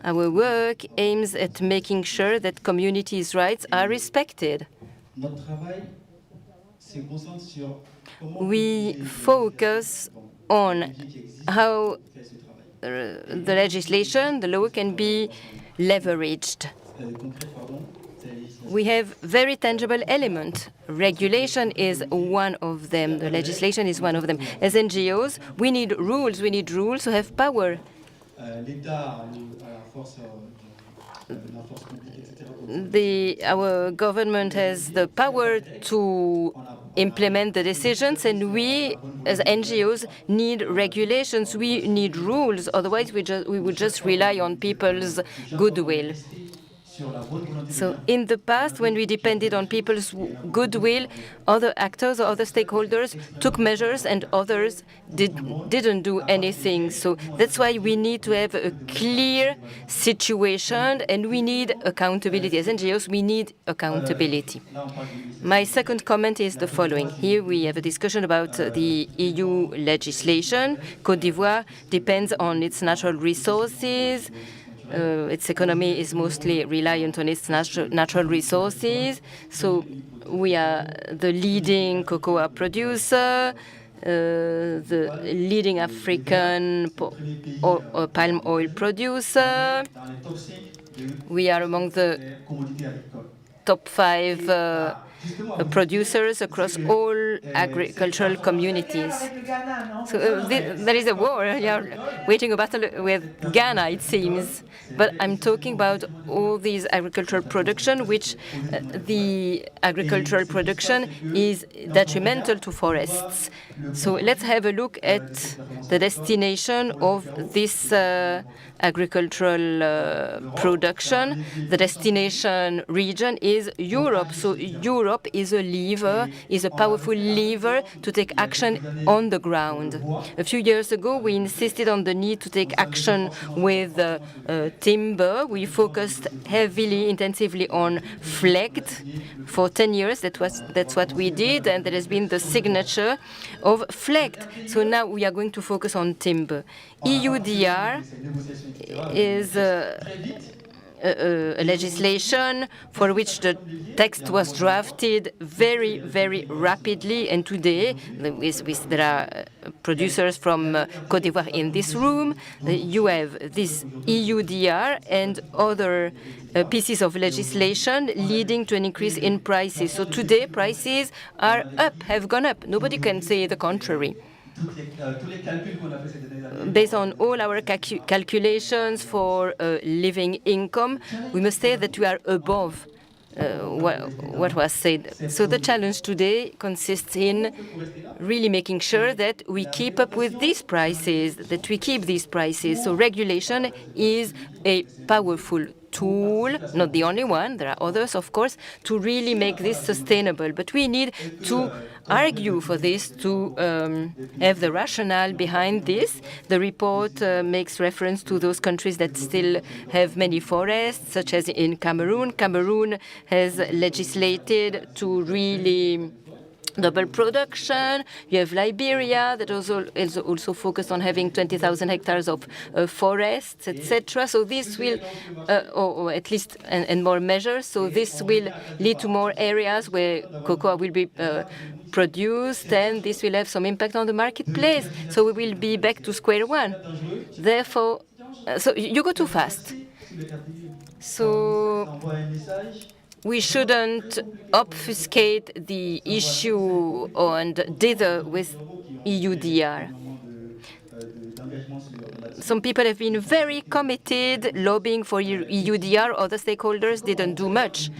Our work aims at making sure that communities' rights are respected. We focus on how the legislation, the law, can be leveraged. We have very tangible elements. Regulation is one of them. The legislation is one of them. As NGOs, we need rules. We need rules to have power. Our government has the power to implement the decisions, and we, as NGOs, need regulations. We need rules. Otherwise, we would just rely on people's goodwill. So in the past, when we depended on people's goodwill, other actors or other stakeholders took measures and others didn't do anything. So that's why we need to have a clear situation, and we need accountability. As NGOs, we need accountability. My second comment is the following. Here we have a discussion about the EU legislation. Côte d'Ivoire depends on its natural resources. Its economy is mostly reliant on its natural resources. So we are the leading cocoa producer, the leading African palm oil producer. We are among the top 5 producers across all agricultural communities. So there is a war. You're waging a battle with Ghana, it seems. But I'm talking about all these agricultural production, which the agricultural production is detrimental to forests. So let's have a look at the destination of this agricultural production. The destination region is Europe. So Europe is a lever, is a powerful lever to take action on the ground. A few years ago, we insisted on the need to take action with timber. We focused heavily, intensively on FLEGT. For 10 years, that's what we did, and there has been the signature of FLEGT. So now we are going to focus on timber. EUDR is a legislation for which the text was drafted very, very rapidly. And today, there are producers from Côte d'Ivoire in this room. You have this EUDR and other pieces of legislation leading to an increase in prices. So today, prices are up, have gone up. Nobody can say the contrary. Based on all our calculations for living income, we must say that we are above what was said. So the challenge today consists in really making sure that we keep up with these prices, that we keep these prices. So regulation is a powerful tool, not the only one, there are others, of course, to really make this sustainable. But we need to argue for this, to have the rationale behind this. The report makes reference to those countries that still have many forests, such as in Cameroon. Cameroon has legislated to really double production. You have Liberia that is also focused on having 20,000 hectares of forests, etc. So this will, or at least, and more measures. So this will lead to more areas where cocoa will be produced, and this will have some impact on the marketplace. So we will be back to square one. Therefore, so you go too fast. So we shouldn't obfuscate the issue and dither with EUDR. Some people have been very committed lobbying for EUDR. Other stakeholders didn't do much.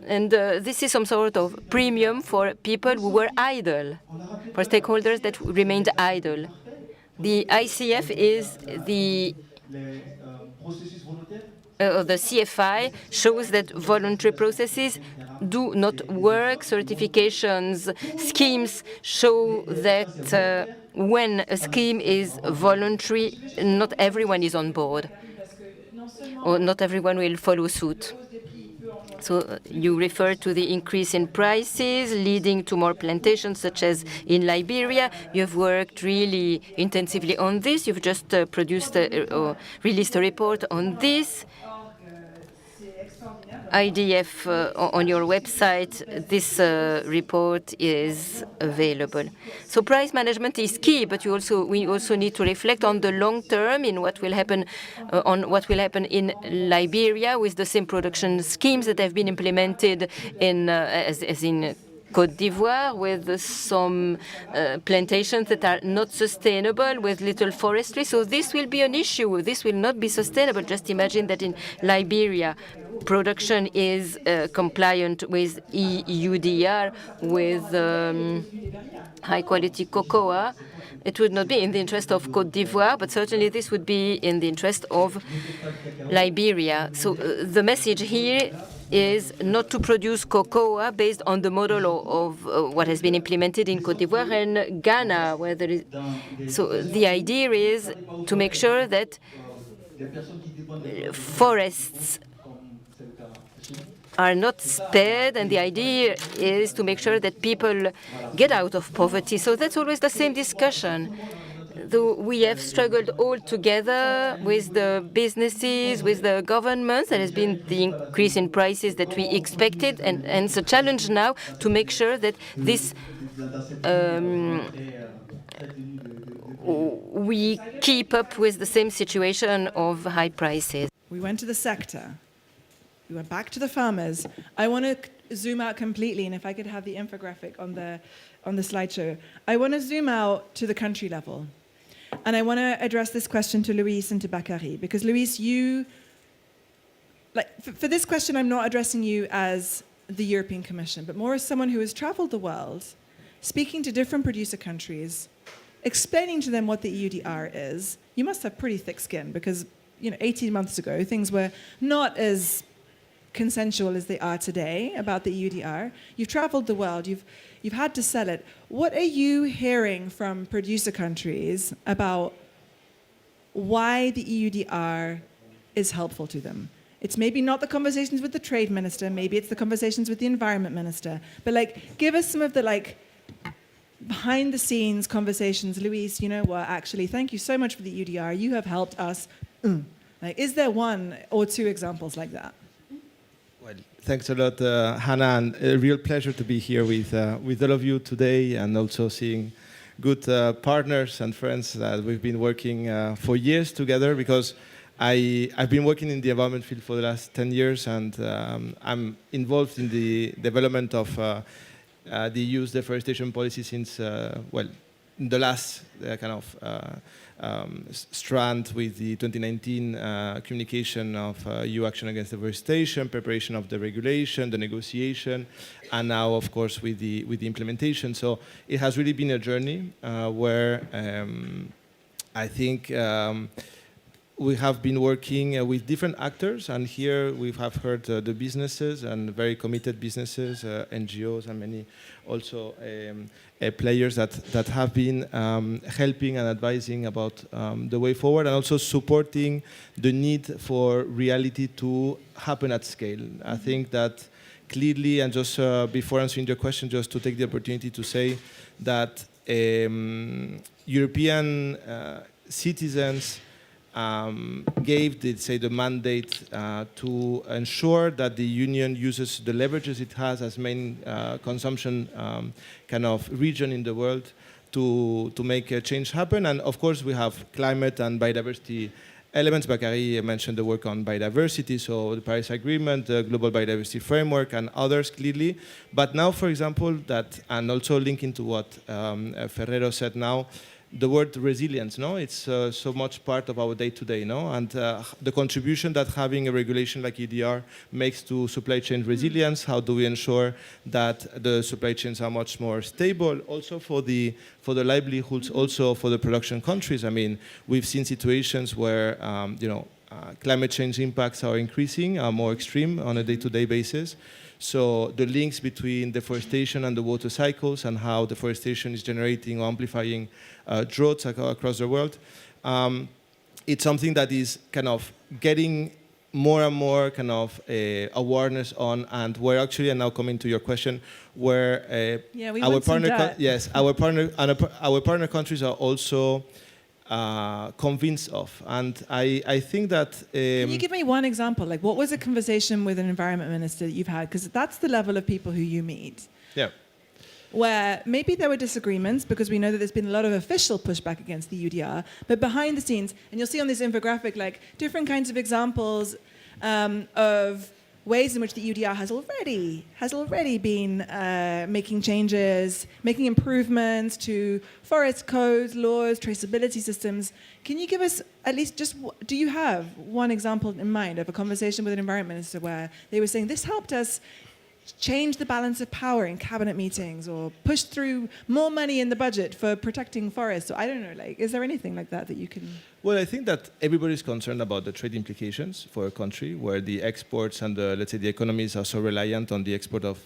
And this is some sort of premium for people who were idle, for stakeholders that remained idle. The ICF is the CFI shows that voluntary processes do not work. Certifications schemes show that when a scheme is voluntary, not everyone is on board, or not everyone will follow suit. So you refer to the increase in prices leading to more plantations, such as in Liberia. You've worked really intensively on this. You've just produced or released a report on this. IDF on your website, this report is available. So price management is key, but we also need to reflect on the long term in what will happen in Liberia with the same production schemes that have been implemented in as in Côte d'Ivoire, with some plantations that are not sustainable, with little forestry. So this will be an issue. This will not be sustainable. Just imagine that in Liberia, production is compliant with EUDR, with high-quality cocoa. It would not be in the interest of Côte d'Ivoire, but certainly this would be in the interest of Liberia. So the message here is not to produce cocoa based on the model of what has been implemented in Côte d'Ivoire and Ghana, where there is. So the idea is to make sure that forests are not spared, and the idea is to make sure that people get out of poverty. So that's always the same discussion. though we have struggled all together with the businesses, with the governments, there has been the increase in prices that we expected, and it's a challenge now to make sure that this we keep up with the same situation of high prices. We went to the sector. We went back to the farmers. I want to zoom out completely, and if I could have the infographic on the slideshow. I want to zoom out to the country level. And I want to address this question to Luis and to Bakary, because Luis, you, for this question, I'm not addressing you as the European Commission, but more as someone who has traveled the world, speaking to different producer countries, explaining to them what the EUDR is. You must have pretty thick skin, because 18 months ago, things were not as consensual as they are today about the EUDR. You've traveled the world, you've had to sell it. What are you hearing from producer countries about why the EUDR is helpful to them? It's maybe not the conversations with the trade minister, maybe it's the conversations with the environment minister, but give us some of the behind the scenes conversations. Luis, you know what, actually, thank you so much for the EUDR, you have helped us. Is there one or two examples like that? Well, thanks a lot, Hannah, and a real pleasure to be here with all of you today, and also seeing good partners and friends that we've been working for years together, because I've been working in the environment field for the last 10 years, and I'm involved in the development of the EU's deforestation policy since, in the last strand with the 2019 communication of EU action against deforestation, preparation of the regulation, the negotiation, and now, of course, with the implementation. So it has really been a journey where I think we have been working with different actors, and here we have heard the businesses, and very committed businesses, NGOs, and many also players that have been helping and advising about the way forward, and also supporting the need for reality to happen at scale. I think that clearly, and just before answering your question, just to take the opportunity to say that European citizens gave the mandate to ensure that the Union uses the leverages it has as main consumption region in the world to make a change happen. And of course, we have climate and biodiversity elements. Bakary mentioned the work on biodiversity, so the Paris Agreement, the Global Biodiversity Framework, and others clearly. But now, for example, and also linking to what Ferrero said now, the word resilience, it's so much part of our day-to-day, and the contribution that having a regulation like EDR makes to supply chain resilience. How do we ensure that the supply chains are much more stable, also for the livelihoods, also for the production countries? I mean, we've seen situations where climate change impacts are increasing, are more extreme on a day-to-day basis. So the links between deforestation and the water cycles, and how deforestation is generating or amplifying droughts across the world, it's something that is getting more and more awareness on, and we're actually, and now coming to your question, where our partner countries are also convinced of. And I think that... Can you give me one example? What was a conversation with an environment minister that you've had? Because that's the level of people who you meet. Yeah. Where maybe there were disagreements, because we know that there's been a lot of official pushback against the UDR, but behind the scenes, and you'll see on this infographic, different kinds of examples of ways in which the UDR has already been making changes, making improvements to forest codes, laws, traceability systems. Can you give us at least do you have one example in mind of a conversation with an environment minister where they were saying, this helped us change the balance of power in cabinet meetings, or push through more money in the budget for protecting forests? So I don't know, is there anything like that you can... Well, I think that everybody's concerned about the trade implications for a country where the exports and let's say the economies are so reliant on the export of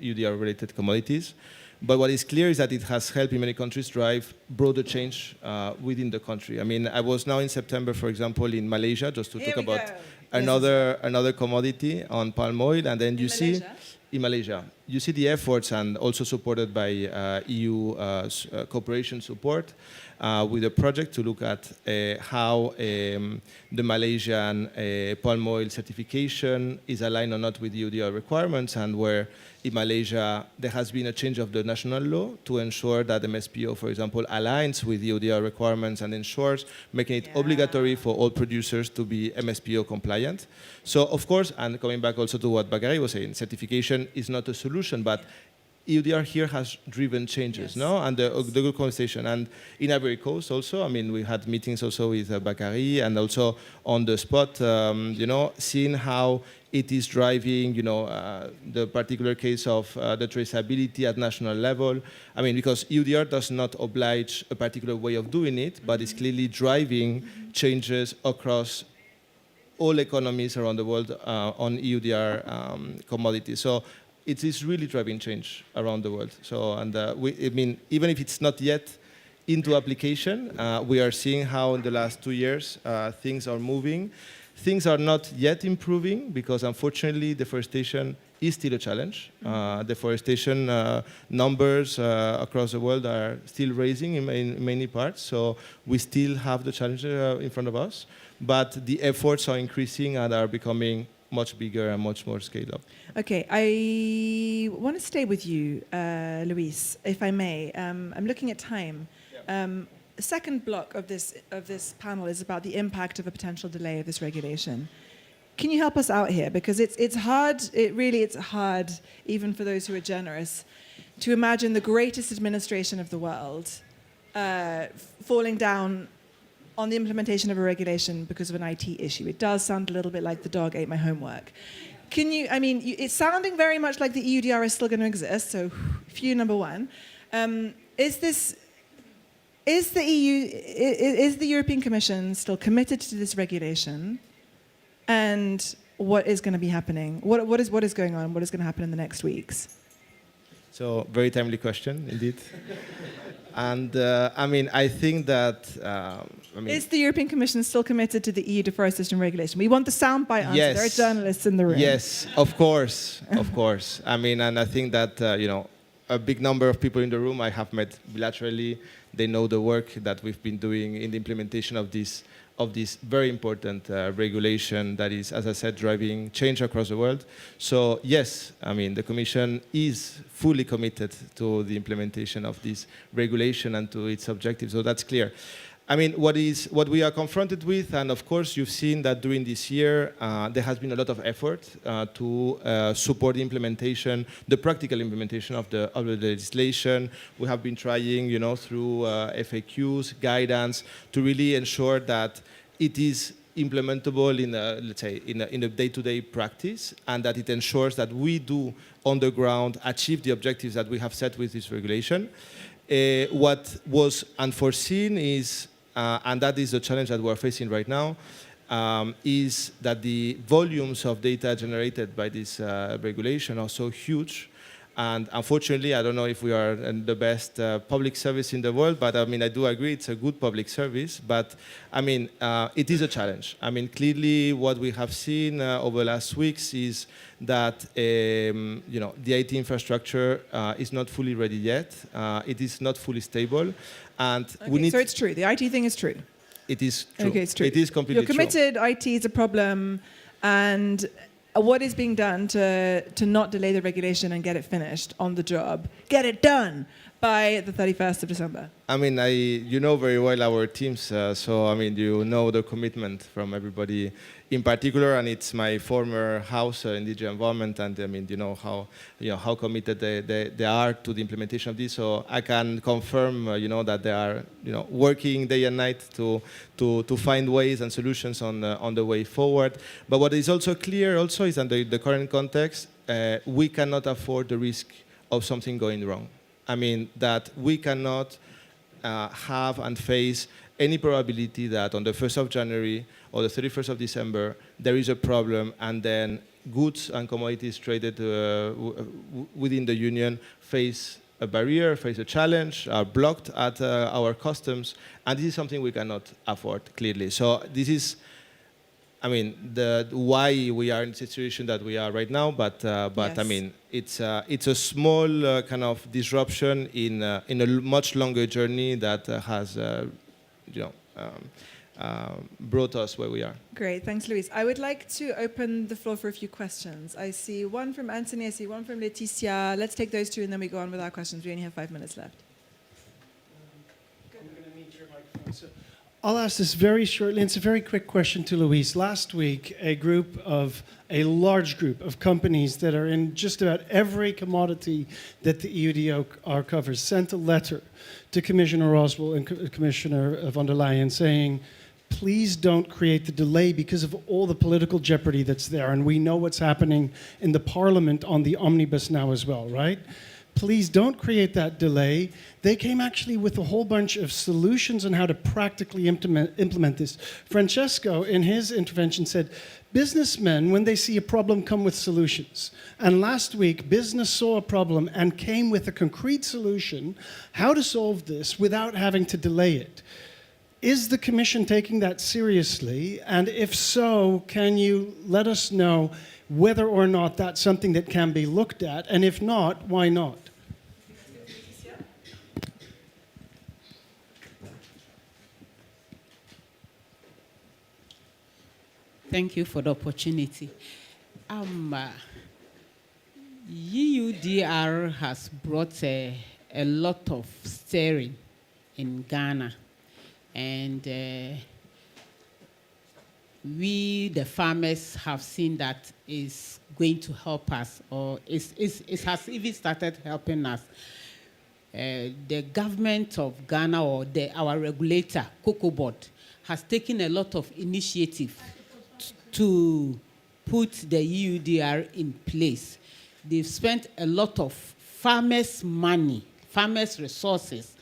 UDR-related commodities. But what is clear is that it has helped in many countries drive broader change within the country. I mean, I was now in September, for example, in Malaysia, just to talk about another commodity on palm oil, and then in Malaysia, you see the efforts, and also supported by EU cooperation support, with a project to look at how the Malaysian palm oil certification is aligned or not with EUDR requirements, and where in Malaysia there has been a change of the national law to ensure that MSPO, for example, aligns with EUDR requirements and ensures making it obligatory for all producers to be MSPO compliant. So of course, and coming back also to what Bakary was saying, certification is not a solution, but EUDR here has driven changes, no? And the good conversation. And in Ivory Coast also, I mean, we had meetings also with Bakary, and also on the spot, you know, seeing how it is driving, you know, the particular case of the traceability at national level. I mean, because EUDR does not oblige a particular way of doing it, but it's clearly driving changes across all economies around the world on EUDR commodities. So it is really driving change around the world. So, and I mean, even if it's not yet into application, we are seeing how in the last 2 years things are moving. Things are not yet improving because, unfortunately, deforestation is still a challenge. Deforestation numbers across the world are still rising in many parts, so we still have the challenge in front of us. But the efforts are increasing and are becoming much bigger and much more scaled up. Okay, I want to stay with you, Luis, if I may. I'm looking at time. The second block of this panel is about the impact of a potential delay of this regulation. Can you help us out here? Because it's hard, it's hard, even for those who are generous, to imagine the greatest administration of the world falling down on the implementation of a regulation because of an IT issue. It does sound a little bit like the dog ate my homework. Can you, I mean, it's sounding very much like the EUDR is still going to exist, so view number one. Is the European Commission still committed to this regulation? And what is going to be happening? What is going on? What is going to happen in the next weeks? So, very timely question, indeed. And I mean, I think that is the European Commission still committed to the EU deforestation regulation? We want the soundbite answer. Yes. There are journalists in the room. Yes, of course, of course. I mean, and I think that you know, a big number of people in the room I have met bilaterally. They know the work that we've been doing in the implementation of this very important regulation that is, as I said, driving change across the world. So yes, I mean, the Commission is fully committed to the implementation of this regulation and to its objectives, so that's clear. I mean, what we are confronted with, and of course you've seen that during this year, there has been a lot of effort to support the implementation, the practical implementation of the legislation. We have been trying, you know, through FAQs, guidance, to really ensure that it is implementable in a, let's say, in a day-to-day practice, and that it ensures that we do on the ground achieve the objectives that we have set with this regulation. What was unforeseen is, and that is the challenge that we're facing right now, is that the volumes of data generated by this regulation are so huge. And unfortunately, I don't know if we are the best public service in the world, but I mean, I do agree it's a good public service, but I mean, it is a challenge. I mean, clearly what we have seen over the last weeks is that, you know, the IT infrastructure is not fully ready yet. It is not fully stable. And we need. So it's true. The IT thing is true. It is true. Okay, it's true. It is completely true. You're committed. IT is a problem, and what is being done to not delay the regulation and get it finished on the job? Get it done by the 31st of December. I mean, you know very well our teams, so I mean, you know the commitment from everybody in particular, and it's my former house in DG Environment, and I mean, you know how committed they are to the implementation of this. So I can confirm, you know, that they are, you know, working day and night to find ways and solutions on the way forward. But what is also clear, also, is under the current context, we cannot afford the risk of something going wrong. I mean, that we cannot have and face any probability that on the 1st of January or the 31st of December, there is a problem, and then goods and commodities traded within the Union face a barrier, face a challenge, are blocked at our customs, and this is something we cannot afford, clearly. So this is I mean, the why we are in the situation that we are right now, but Yes. I mean, it's a small kind of disruption in a much longer journey that has, you know, brought us where we are. Great, thanks, Luis. I would like to open the floor for a few questions. I see one from Anthony, I see one from Laetitia. Let's take those two and then we go on with our questions. We only have 5 minutes left. I'll ask this very shortly. It's a very quick question to Luis. Last week, a large group of companies that are in just about every commodity that the EUDR covers sent a letter to Commissioner Oswald and Commissioner von der Leyen saying, please don't create the delay because of all the political jeopardy that's there. And we know what's happening in the parliament on the omnibus now as well, right? Please don't create that delay. They came actually with a whole bunch of solutions on how to practically implement this. Francesco, in his intervention, said, businessmen, when they see a problem, come with solutions. And last week, business saw a problem and came with a concrete solution, how to solve this without having to delay it. Is the Commission taking that seriously? And if so, can you let us know whether or not that's something that can be looked at? And if not, why not? Thank you for the opportunity. EUDR has brought a lot of stirring in Ghana. And we, the farmers, have seen that is going to help us, or it has even started helping us. The government of Ghana, or our regulator, Cocoa Board, has taken a lot of initiative to put the EUDR in place. They've spent a lot of farmers' money, farmers' resources.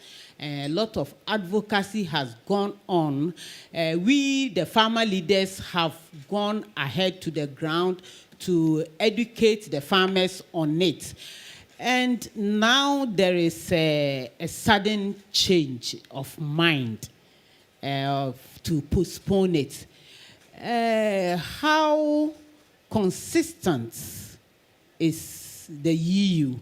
A lot of advocacy has gone on. We, the farmer leaders, have gone ahead to the ground to educate the farmers on it. And now there is a sudden change of mind to postpone it. How consistent is the EU?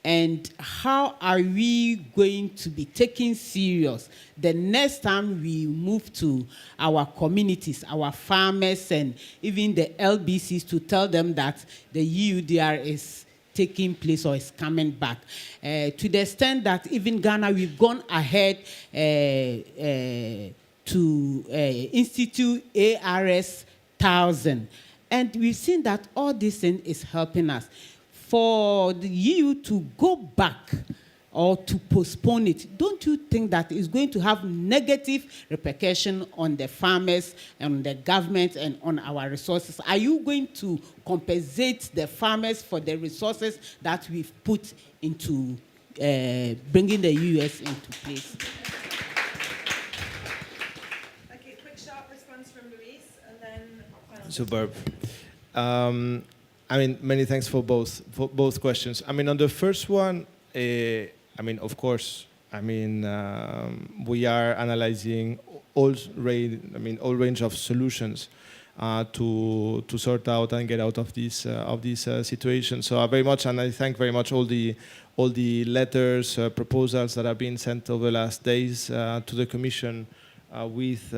And how are we going to be taken serious the next time we move to our communities, our farmers, and even the LBCs to tell them that the EUDR is taking place or is coming back? To the extent that even Ghana, we've gone ahead to institute ARS 1000. And we've seen that all this thing is helping us. For the EU to go back or to postpone it, don't you think that it's going to have negative repercussion on the farmers and the government and on our resources? Are you going to compensate the farmers for the resources that we've put into bringing the US into place? Okay, quick sharp response from Luis, and then... Superb. I mean, many thanks for both questions. I mean, on the first one, I mean, of course, I mean, we are analyzing all range of solutions to sort out and get out of this situation. So I very much, and I thank very much all the letters, proposals that have been sent over the last days to the Commission. With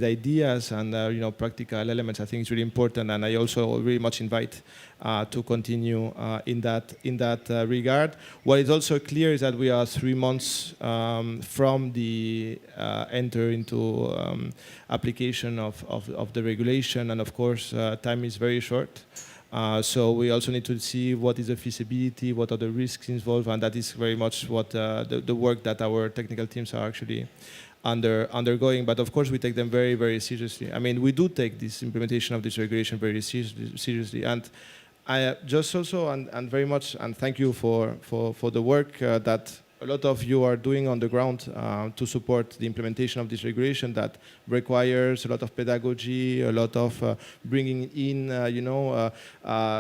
ideas and you know, practical elements. I think it's really important, and I also very much invite to continue in that regard. What is also clear is that we are 3 months from the enter into application of the regulation, and of course time is very short. So we also need to see what is the feasibility, what are the risks involved, and that is very much what the work that our technical teams are actually undergoing. But of course we take them very, very seriously. I mean, we do take this implementation of this regulation very seriously. And I just also, and very much, and thank you for the work that a lot of you are doing on the ground to support the implementation of this regulation that requires a lot of pedagogy, a lot of bringing in,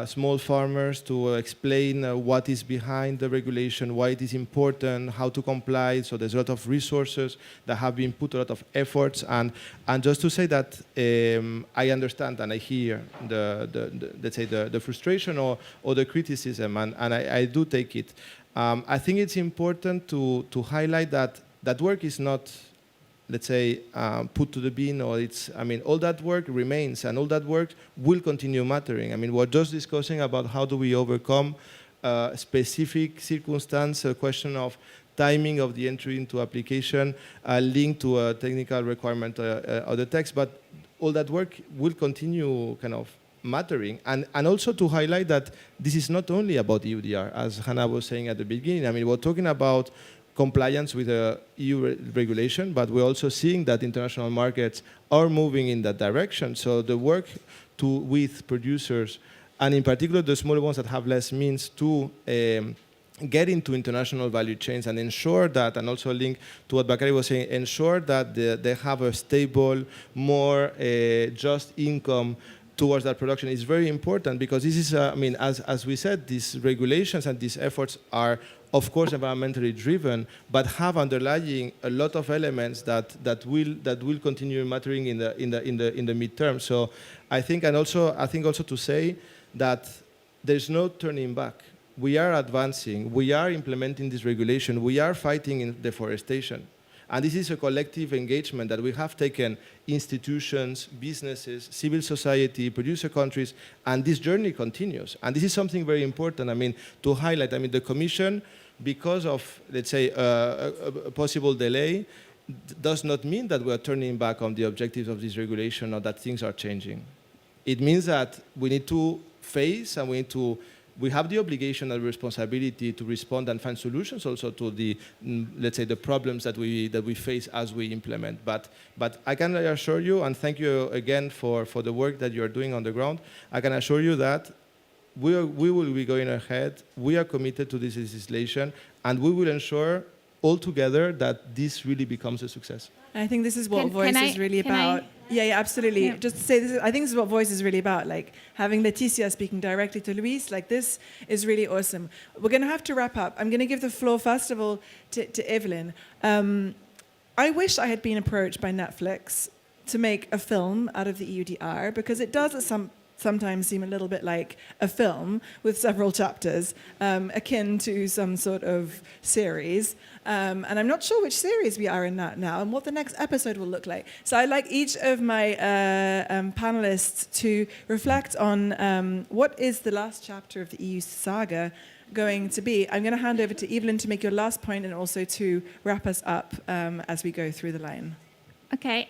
small farmers to explain what is behind the regulation, why it is important, how to comply. So there's a lot of resources that have been put, a lot of efforts, and just to say that I understand and I hear let's say the frustration or the criticism, and I do take it. I think it's important to highlight that work is not, let's say, put to the bin, or all that work remains, and all that work will continue mattering. I mean, we're just discussing about how do we overcome a specific circumstance, a question of timing of the entry into application linked to a technical requirement of the text, but all that work will continue kind of mattering, and also to highlight that this is not only about EUDR, as Hannah was saying at the beginning. I mean, we're talking about compliance with the EU regulation, but we're also seeing that international markets are moving in that direction. So the work with producers, and in particular the smaller ones that have less means, to get into international value chains and ensure that, and also link to what Bakary was saying, ensure that they have a stable, more just income towards that production is very important, because this is, as we said, these regulations and these efforts are, of course, environmentally driven, but have underlying a lot of elements that will continue mattering in the midterm. So I think also to say that there's no turning back. We are advancing. We are implementing this regulation. We are fighting in deforestation. And this is a collective engagement that we have taken, institutions, businesses, civil society, producer countries, and this journey continues. And this is something very important, to highlight. The Commission, because of, let's say, a possible delay, does not mean that we are turning back on the objectives of this regulation or that things are changing. It means that we need to face, and we have the obligation and responsibility to respond and find solutions also to the, let's say, the problems that we face as we implement. But I can assure you, and thank you again for the work that you're doing on the ground, I can assure you that we will be going ahead. We are committed to this legislation, and we will ensure all together that this really becomes a success. I think this is what Voice is really about. Yeah, absolutely. Yeah. Just to say this, I think this is what Voice is really about. Like having Leticia speaking directly to Luis, like this is really awesome. We're going to have to wrap up. I'm going to give the floor first of all to Evelyn. I wish I had been approached by Netflix to make a film out of the EUDR, because it does sometimes seem a little bit like a film with several chapters, akin to some sort of series. And I'm not sure which series we are in that now and what the next episode will look like. So I'd like each of my panelists to reflect on what is the last chapter of the EU saga going to be. I'm going to hand over to Evelyn to make your last point and also to wrap us up as we go through the line. Okay.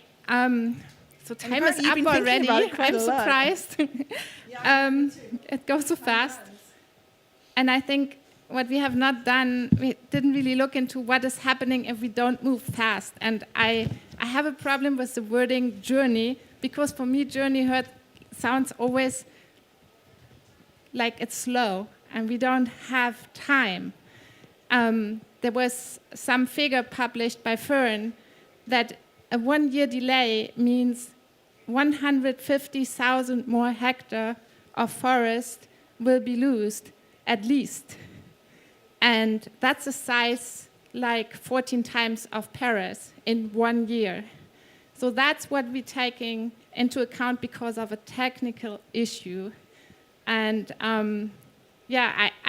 So time is up already. I'm surprised. It goes so fast. And I think what we have not done, we didn't really look into what is happening if we don't move fast. And I have a problem with the wording journey, because for me journey sounds always like it's slow and we don't have time. There was some figure published by Fern that a 1-year delay means 150,000 more hectares of forest will be lost, at least. And that's a size like 14 times of Paris in 1 year. So that's what we're taking into account because of a technical issue. And I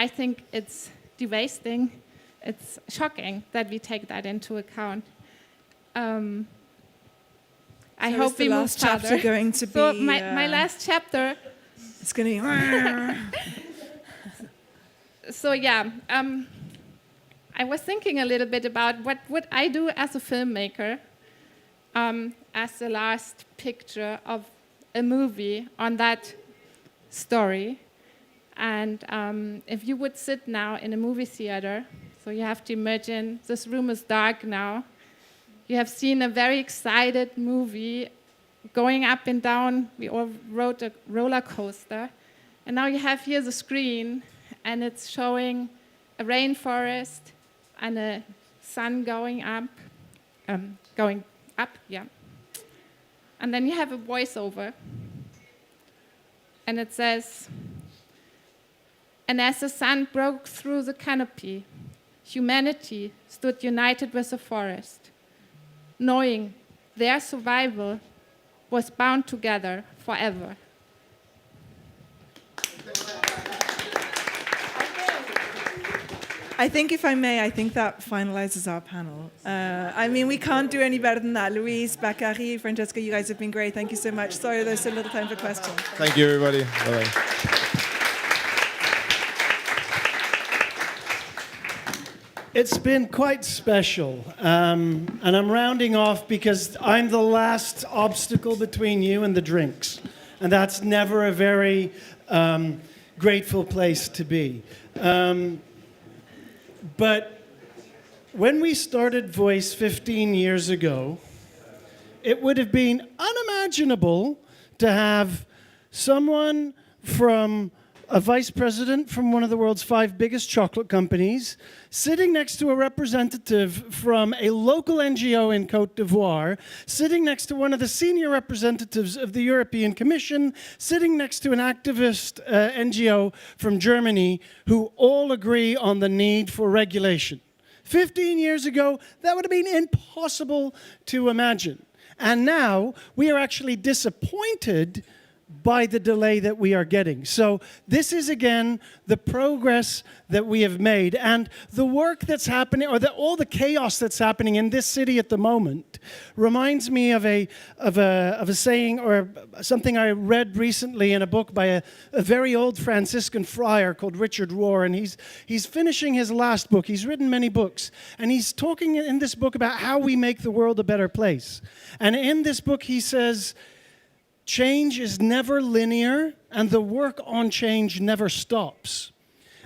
think it's devastating. It's shocking that we take that into account. I hope we move further. Chapter going to be. So my last chapter. It's going to be. So I was thinking a little bit about what would I do as a filmmaker, as the last picture of a movie on that story. And if you would sit now in a movie theater, so you have to imagine this room is dark now. You have seen a very excited movie going up and down. We all rode a roller coaster. And now you have here the screen, and it's showing a rainforest, and a sun going up, yeah. And then you have a voiceover, and it says, "And as the sun broke through the canopy, humanity stood united with the forest, knowing their survival was bound together forever." I think, if I may, I think that finalizes our panel. I mean, we can't do any better than that. Louise, Bakary, Francesca, you guys have been great. Thank you so much. Sorry there's so little time for questions. Thank you, everybody. Bye-bye. It's been quite special, and I'm rounding off because I'm the last obstacle between you and the drinks, and that's never a very grateful place to be. But when we started Voice 15 years ago, it would have been unimaginable to have someone from a vice president from one of the world's 5 biggest chocolate companies sitting next to a representative from a local NGO in Côte d'Ivoire, sitting next to one of the senior representatives of the European Commission, sitting next to an activist NGO from Germany, who all agree on the need for regulation. 15 years ago, that would have been impossible to imagine. And now we are actually disappointed by the delay that we are getting. So this is, again, the progress that we have made. And the work that's happening, or all the chaos that's happening in this city at the moment, reminds me of a saying, or something I read recently in a book by a very old Franciscan friar called Richard Rohr. And he's finishing his last book. He's written many books. And he's talking in this book about how we make the world a better place. And in this book, he says, change is never linear, and the work on change never stops.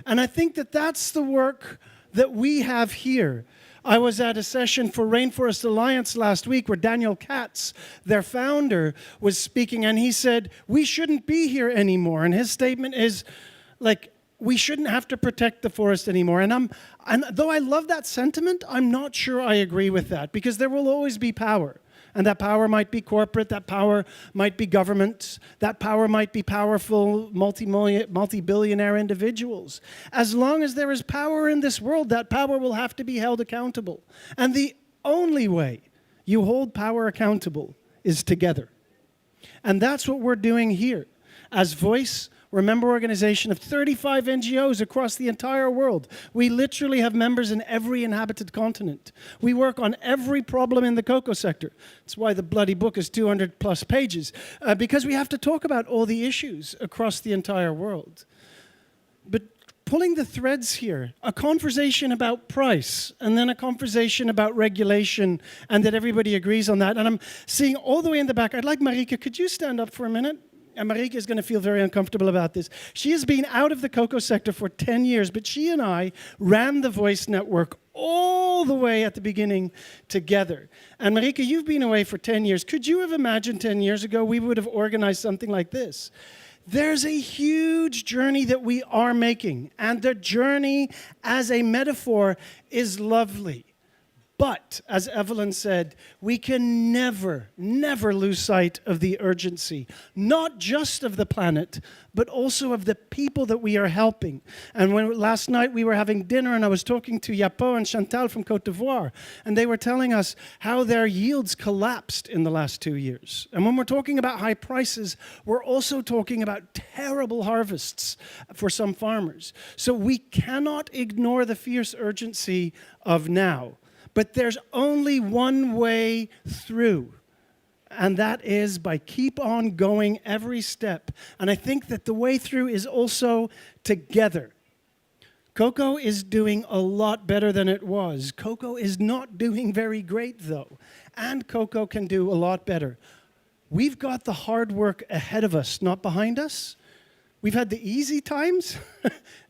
And I think that that's the work that we have here. I was at a session for Rainforest Alliance last week where Daniel Katz, their founder, was speaking, and he said, we shouldn't be here anymore. And his statement is, like, we shouldn't have to protect the forest anymore. And though I love that sentiment, I'm not sure I agree with that, because there will always be power. And that power might be corporate, that power might be governments, that power might be powerful multi-billionaire individuals. As long as there is power in this world, that power will have to be held accountable. And the only way you hold power accountable is together. And that's what we're doing here. As Voice, we're a member organization of 35 NGOs across the entire world. We literally have members in every inhabited continent. We work on every problem in the cocoa sector. That's why the bloody book is 200 plus pages, because we have to talk about all the issues across the entire world. But pulling the threads here, a conversation about price, and then a conversation about regulation, and that everybody agrees on that. And I'm seeing all the way in the back, I'd like Marika, could you stand up for a minute? And Marika is going to feel very uncomfortable about this. She has been out of the cocoa sector for 10 years, but she and I ran the Voice Network all the way at the beginning together. And Marika, you've been away for 10 years. Could you have imagined 10 years ago we would have organized something like this? There's a huge journey that we are making, and the journey as a metaphor is lovely. But, as Evelyn said, we can never, never lose sight of the urgency, not just of the planet, but also of the people that we are helping. And last night we were having dinner, and I was talking to Yapo and Chantal from Côte d'Ivoire, and they were telling us how their yields collapsed in the last 2 years. And when we're talking about high prices, we're also talking about terrible harvests for some farmers. So we cannot ignore the fierce urgency of now. But there's only one way through, and that is by keep on going every step. And I think that the way through is also together. Cocoa is doing a lot better than it was. Cocoa is not doing very great, though, and cocoa can do a lot better. We've got the hard work ahead of us, not behind us, we've had the easy times.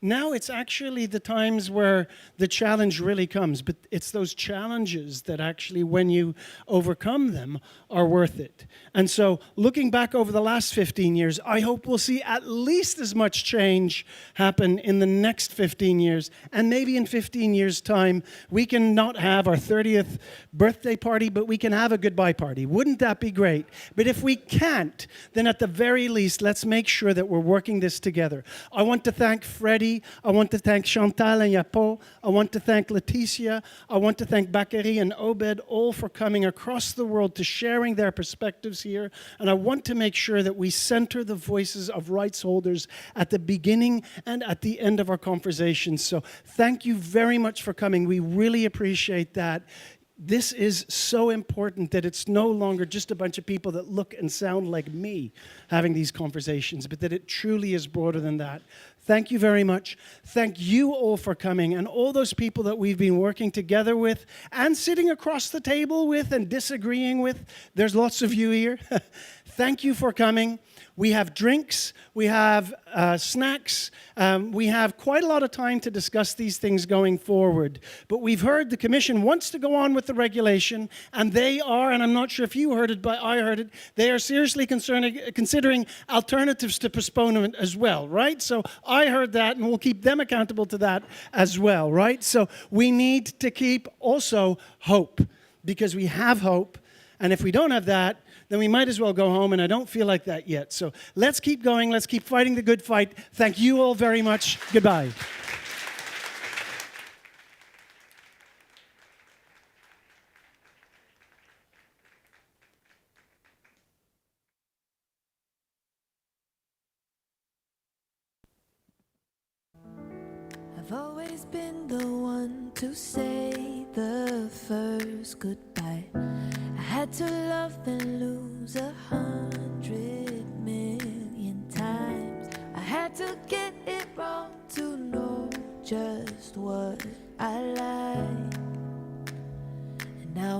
Now it's actually the times where the challenge really comes. But it's those challenges that actually, when you overcome them, are worth it. And so looking back over the last 15 years, I hope we'll see at least as much change happen in the next 15 years. And maybe in 15 years' time, we can not have our 30th birthday party, but we can have a goodbye party. Wouldn't that be great? But if we can't, then at the very least, let's make sure that we're working this together. I want to thank Freddie. I want to thank Chantal and Yapo. I want to thank Leticia. I want to thank Bakary and Obed, all for coming across the world to sharing their perspectives here. And I want to make sure that we center the voices of rights holders at the beginning and at the end of our conversation. So thank you very much for coming. We really appreciate that. This is so important that it's no longer just a bunch of people that look and sound like me having these conversations, but that it truly is broader than that. Thank you very much. Thank you all for coming, and all those people that we've been working together with and sitting across the table with and disagreeing with. There's lots of you here. Thank you for coming. We have drinks, we have snacks, we have quite a lot of time to discuss these things going forward. But we've heard the Commission wants to go on with the regulation, and they are, and I'm not sure if you heard it, but I heard it, they are seriously considering alternatives to postponement as well, right? So I heard that, and we'll keep them accountable to that as well, right? So we need to keep also hope, because we have hope, and if we don't have that, then we might as well go home, and I don't feel like that yet. So let's keep going. Let's keep fighting the good fight. Thank you all very much. Goodbye. I've always been the one to say the first goodbye. I had to love and lose 100 million times. I had to get it wrong to know just what I like. And now